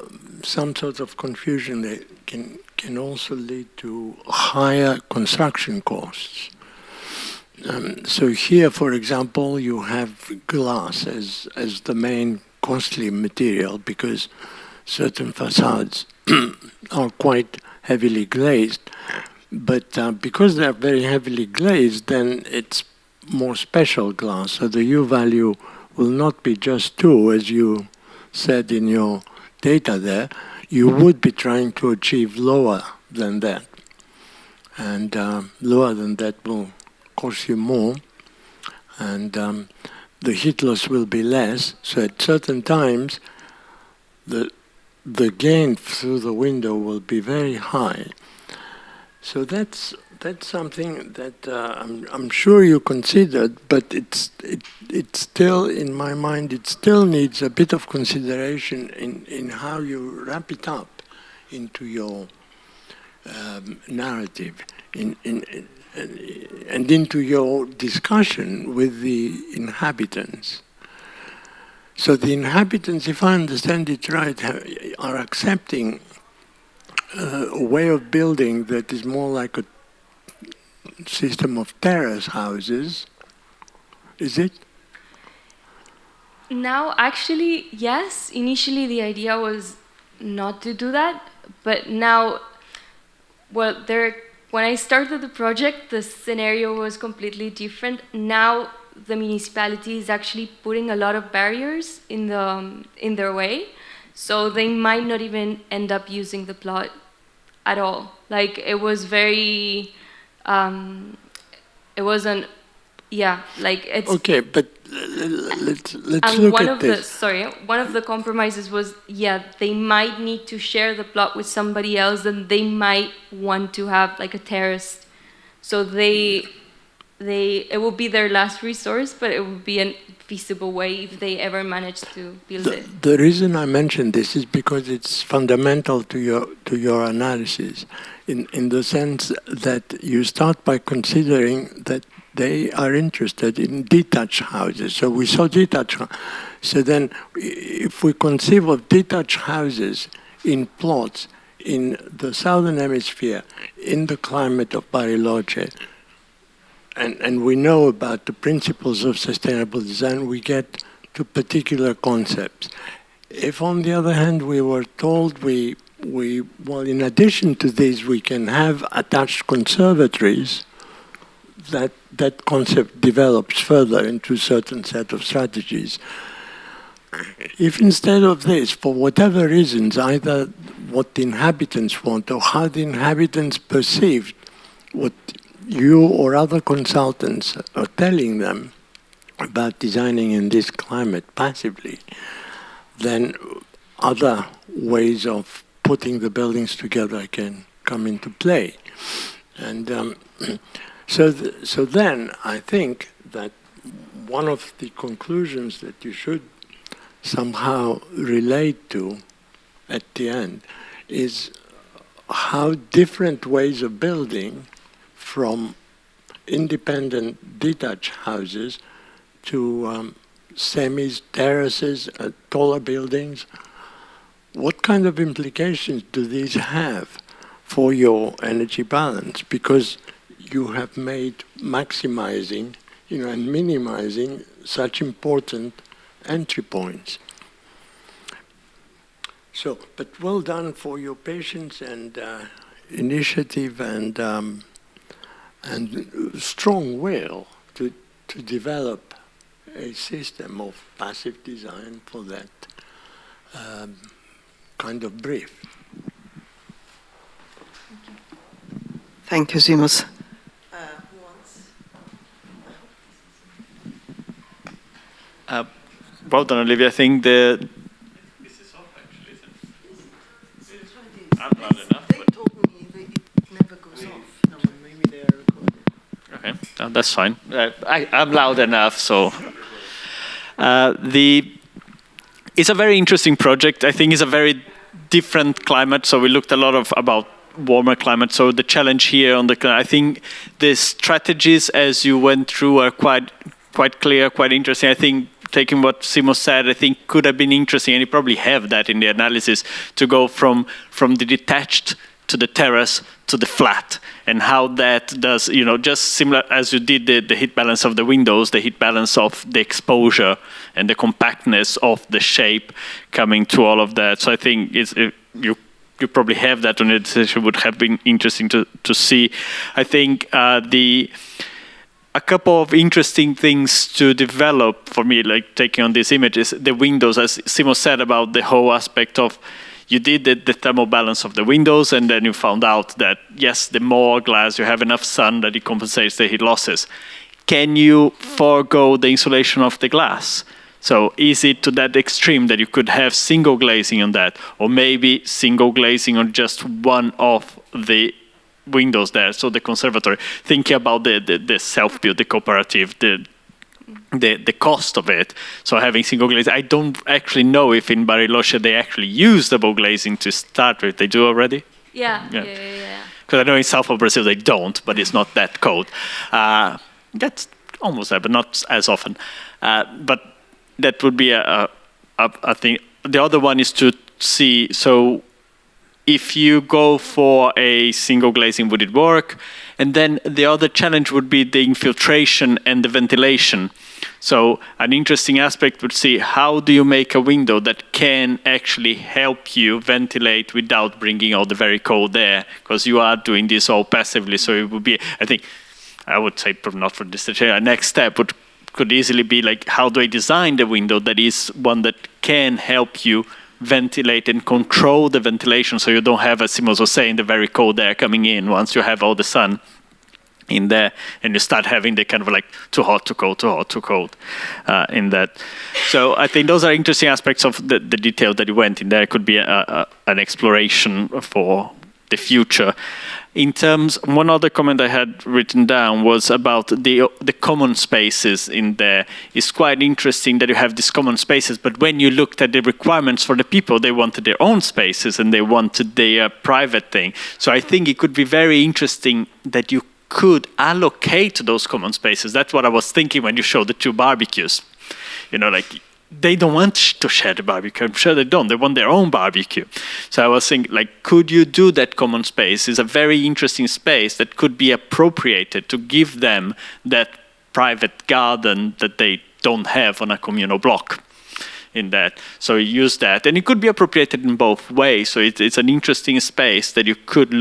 some sort of confusion, that can also lead to higher construction costs. So here, for example, you have glass as the main costly material, because certain facades are quite heavily glazed. But because they're very heavily glazed, then it's more special glass. So the U value will not be just 2, as you said in your data there. You would be trying to achieve lower than that. And lower than that will cost you more. And the heat loss will be less. So at certain times, the gain through the window will be very high. So that's something that I'm sure you considered, but it's still, in my mind, it still needs a bit of consideration in how you wrap it up into your narrative, and into your discussion with the inhabitants. So the inhabitants, if I understand it right, are accepting a way of building that is more like a system of terrace houses. Is it?
Now, actually, yes. Initially, the idea was not to do that, but now, well, when I started the project, the scenario was completely different. Now, the municipality is actually putting a lot of barriers in their way, so they might not even end up using the plot at all. Like, it was very, it wasn't, yeah, like it's...
Okay, but let's look at this.
One of the compromises was, yeah, they might need to share the plot with somebody else, and they might want to have like a terrace. So it will be their last resource, but it would be a feasible way if they ever manage to build it.
The reason I mention this is because it's fundamental to your analysis, in the sense that you start by considering that they are interested in detached houses. So we saw detached. So then, if we conceive of detached houses in plots, in the southern hemisphere, in the climate of Bariloche, and we know about the principles of sustainable design, we get to particular concepts. If, on the other hand, we were told well, in addition to these, we can have attached conservatories, that concept develops further into a certain set of strategies. If instead of this, for whatever reasons, either what the inhabitants want or how the inhabitants perceive what you or other consultants are telling them about designing in this climate passively, then other ways of putting the buildings together can come into play. And so then I think that one of the conclusions that you should somehow relate to at the end is how different ways of building, from independent detached houses to semis, terraces, taller buildings, what kind of implications do these have for your energy balance? Because you have made maximizing, and minimizing such important entry points. So, but well done for your patience and initiative and strong will to develop a system of passive design for that kind of brief.
Thank you, Seamus.
Well done, Olivia. I think this is off, actually, isn't it? I'm loud enough.
They told me that it never goes off.
No, maybe they are recording.
Okay, that's fine. I'm loud enough, so. It's a very interesting project. I think it's a very different climate. So we looked a lot about warmer climate. So the challenge here I think the strategies as you went through are quite clear, quite interesting. I think taking what Simo said, I think could have been interesting, and you probably have that in the analysis, to go from the detached to the terrace to the flat, and how that does, just similar as you did the heat balance of the windows, the heat balance of the exposure and the compactness of the shape coming to all of that. So I think you probably have that on your decision, would have been interesting to see. I think a couple of interesting things to develop for me, like taking on this image, is the windows, as Simo said about the whole aspect of, you did the thermal balance of the windows, and then you found out that, yes, the more glass, you have enough sun that it compensates the heat losses. Can you forego the insulation of the glass? So is it to that extreme that you could have single glazing on that, or maybe single glazing on just one of the windows there? So the conservatory, thinking about the self-build, the cooperative, the cost of it. So having single glazing, I don't actually know if in Bariloche they actually use double glazing to start with. They do already?
Yeah.
Because I know in south of Brazil they don't, but it's not that cold. That's almost there, but not as often. But that would be a thing. The other one is to see, so if you go for a single glazing, would it work? And then the other challenge would be the infiltration and the ventilation. So an interesting aspect would see, how do you make a window that can actually help you ventilate without bringing all the very cold air? Because you are doing this all passively. So it would be, I would say, not for this, a next step could easily be like, how do I design the window that is one that can help you ventilate and control the ventilation, so you don't have, as Simos was saying, the very cold air coming in once you have all the sun in there, and you start having the kind of like too hot, too cold, too hot, too cold in that. So I think those are interesting aspects of the detail that you went in there. It could be an exploration for the future. In terms, one other comment I had written down was about the common spaces in there. It's quite interesting that you have these common spaces, but when you looked at the requirements for the people, they wanted their own spaces and they wanted their private thing. So I think it could be very interesting that you could allocate those common spaces. That's what I was thinking when you showed the two barbecues. Like they don't want to share the barbecue. I'm sure they don't. They want their own barbecue. So I was thinking, like, could you do that common space? It's a very interesting space that could be appropriated to give them that private garden that they don't have on a communal block. In that, so use that, and it could be appropriated in both ways. So it's an interesting space that you could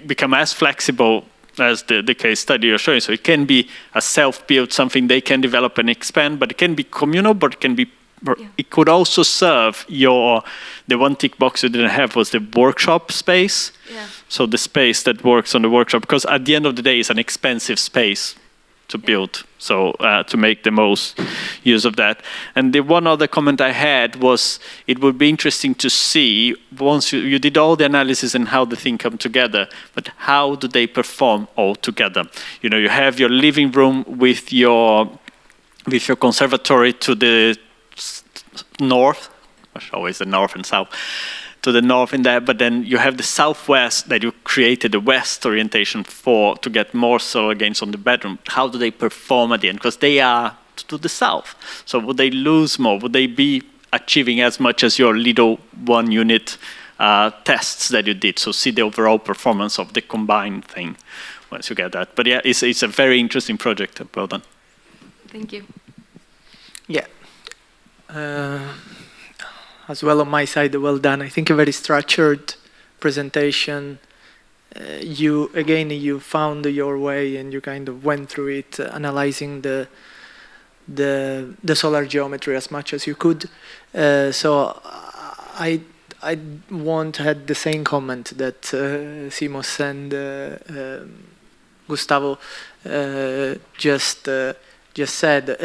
become as flexible as the case study you're showing. So it can be a self-built, something they can develop and expand, but it can be communal, but it can be. It could also serve the one tick box you didn't have was the workshop space.
Yeah.
So the space that works on the workshop, because at the end of the day, it's an expensive space to build, so to make the most use of that. And the one other comment I had was, it would be interesting to see, once you did all the analysis and how the thing come together, but how do they perform all together? You know, you have your living room with your conservatory to the north, always the north and south, to the north in there, but then you have the southwest that you created the west orientation for to get more solar gains on the bedroom. How do they perform at the end? Because they are to the south. So would they lose more? Would they be achieving as much as your little 1 unit tests that you did? So see the overall performance of the combined thing once you get that. But yeah, it's a very interesting project. Well done.
Thank you.
Yeah. As well on my side, well done. I think a very structured presentation. You found your way and you kind of went through it, analyzing the solar geometry as much as you could. So I won't had the same comment that Simos and Gustavo just said.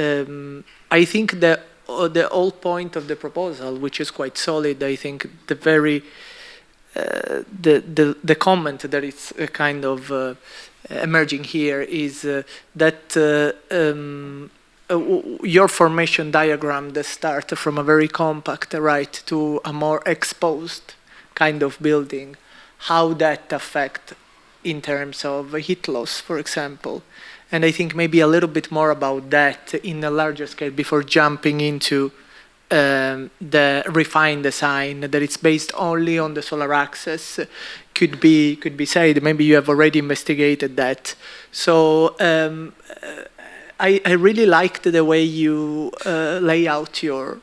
I think that the whole point of the proposal, which is quite solid, I think the comment that is kind of emerging here is that your formation diagram that start from a very compact, right, to a more exposed kind of building, how that affect in terms of heat loss, for example. And I think maybe a little bit more about that in a larger scale before jumping into the refined design that it's based only on the solar access could be said. Maybe you have already investigated that. So I really liked the way you lay out your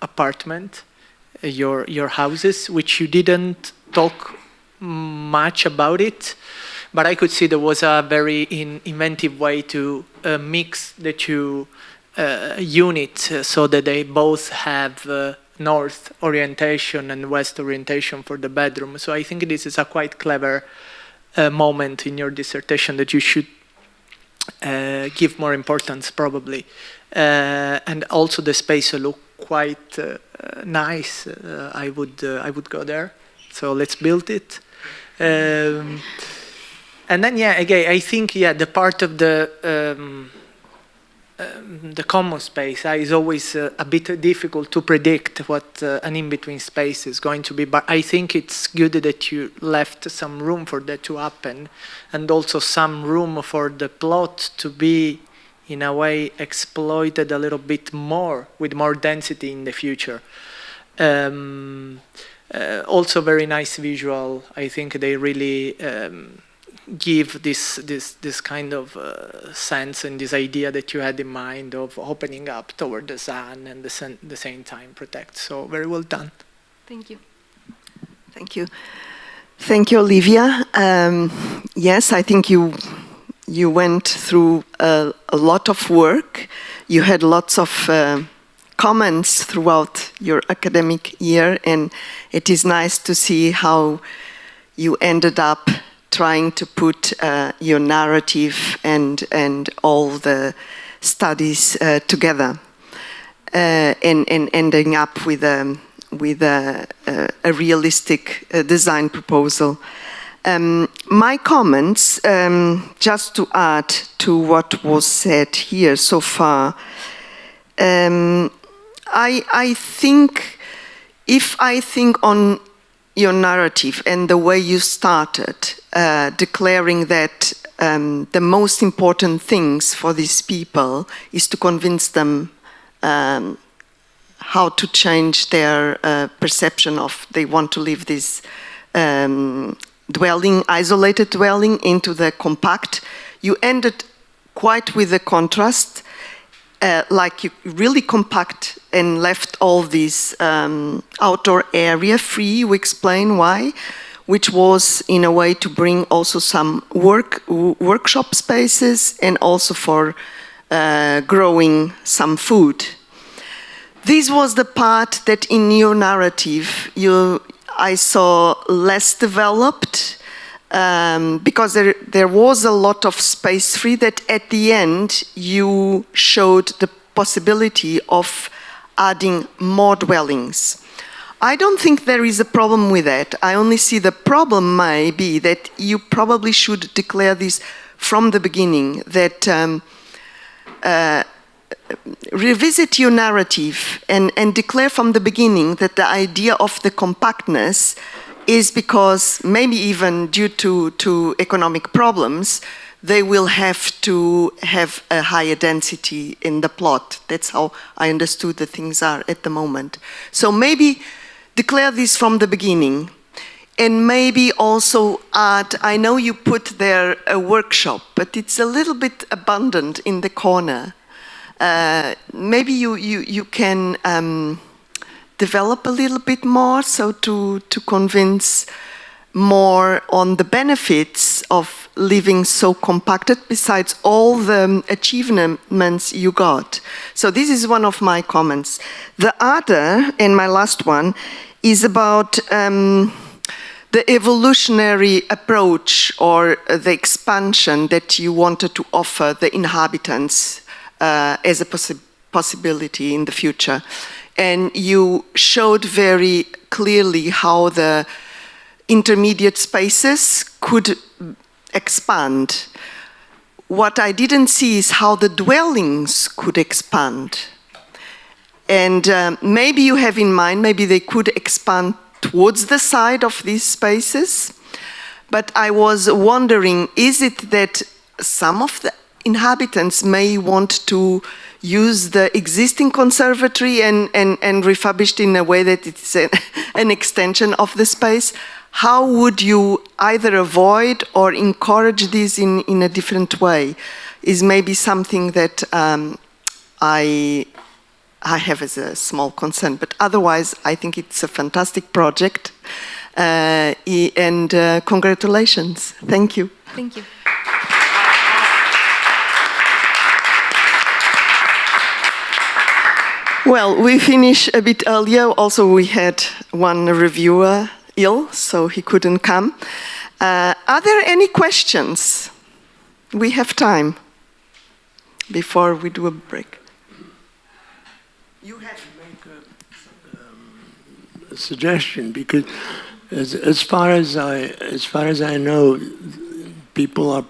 apartment, your houses, which you didn't talk much about it. But I could see there was a very inventive way to mix the two units so that they both have north orientation and west orientation for the bedroom. So I think this is a quite clever moment in your dissertation that you should give more importance probably. And also the space look quite nice. I would go there. So let's build it. And then, yeah, again, I think, yeah, the part of the common space is always a bit difficult to predict what an in-between space is going to be. But I think it's good that you left some room for that to happen, and also some room for the plot to be, in a way, exploited a little bit more, with more density in the future. Also, very nice visual. I think they really give this kind of sense and this idea that you had in mind of opening up toward the sun and the same time protect. So very well done.
Thank you.
Thank you. Thank you, Olivia. Yes, I think you went through a lot of work. You had lots of comments throughout your academic year, and it is nice to see how you ended up trying to put your narrative and all the studies together, and ending up with a realistic design proposal. My comments, just to add to what was said here so far, I think, if I think on your narrative and the way you started, declaring that the most important things for these people is to convince them how to change their perception of they want to live this dwelling, isolated dwelling, into the compact. You ended quite with a contrast, like you really compact and left all this outdoor area free. You explain why, which was in a way to bring also some workshop spaces and also for growing some food. This was the part that in your narrative I saw less developed, because there was a lot of space free that at the end you showed the possibility of adding more dwellings. I don't think there is a problem with that. I only see the problem may be that you probably should declare this from the beginning, that revisit your narrative and declare from the beginning that the idea of the compactness is because maybe even due to economic problems, they will have to have a higher density in the plot. That's how I understood the things are at the moment. So maybe declare this from the beginning, and maybe also add, I know you put there a workshop, but it's a little bit abundant in the corner. Maybe you can develop a little bit more, so to convince more on the benefits of living so compacted, besides all the achievements you got. So this is one of my comments. The other, and my last one, is about the evolutionary approach or the expansion that you wanted to offer the inhabitants as a possibility in the future. And you showed very clearly how the intermediate spaces could expand. What I didn't see is how the dwellings could expand. And maybe you have in mind, maybe they could expand towards the side of these spaces. But I was wondering, is it that some of the inhabitants may want to use the existing conservatory and refurbished in a way that it's an extension of the space? How would you either avoid or encourage this in a different way? Is maybe something that I have as a small concern. But otherwise, I think it's a fantastic project. And congratulations. Thank you.
Thank you.
Well, we finished a bit earlier. Also, we had one reviewer ill, so he couldn't come. Are there any questions? We have time before we do a break.
You have to make a suggestion, because as far as I know, people are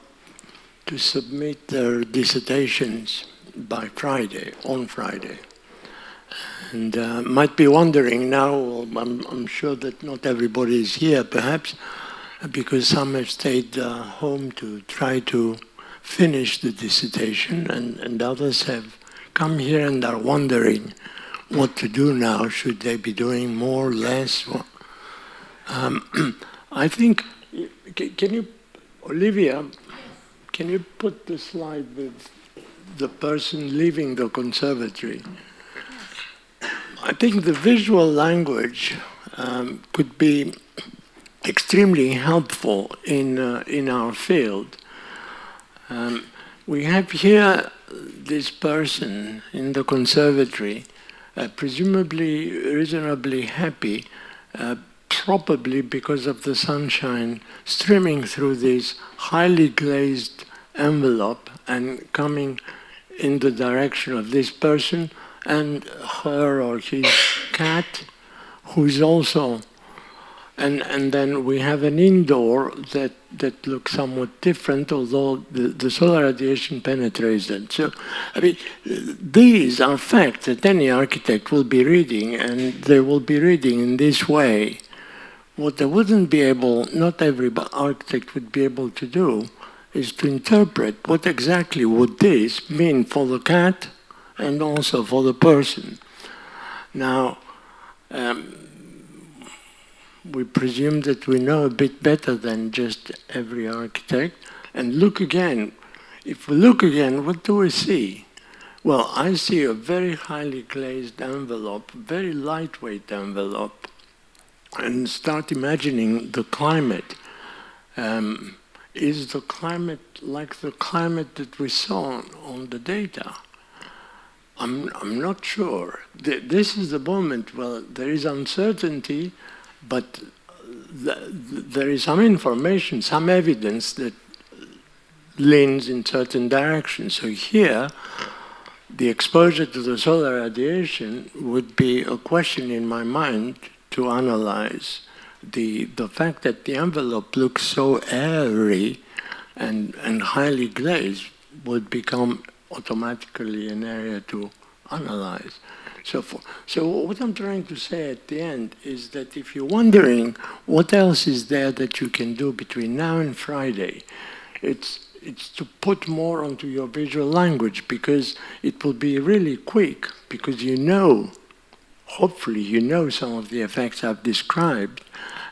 to submit their dissertations by Friday, on Friday. And might be wondering now, I'm sure that not everybody is here, perhaps, because some have stayed home to try to finish the dissertation, and others have come here and are wondering what to do now. Should they be doing more, less? I think, can you, Olivia, can you put the slide with the person leaving the conservatory? I think the visual language could be extremely helpful in our field. We have here this person in the conservatory, presumably reasonably happy, probably because of the sunshine streaming through this highly glazed envelope and coming in the direction of this person and her or his cat, who is also, and then we have an indoor that looks somewhat different, although the solar radiation penetrates it. So, I mean, these are facts that any architect will be reading, and they will be reading in this way. What they wouldn't be able, not every architect would be able to do, is to interpret what exactly would this mean for the cat and also for the person. Now, we presume that we know a bit better than just every architect, and look again. If we look again, what do we see? Well, I see a very highly glazed envelope, very lightweight envelope, and start imagining the climate. Is the climate like the climate that we saw on the data? I'm not sure. This is the moment where there is uncertainty, but there is some information, some evidence that leans in certain directions. So here, the exposure to the solar radiation would be a question in my mind to analyze. The fact that the envelope looks so airy and highly glazed would become automatically an area to analyze. So what I'm trying to say at the end is that if you're wondering what else is there that you can do between now and Friday, it's to put more onto your visual language, because it will be really quick, because you know, hopefully you know some of the effects I've described,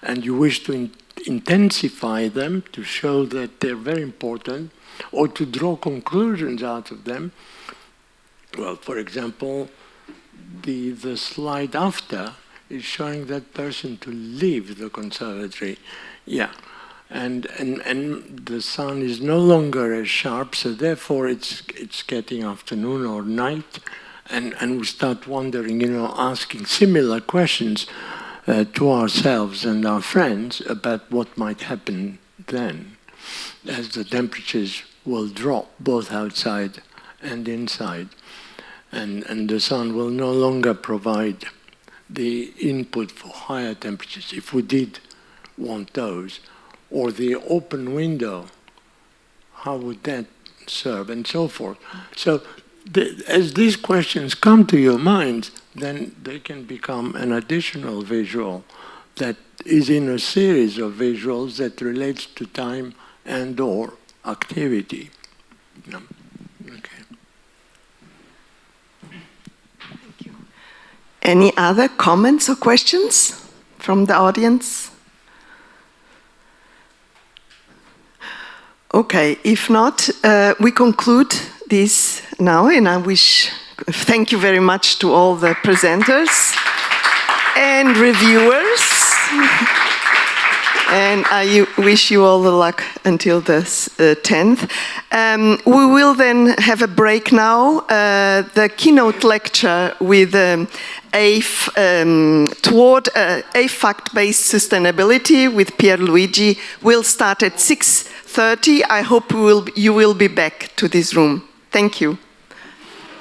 and you wish to intensify them to show that they're very important, or to draw conclusions out of them. Well, for example, the slide after is showing that person to leave the conservatory. Yeah. And the sun is no longer as sharp, so therefore it's getting afternoon or night, and we start wondering, asking similar questions to ourselves and our friends about what might happen then, as the temperatures will drop both outside and inside, and the sun will no longer provide the input for higher temperatures, if we did want those. Or the open window, how would that serve, and so forth. So as these questions come to your mind, then they can become an additional visual that is in a series of visuals that relates to time and or activity. No. Okay.
Thank you. Any other comments or questions from the audience? Okay, if not, we conclude this now, and thank you very much to all the presenters and reviewers. And I wish you all the luck until the 10th. We will then have a break now. The keynote lecture with toward a fact-based sustainability with Pierluigi will start at 6:30. I hope you will be back to this room. Thank you.